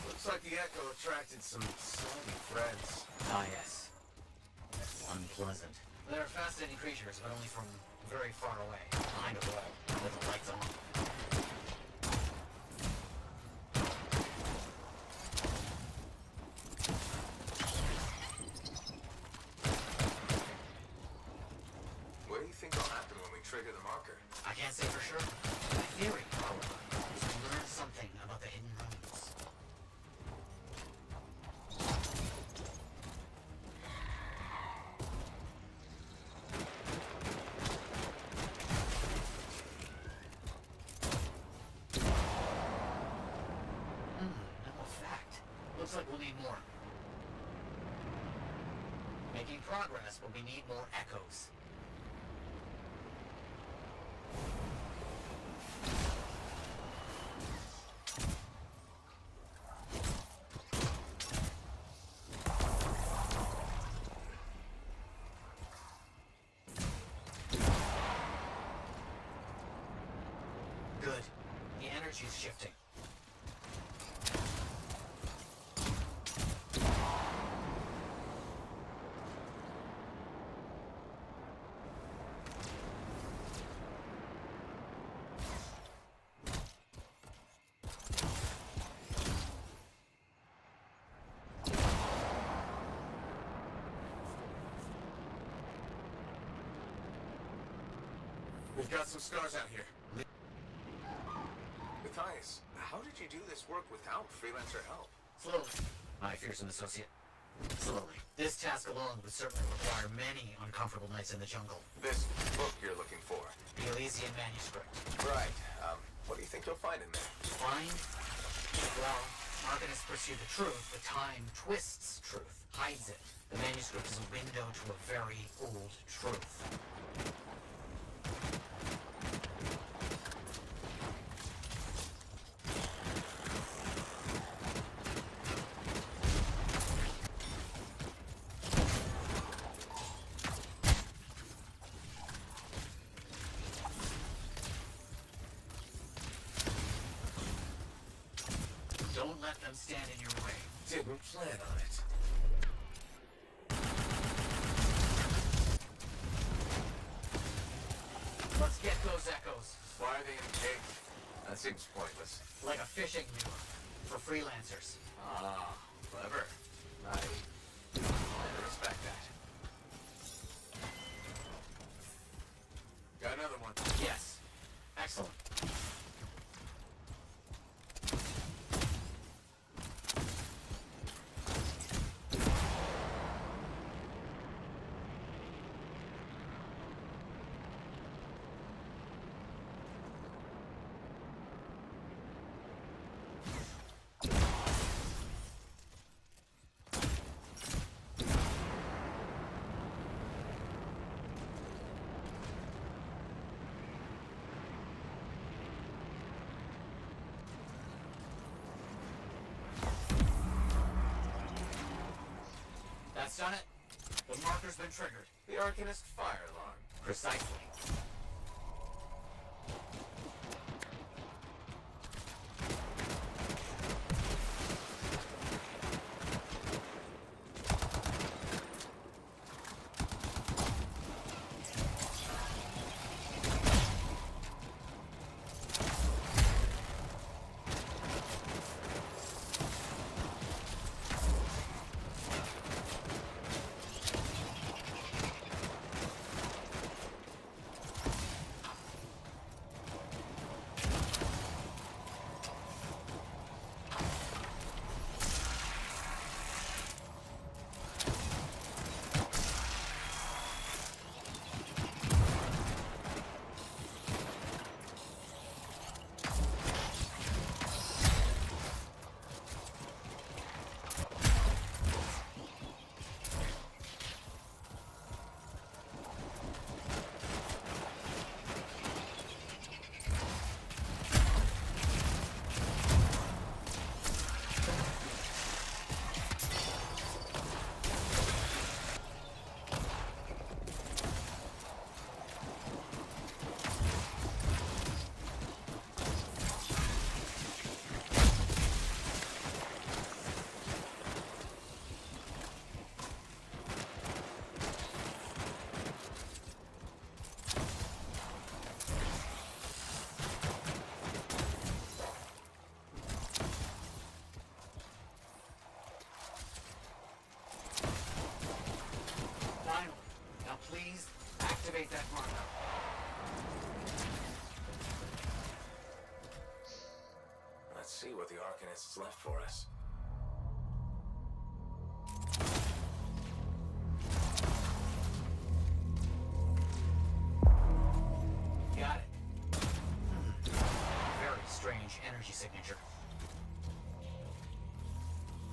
Looks like the echo attracted some slimy friends. Ah, yes. Unpleasant. They're fascinating creatures, but only from very far away, behind a wall, with the lights on. What do you think will happen when we trigger the marker? I can't say for sure. My theory, however, is to learn something about the hidden rooms. Looks like we'll need more. Making progress, but we need more echoes. Good. The energy's shifting. We've got some scars out here. Matthias, how did you do this work without freelancer help? Slowly, my fearsome associate. Slowly. This task alone would certainly require many uncomfortable nights in the jungle. This book you're looking for. The Elysian manuscript. Right. What do you think you'll find in there? Find? Well, Arcanists pursue the truth, but time twists truth, hides it. The manuscript is a window to a very old truth. Don't let them stand in your way. Didn't plan on it. Let's get those echoes. Why are they in a cave? That seems pointless. Like a fishing lure for freelancers. Ah, clever. I respect that. Got another one. Yes. Excellent. That's done it. The marker's been triggered. The Arcanist fire alarm. Precisely. chances left for us. Got it. Very strange energy signature.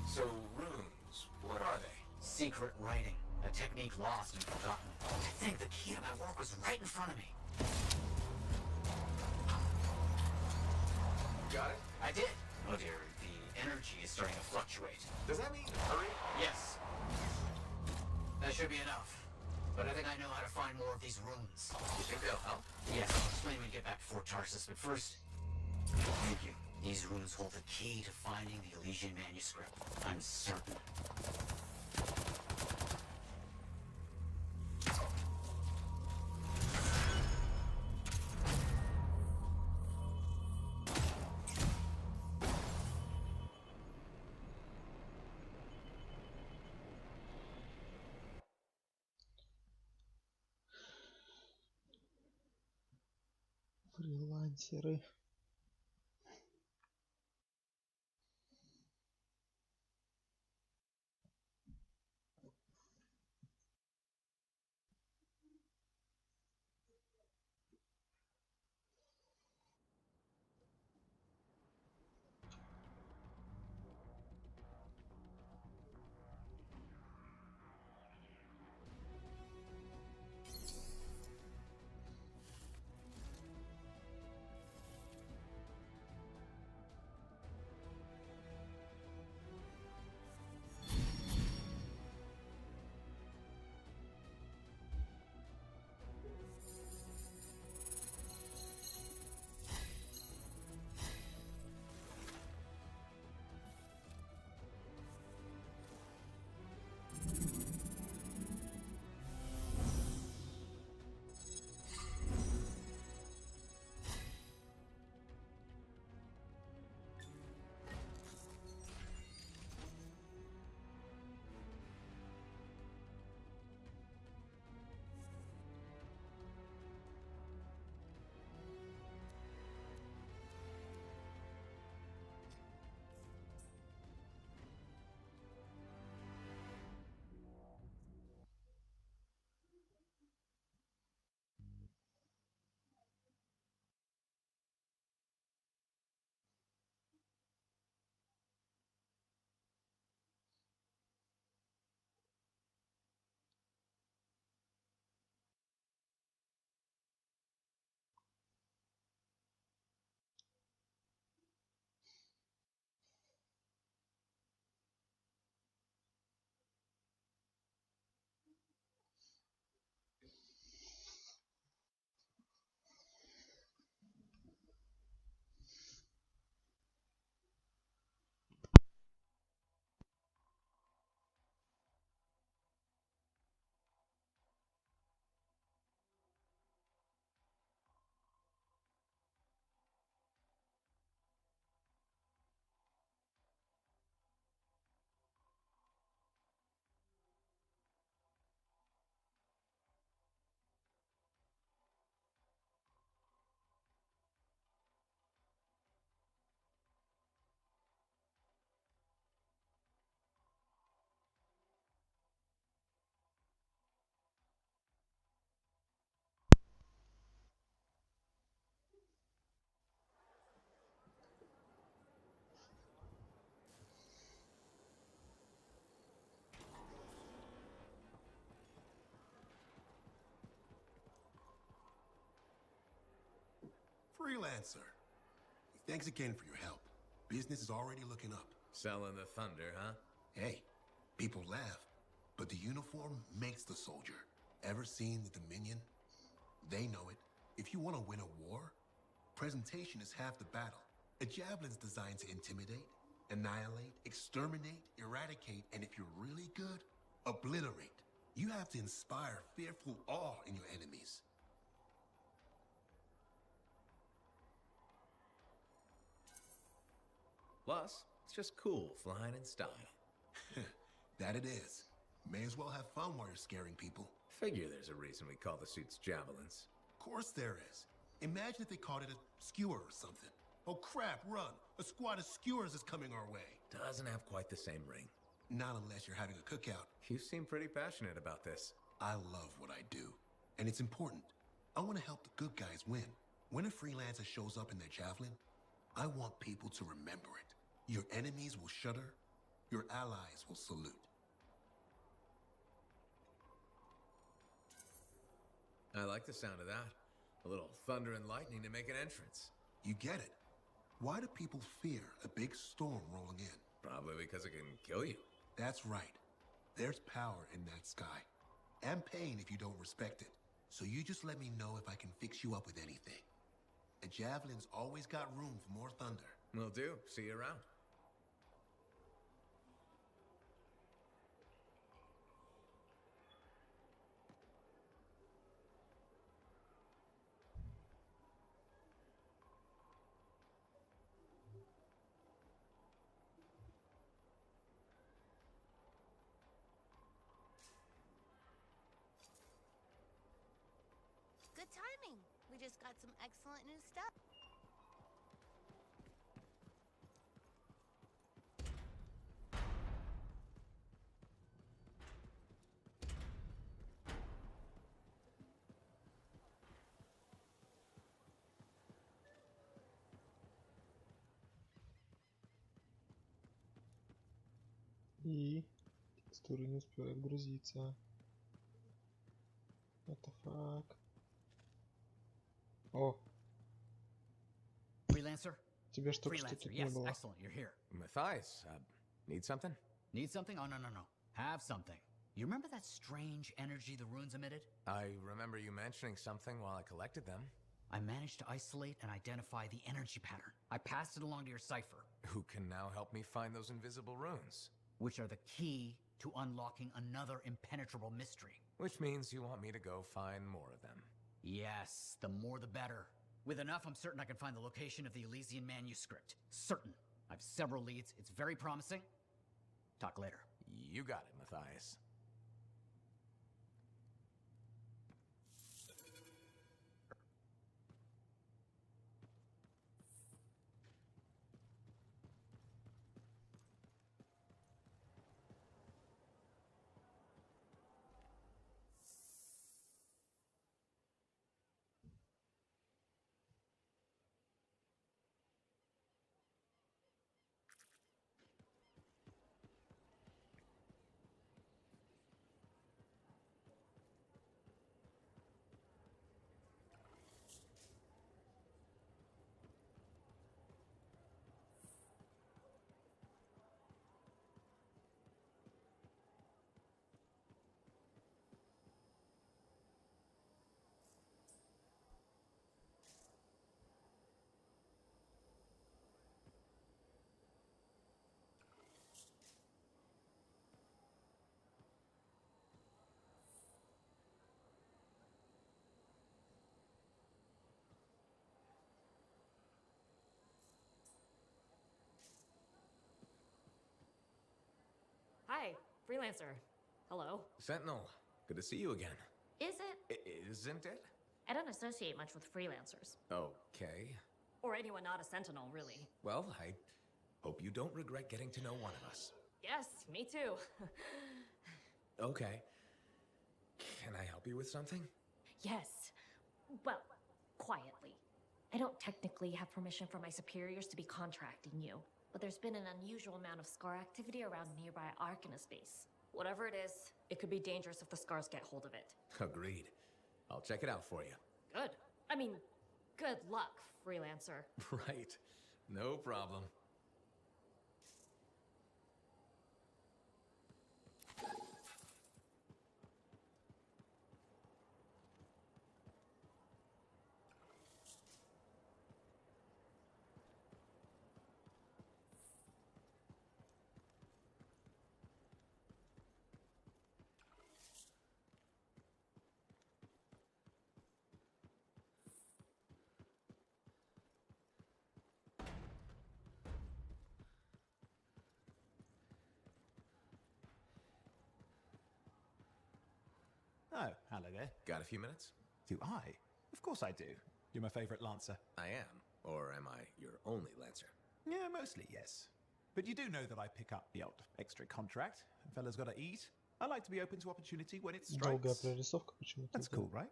So, runes, what are they? Secret writing. A technique lost and forgotten. I think the key to my work was right in front of me. Got it? I did. Oh dear, the energy is starting to fluctuate. Does that mean hurry? Yes. That should be enough. But I think I know how to find more of these runes. You think they'll help? Yes, I'll explain when we get back to Fort Tarsus, but first... Thank you. These runes hold the key to finding the Elysian manuscript. I'm certain. Фрилансеры. Freelancer. Thanks again for your help. Business is already looking up. Selling the thunder, huh? Hey, people laugh, but the uniform makes the soldier. Ever seen the Dominion? They know it. If you want to win a war, presentation is half the battle. A javelin's designed to intimidate, annihilate, exterminate, eradicate, and if you're really good, obliterate. You have to inspire fearful awe in your enemies. Plus, it's just cool flying in style. That it is. May as well have fun while you're scaring people. Figure there's a reason we call the suits javelins. Of course there is. Imagine if they called it a skewer or something. Oh crap, run! A squad of skewers is coming our way. Doesn't have quite the same ring. Not unless you're having a cookout. You seem pretty passionate about this. I love what I do, and it's important. I want to help the good guys win. When a freelancer shows up in their javelin, I want people to remember it. Your enemies will shudder, your allies will salute. I like the sound of that. A little thunder and lightning to make an entrance. You get it. Why do people fear a big storm rolling in? Probably because it can kill you. That's right. There's power in that sky. And pain if you don't respect it. So you just let me know if I can fix you up with anything. A javelin's always got room for more thunder. Will do. See you around. Good timing. We just got some excellent new stuff. И текстуры не успевают грузиться. What the fuck? О! Freelancer? Тебе что тут не Yes, было? excellent. You're here. Matthias, need something? Need something? Oh, no. Have something. You remember that strange energy the runes emitted? I remember you mentioning something while I collected them. I managed to isolate and identify the energy pattern. I passed it along to your cipher. Who can now help me find those invisible runes? Which are the key to unlocking another impenetrable mystery. Which means you want me to go find more of them. Yes, the more the better. With enough, I'm certain I can find the location of the Elysian manuscript. Certain. I've several leads. It's very promising. Talk later. You got it, Matthias. Hi, freelancer. Hello. Sentinel, good to see you again. Is it? Isn't it? I don't associate much with freelancers. Okay. Or anyone not a sentinel, really. Well, I hope you don't regret getting to know one of us. Yes, me too. Okay. Can I help you with something? Yes. Well, quietly. I don't technically have permission from my superiors to be contracting you, but there's been an unusual amount of SCAR activity around nearby Arcanist base. Whatever it is, it could be dangerous if the SCARs get hold of it. Agreed. I'll check it out for you. Good. I mean, good luck, freelancer. Right. No problem. Oh, hello there. Got a few minutes? Do I? Of course I do. You're my favorite Lancer. I am. Or am I your only Lancer? Yeah, mostly yes. But you do know that I pick up the odd extra contract. Fella's got to eat. I like to be open to opportunity when it Долгая strikes. прорисовка почему-то. That's cool, right?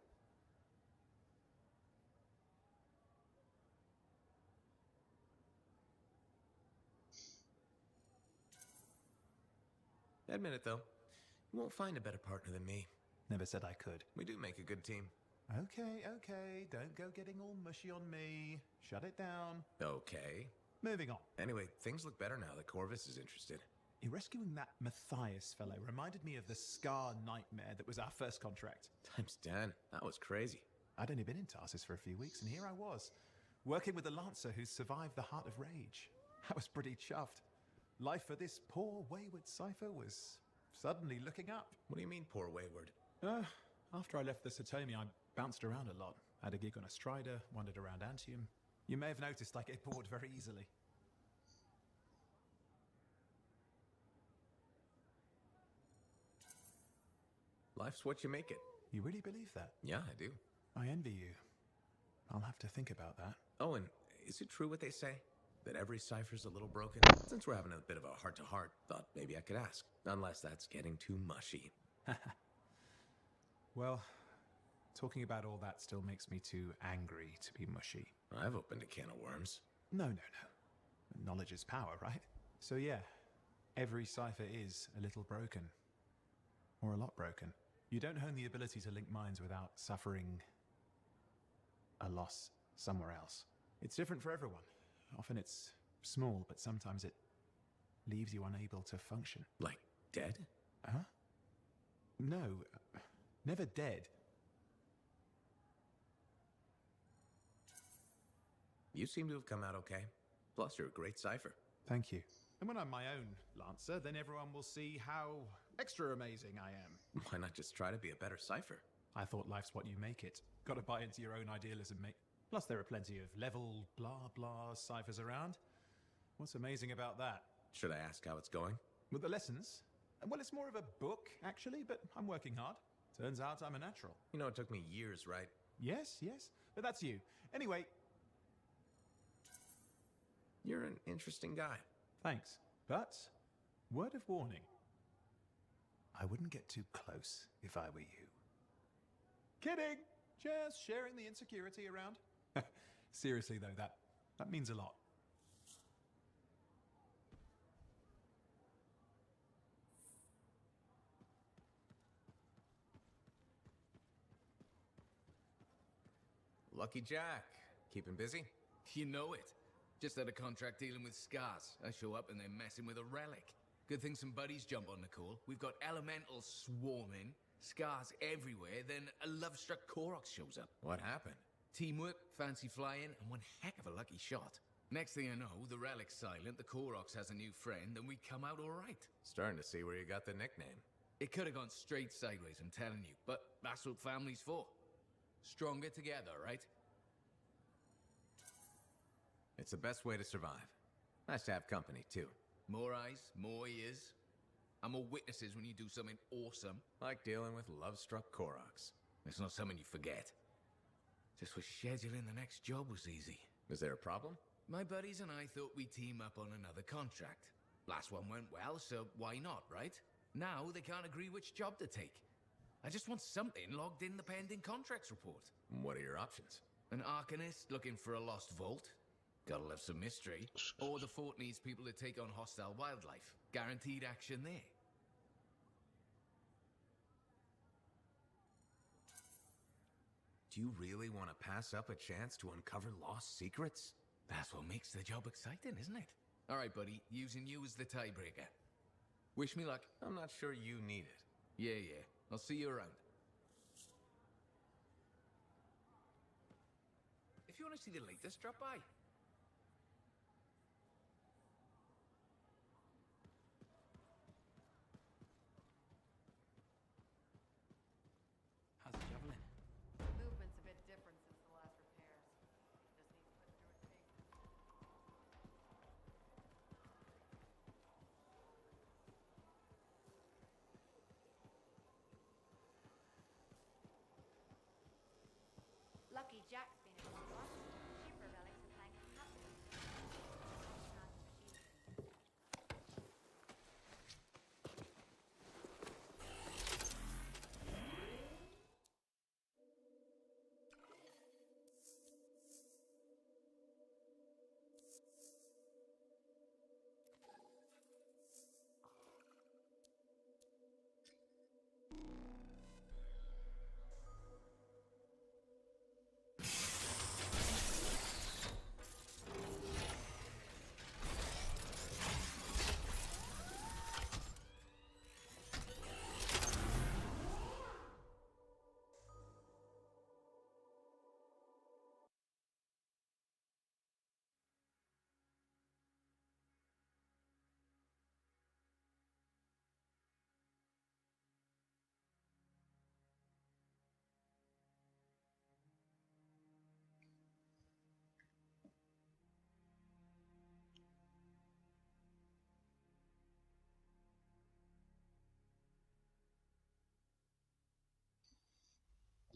Admit it, though. You won't find a better partner than me. Never said I could. We do make a good team. Okay, okay. Don't go getting all mushy on me. Shut it down. Okay. Moving on. Anyway, things look better now that Corvus is interested. Rescuing that Matthias fellow reminded me of the Scar nightmare that was our first contract. Times 10. That was crazy. I'd only been in Tarsus for a few weeks, and here I was, working with a Lancer who's survived the Heart of Rage. I was pretty chuffed. Life for this poor, wayward cipher was suddenly looking up. What do you mean, poor wayward? After I left the Satomi, I bounced around a lot. Had a gig on a Strider, wandered around Anthem. You may have noticed I get bored very easily. Life's what you make it. You really believe that? Yeah, I do. I envy you. I'll have to think about that. Oh, and is it true what they say? That every cipher's a little broken? Since we're having a bit of a heart-to-heart, thought maybe I could ask. Unless that's getting too mushy. Well, talking about all that still makes me too angry to be mushy. I've opened a can of worms. No. Knowledge is power, right? So yeah, every cipher is a little broken. Or a lot broken. You don't hone the ability to link minds without suffering a loss somewhere else. It's different for everyone. Often it's small, but sometimes it leaves you unable to function. Like dead? Huh? No, never dead. You seem to have come out okay. Plus, you're a great cipher. Thank you. And when I'm my own Lancer, then everyone will see how extra amazing I am. Why not just try to be a better cipher? I thought life's what you make it. Gotta buy into your own idealism, mate. Plus, there are plenty of level blah blah ciphers around. What's amazing about that? Should I ask how it's going? With the lessons? Well, it's more of a book, actually, but I'm working hard. Turns out I'm a natural. You know, it took me years, right? Yes, but that's you. Anyway... You're an interesting guy. Thanks. But, word of warning. I wouldn't get too close if I were you. Kidding! Just sharing the insecurity around. Seriously, though, that means a lot. Lucky Jack. Keeping busy? You know it. Just had a contract dealing with Scars. I show up and they're messing with a relic. Good thing some buddies jump on the call. We've got elementals swarming, Scars everywhere, then a love-struck Koroks shows up. What happened? Teamwork, fancy flying, and one heck of a lucky shot. Next thing I know, the relic's silent, the Koroks has a new friend, and we come out all right. Starting to see where you got the nickname. It could have gone straight sideways, I'm telling you, but that's what family's for. Stronger together, right? It's the best way to survive. Nice to have company, too. More eyes, more ears, and more witnesses when you do something awesome. Like dealing with love-struck Koroks. It's not something you forget. Just wish scheduling the next job was easy. Is there a problem? My buddies and I thought we'd team up on another contract. Last one went well, so why not, right? Now they can't agree which job to take. I just want something logged in the pending contracts report. What are your options? An Arcanist looking for a lost vault. Gotta love some mystery. Or the fort needs people to take on hostile wildlife. Guaranteed action there. Do you really want to pass up a chance to uncover lost secrets? That's what makes the job exciting, isn't it? All right, buddy. Using you as the tiebreaker. Wish me luck. I'm not sure you need it. Yeah. I'll see you around. If you want to see the latest, drop by. How's the javelin? Movement's a bit different since the last repairs. Just needs put through its paces. Lucky Jack's been in the lost. Cheaper relics are playing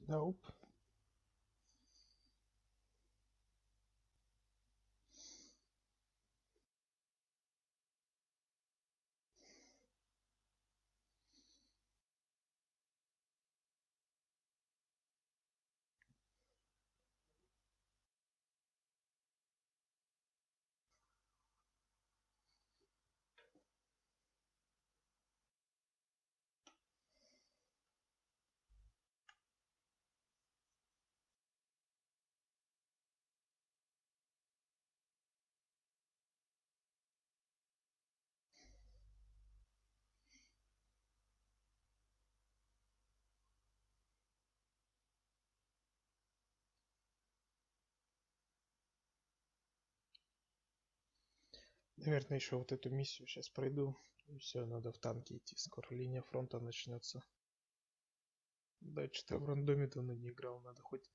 Nope. Наверное, еще вот эту миссию сейчас пройду. И все, надо в танке идти. Скоро линия фронта начнется. Дальше-то в рандоме давно не играл. Надо хоть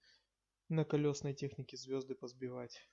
на колесной технике звезды позбивать.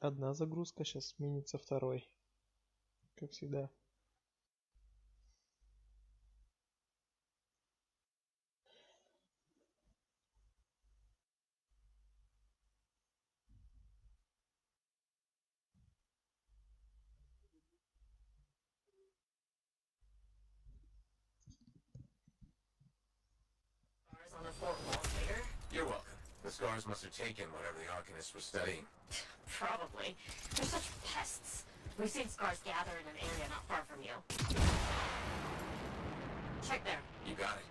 Одна загрузка сейчас сменится второй. Как всегда. On the fort walls later? You're welcome. The scars must have taken whatever the Arcanists were studying. Probably. They're such pests. We've seen scars gather in an area not far from you. Check there. You got it.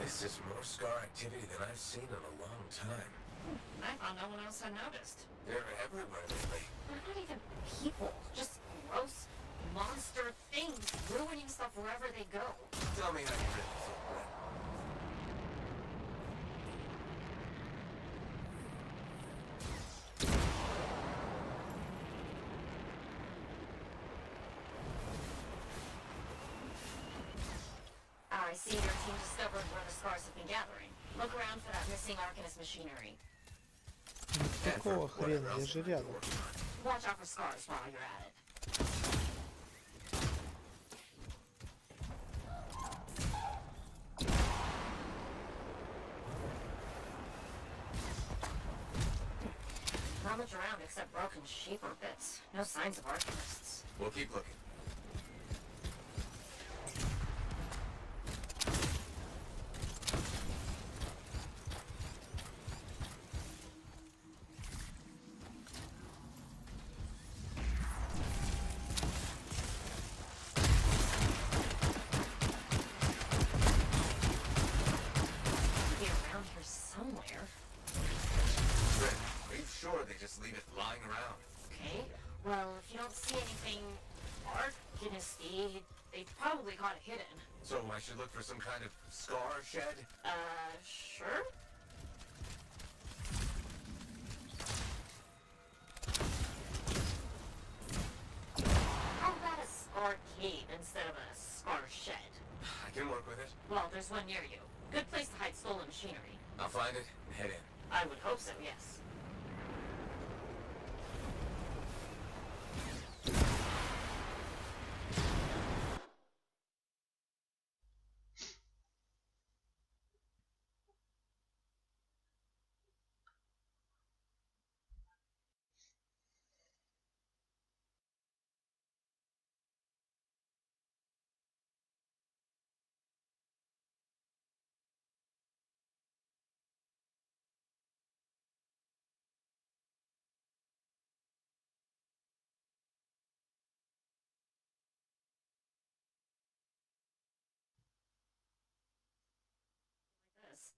This is more scar activity than I've seen in a long time. I thought no one else had noticed. They're everywhere lately. They're not even people. Just gross monster things ruining stuff wherever they go. Tell me how you really feel, Brett. I see your team discovered where the scars have been gathering. Look around for that missing Arcanist machinery. Какого хрена? Я же рядом. Watch out for scars while you're at it. Not much around except broken sheep or bits. No signs of Arcanists. We'll keep looking. Be around here somewhere. Brett, are you sure they just leave it lying around? Okay. Well, if you don't see anything Arcanisty, they probably got it hidden. So I should look for some kind of scar shed? Sure? How about a scar cave instead of a scar shed? I can work with it. Well, there's one near you. Good place to hide stolen machinery. I'll find it and head in. I would hope so, yes.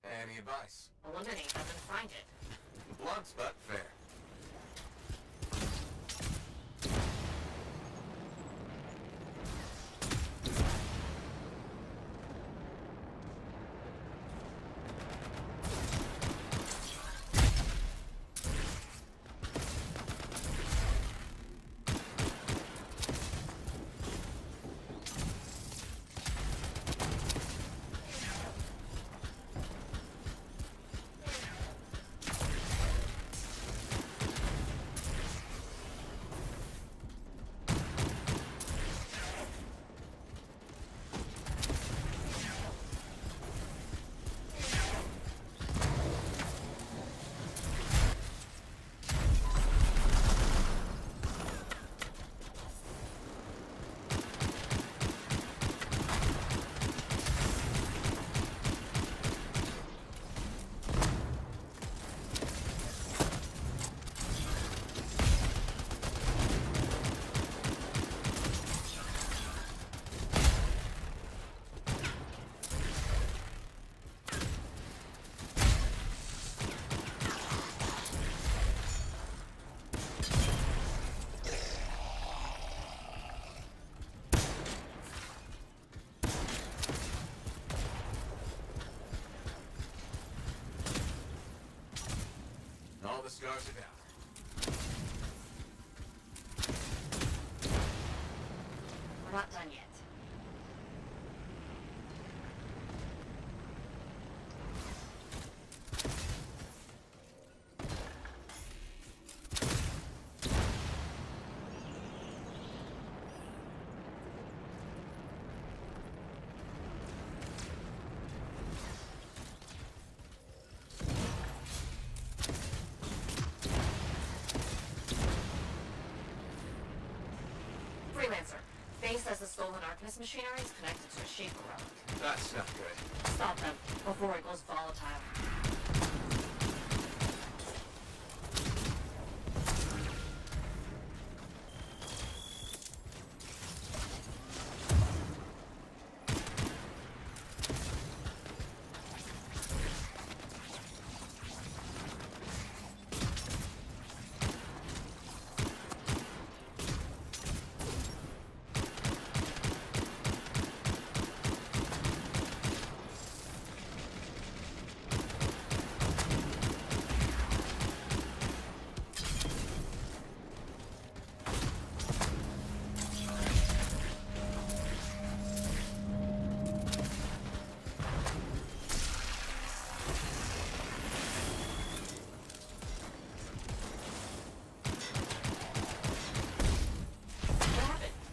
Any advice? Eliminate them and find it. Blunt but fair. All the scars are down. We're not done yet. Freelancer. Faye says the stolen Arcanist machinery is connected to a Shaper relic. That's not good. Stop them before it goes volatile.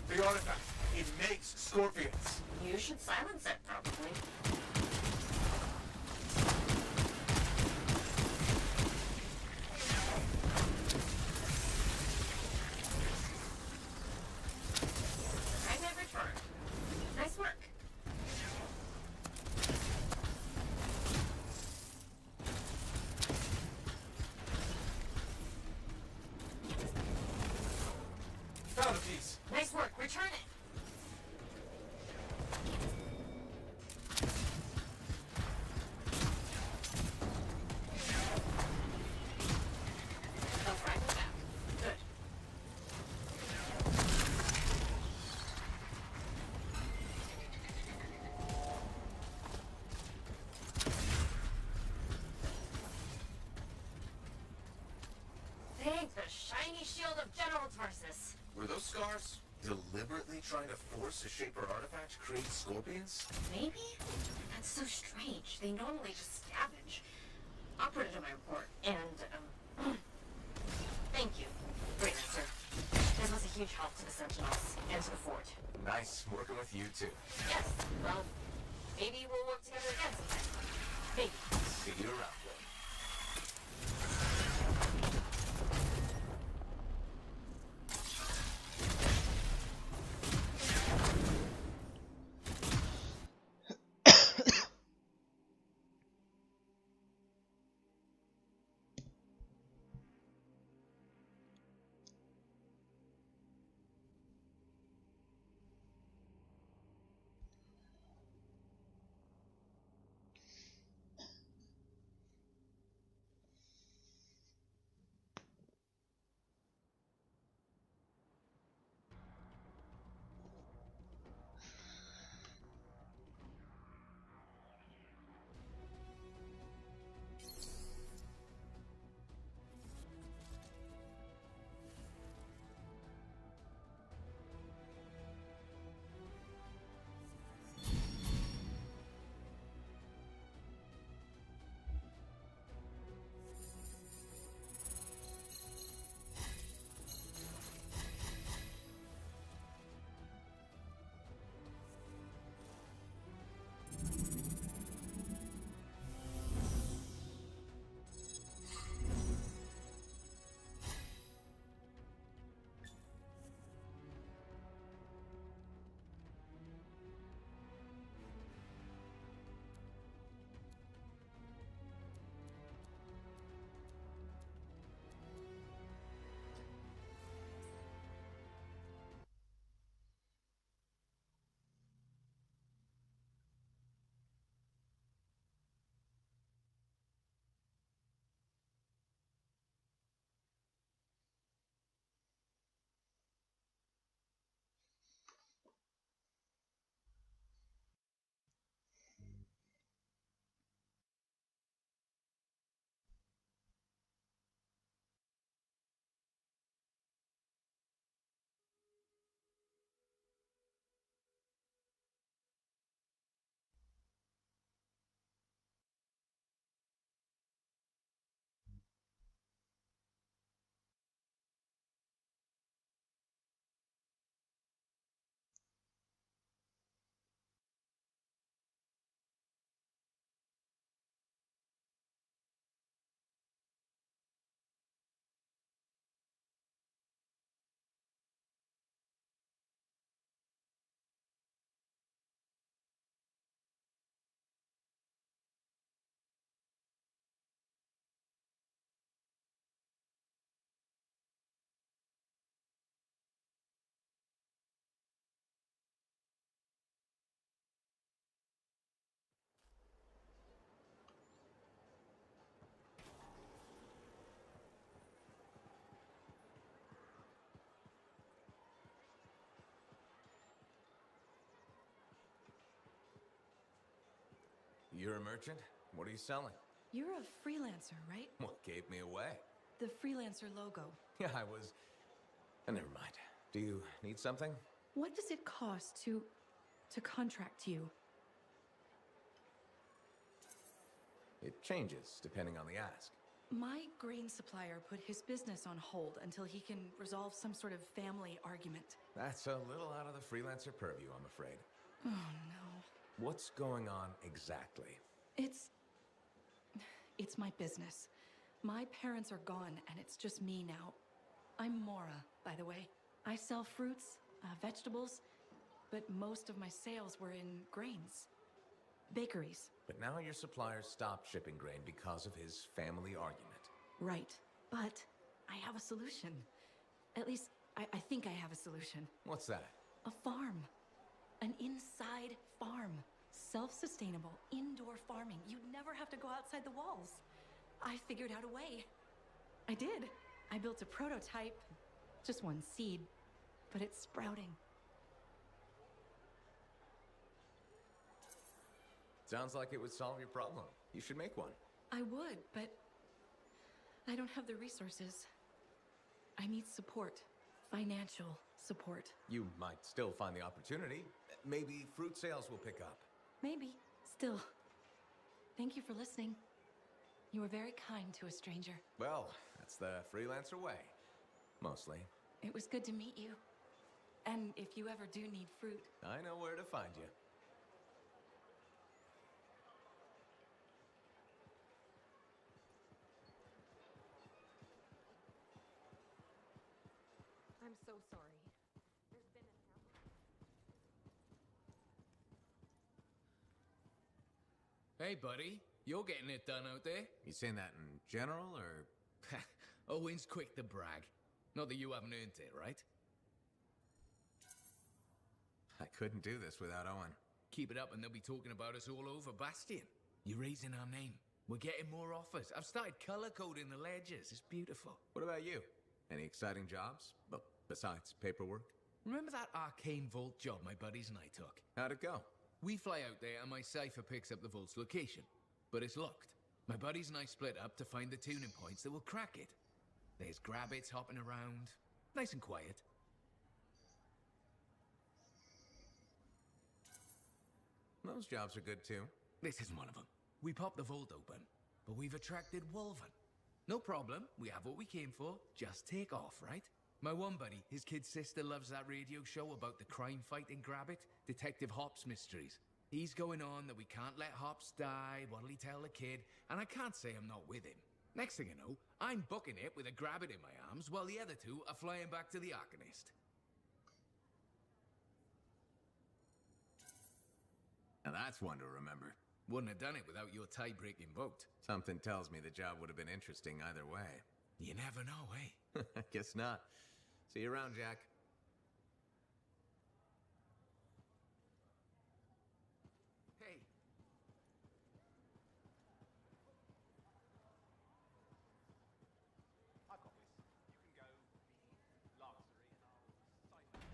The artifact. It makes scorpions. You should silence it, probably. Fragment returned. Nice work. Found a piece. Nice work. Return it. Oh, fragment back. Good. Thanks, the shiny shield of General Tarsus. Were those scars deliberately trying to force a Shaper artifact to create scorpions? Maybe? That's so strange. They normally just scavenge. I'll put it in my report. And, thank you, Freelancer. This was a huge help to the Sentinels and to the fort. Nice working with you too. Yes, well, maybe we'll work together again sometime. Maybe. See you around, Will. You're a merchant? What are you selling? You're a freelancer, right? What gave me away? The freelancer logo. Yeah, I was... never mind. Do you need something? What does it cost to contract you? It changes depending on the ask. My grain supplier put his business on hold until he can resolve some sort of family argument. That's a little out of the freelancer purview, I'm afraid. Oh, no. What's going on exactly? It's my business. My parents are gone, and it's just me now. I'm Mora, by the way. I sell fruits, vegetables, but most of my sales were in grains. Bakeries. But now your supplier stopped shipping grain because of his family argument. Right. But I have a solution. At least, I think I have a solution. What's that? A farm. An inside farm. Self-sustainable, indoor farming. You'd never have to go outside the walls. I figured out a way. I did. I built a prototype. Just one seed. But it's sprouting. Sounds like it would solve your problem. You should make one. I would, but I don't have the resources. I need support. Financial support. You might still find the opportunity. Maybe fruit sales will pick up. Maybe. Still. Thank you for listening. You were very kind to a stranger. Well, that's the freelancer way. Mostly. It was good to meet you. And if you ever do need fruit... I know where to find you. I'm so sorry. Hey, buddy. You're getting it done out there. You saying that in general, or...? Owen's quick to brag. Not that you haven't earned it, right? I couldn't do this without Owen. Keep it up and they'll be talking about us all over Bastion. You're raising our name. We're getting more offers. I've started color-coding the ledgers. It's beautiful. What about you? Any exciting jobs? Well, besides paperwork? Remember that arcane vault job my buddies and I took? How'd it go? We fly out there and my cipher picks up the vault's location. But it's locked. My buddies and I split up to find the tuning points that will crack it. There's grabbits hopping around. Nice and quiet. Those jobs are good too. This isn't one of them. We popped the vault open, but we've attracted Wolven. No problem. We have what we came for. Just take off, right? My one buddy, his kid's sister loves that radio show about the crime-fighting Grabbit, Detective Hops Mysteries. He's going on that we can't let Hops die, what'll he tell the kid, and I can't say I'm not with him. Next thing I know, I'm booking it with a Grabbit in my arms, while the other two are flying back to the Arcanist. Now that's one to remember. Wouldn't have done it without your tie-breaking vote. Something tells me the job would have been interesting either way. You never know, eh? I guess not. See you around, Jack. Hey. I've got this. You can go be Lancery and I'll cipher.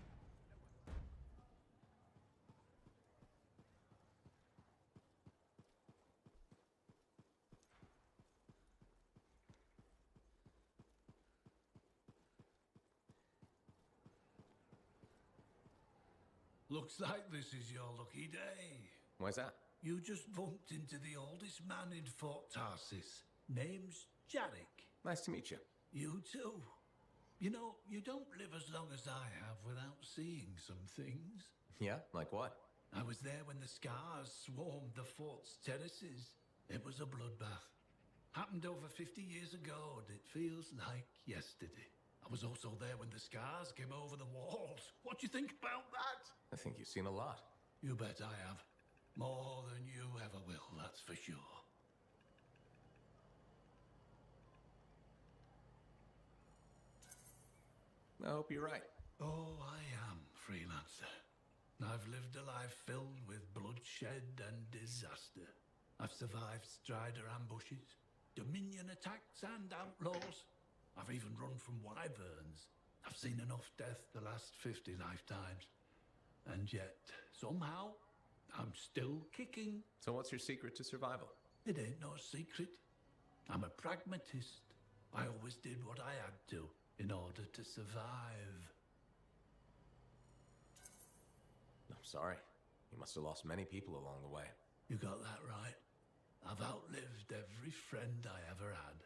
Looks like this is your lucky day. Why's that? You just bumped into the oldest man in Fort Tarsis. Name's Jarek. Nice to meet you. You too. You know, you don't live as long as I have without seeing some things. Yeah? Like what? I was there when the scars swarmed the fort's terraces. It was a bloodbath. Happened over 50 years ago, and it feels like yesterday. I was also there when the scars came over the walls. What do you think about that? I think you've seen a lot. You bet I have. More than you ever will, that's for sure. I hope you're right. Oh, I am, freelancer. I've lived a life filled with bloodshed and disaster. I've survived Strider ambushes, Dominion attacks and outlaws. I've even run from wyverns. I've seen enough death to last 50 lifetimes. And yet, somehow, I'm still kicking. So what's your secret to survival? It ain't no secret. I'm a pragmatist. I always did what I had to in order to survive. I'm sorry. You must have lost many people along the way. You got that right. I've outlived every friend I ever had.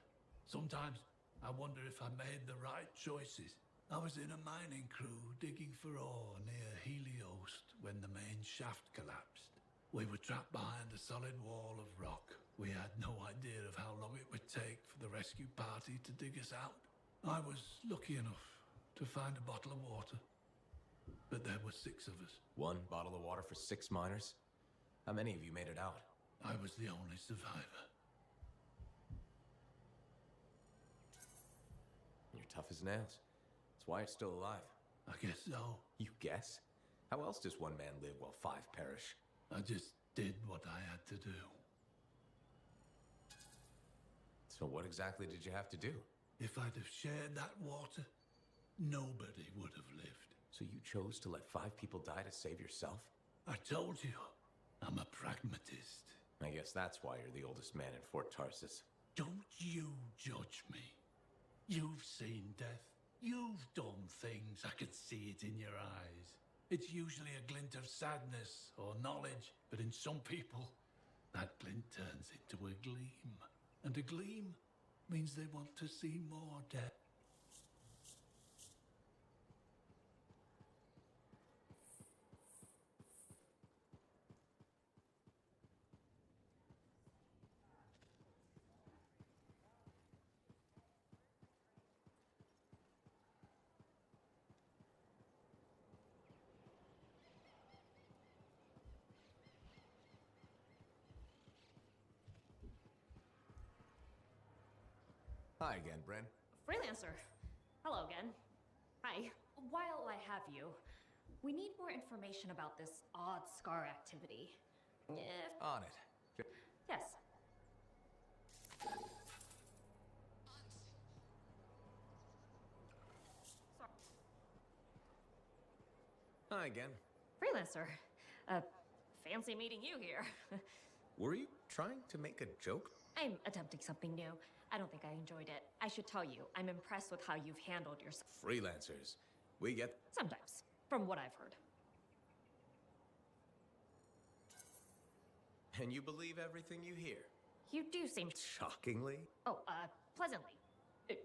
Sometimes I wonder if I made the right choices. I was in a mining crew digging for ore near Helios when the main shaft collapsed. We were trapped behind a solid wall of rock. We had no idea of how long it would take for the rescue party to dig us out. I was lucky enough to find a bottle of water. But there were 6 of us. 1 bottle of water for 6 miners? How many of you made it out? I was the only survivor. You're tough as nails. That's why you're still alive. I guess so. You guess? How else does 1 man live while 5 perish? I just did what I had to do. So what exactly did you have to do? If I'd have shared that water, nobody would have lived. So you chose to let 5 people die to save yourself? I told you, I'm a pragmatist. I guess that's why you're the oldest man in Fort Tarsus. Don't you judge me. You've seen death. You've done things. I can see it in your eyes. It's usually a glint of sadness or knowledge, but in some people, that glint turns into a gleam. And a gleam means they want to see more death. Hi again, Bren. Freelancer. Hello again. Hi. While I have you, we need more information about this odd scar activity. On it. Yes. Hi again. Freelancer. Fancy meeting you here. Were you trying to make a joke? I'm attempting something new. I don't think I enjoyed it. I should tell you, I'm impressed with how you've handled yourself. Freelancers. We get... Sometimes, from what I've heard. And you believe everything you hear? You do seem... Shockingly? Oh, pleasantly.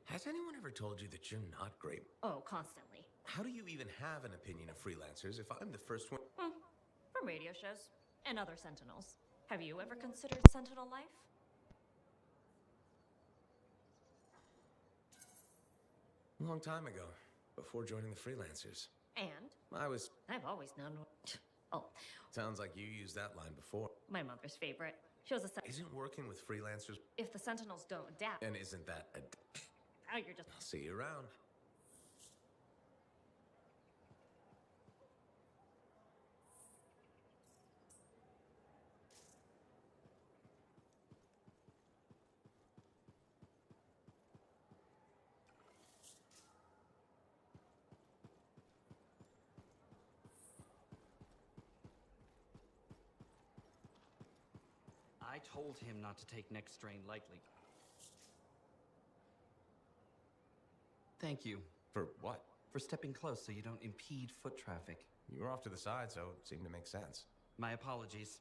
Has anyone ever told you that you're not great? Oh, constantly. How do you even have an opinion of freelancers if I'm the first one? From radio shows and other Sentinels. Have you ever considered Sentinel life? A long time ago, before joining the freelancers. And? I've always known... Oh. Sounds like you used that line before. My mother's favorite. She was a... Isn't working with freelancers... If the Sentinels don't adapt... And isn't that a... Now you're just... I'll see you around. I told him not to take next strain lightly. Thank you. For what? For stepping close so you don't impede foot traffic. You were off to the side, so it seemed to make sense. My apologies.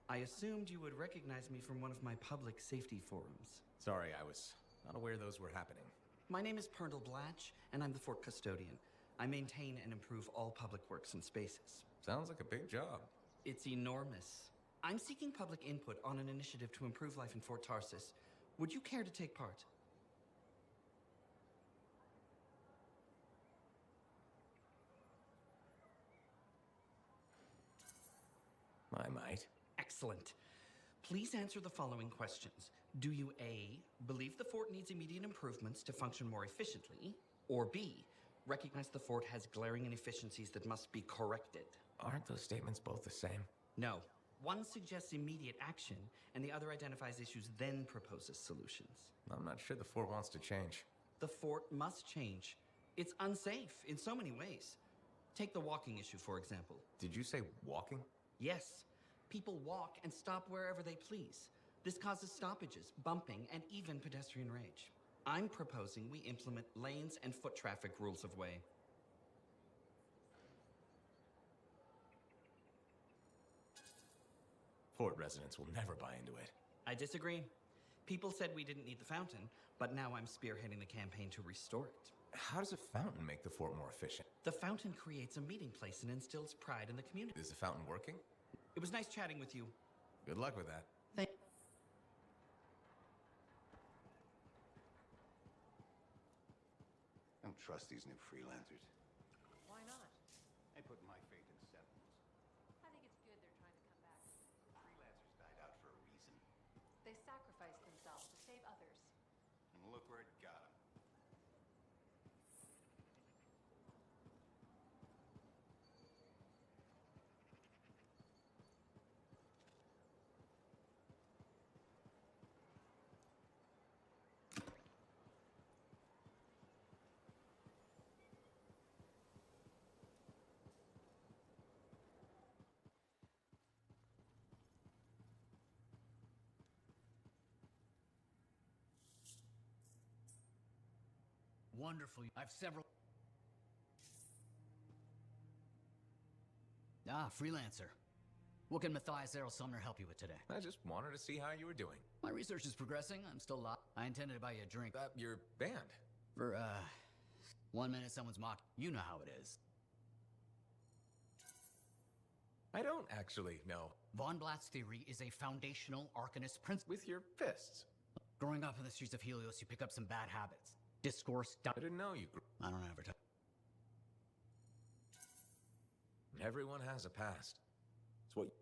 I assumed you would recognize me from one of my public safety forums. Sorry, I was not aware those were happening. My name is Pernell Blatch, and I'm the fort custodian. I maintain and improve all public works and spaces. Sounds like a big job. It's enormous. I'm seeking public input on an initiative to improve life in Fort Tarsus. Would you care to take part? I might. Excellent. Please answer the following questions. Do you A, believe the fort needs immediate improvements to function more efficiently? Or B, recognize the fort has glaring inefficiencies that must be corrected? Aren't those statements both the same? No. One suggests immediate action, and the other identifies issues, then proposes solutions. I'm not sure the fort wants to change. The fort must change. It's unsafe in so many ways. Take the walking issue, for example. Did you say walking? Yes. People walk and stop wherever they please. This causes stoppages, bumping, and even pedestrian rage. I'm proposing we implement lanes and foot traffic rules of way. Fort residents will never buy into it. I disagree. People said we didn't need the fountain, but now I'm spearheading the campaign to restore it. How does a fountain make the fort more efficient? The fountain creates a meeting place and instills pride in the community. Is the fountain working? It was nice chatting with you. Good luck with that. Thank I don't trust these new freelancers. Why not? I put my faith in Sentinels. I think it's good they're trying to come back. Freelancers died out for a reason. They sacrificed themselves to save others. And look where it got them. Wonderful. I've several... Ah, freelancer. What can Matthias Errol Sumner help you with today? I just wanted to see how you were doing. My research is progressing. I'm still locked. I intended to buy you a drink. Your band? For, 1 minute someone's mocked. You know how it is. I don't actually know. Von Blatt's theory is a foundational Arcanist principle. With your fists. Growing up in the streets of Helios, you pick up some bad habits. Discourse. I didn't know you. I don't advertise. Everyone has a past.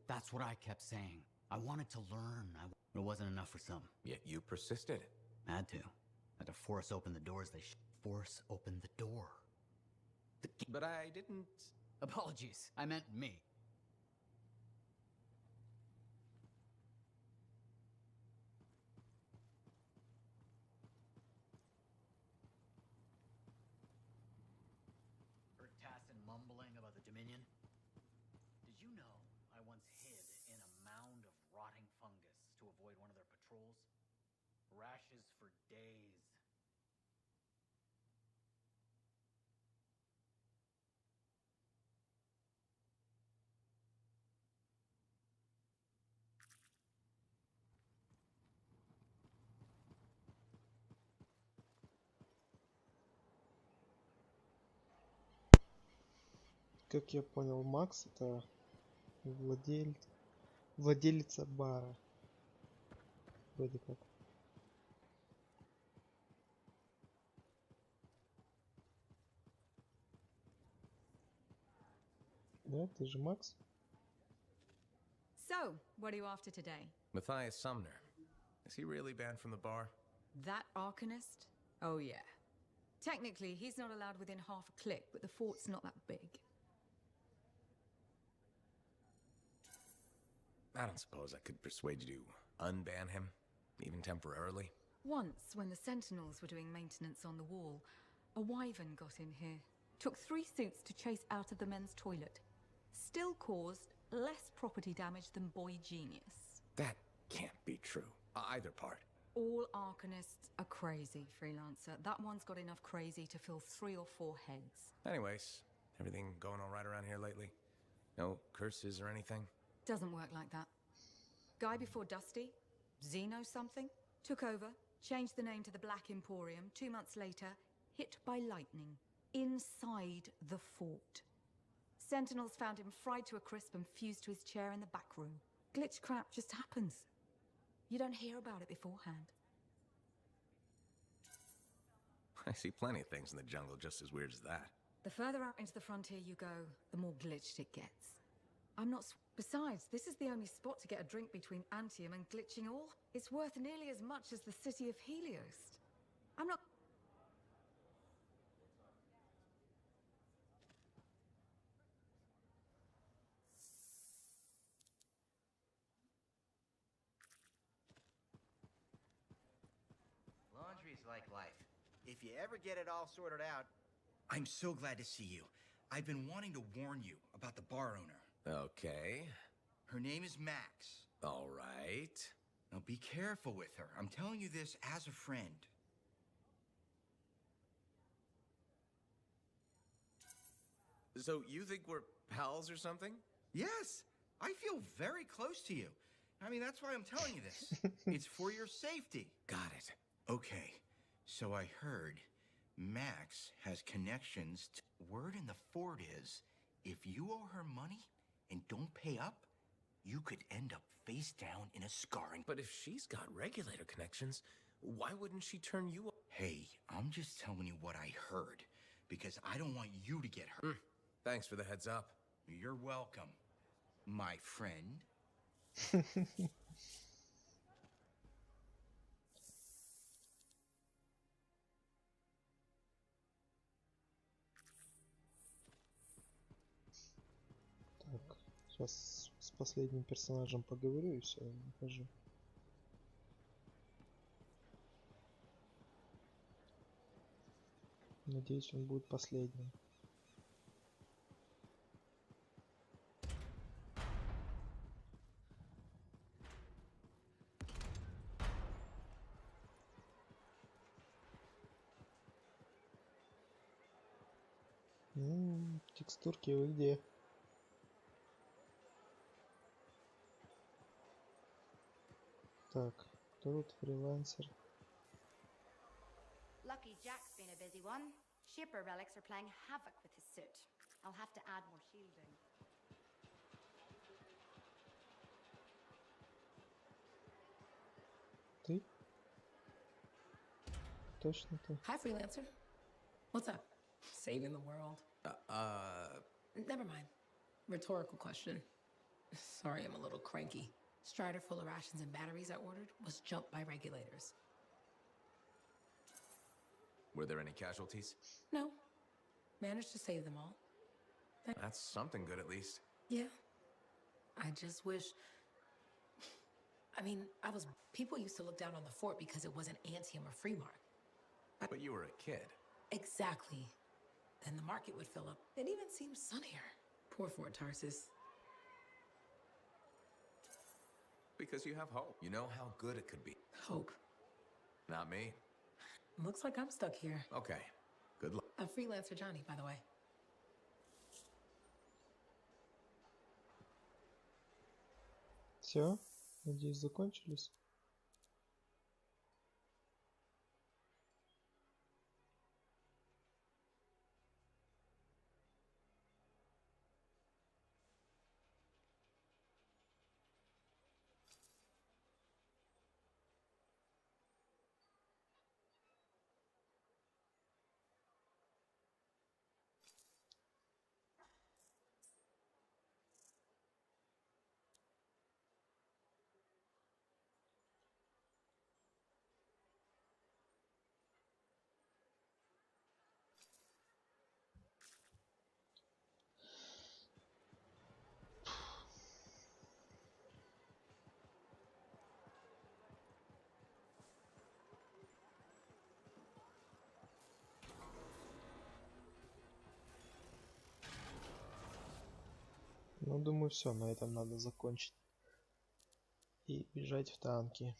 That's what I kept saying. I wanted to learn. It wasn't enough for some. Yet you persisted. Had to. Had to force open the doors. Force open the door. But I didn't... Apologies. I meant me. Heard Tassin mumbling about the Dominion? Did you know I once hid in a mound of rotting fungus to avoid one of their patrols? Rashes for days. Как я понял, Макс это владелица бара. Вроде как. Да, ты же Макс? So, what are you after today? Matthias Sumner. Is he really banned from the bar? That Arcanist? Oh yeah. Technically, he's not allowed within half a click, but the fort's not that big. I don't suppose I could persuade you to unban him, even temporarily. Once, when the Sentinels were doing maintenance on the wall, a wyvern got in here. Took 3 suits to chase out of the men's toilet. Still caused less property damage than Boy Genius. That can't be true. Either part. All Arcanists are crazy, Freelancer. That one's got enough crazy to fill 3 or 4 heads. Anyways, everything going all right around here lately? No curses or anything? Doesn't work like that. Guy before Dusty, Xeno something, took over, changed the name to the Black Emporium. 2 months later, hit by lightning. Inside the fort. Sentinels found him fried to a crisp and fused to his chair in the back room. Glitch crap just happens. You don't hear about it beforehand. I see plenty of things in the jungle just as weird as that. The further out into the frontier you go, the more glitched it gets. I'm not... Besides, this is the only spot to get a drink between Anthem and Glitching All. It's worth nearly as much as the city of Helios. I'm not... Laundry's like life. If you ever get it all sorted out... I'm so glad to see you. I've been wanting to warn you about the bar owner. Okay. Her name is Max. All right. Now be careful with her. I'm telling you this as a friend. So you think we're pals or something? Yes, I feel very close to you. I mean, that's why I'm telling you this. It's for your safety. Got it. Okay, so I heard Max has connections to... Word in the fort is, if you owe her money and don't pay up, you could end up face down in a scarring... But if she's got regulator connections, why wouldn't she turn you up? Hey, I'm just telling you what I heard, because I don't want you to get hurt. Thanks for the heads up. You're welcome, my friend. Так, сейчас с последним персонажем поговорю и все, выхожу. Надеюсь, он будет последним. Текстурки вы где? Так, кто тут фрилансер? Lucky Jack's been a busy one. Shipper relics are playing havoc with his suit. I'll have to add more shielding. Ты? Точно ты? Hi, freelancer. What's up? Saving the world? Never mind. Rhetorical question. Sorry, I'm a little cranky. Strider full of rations and batteries I ordered was jumped by regulators. Were there any casualties? No. Managed to save them all. That's something good at least. Yeah. I just wish... I mean, people used to look down on the fort because it wasn't Anthem or Freemark. But you were a kid. Exactly. Then the market would fill up. It even seems sunnier. Poor Fort Tarsus. Because you have hope. You know how good it could be. Hope. Not me. Looks like I'm stuck here. Okay. Good luck. I'm freelancer Johnny, by the way. Все? Надеюсь, закончились? Ну, думаю, все, на этом надо закончить. И бежать в танки.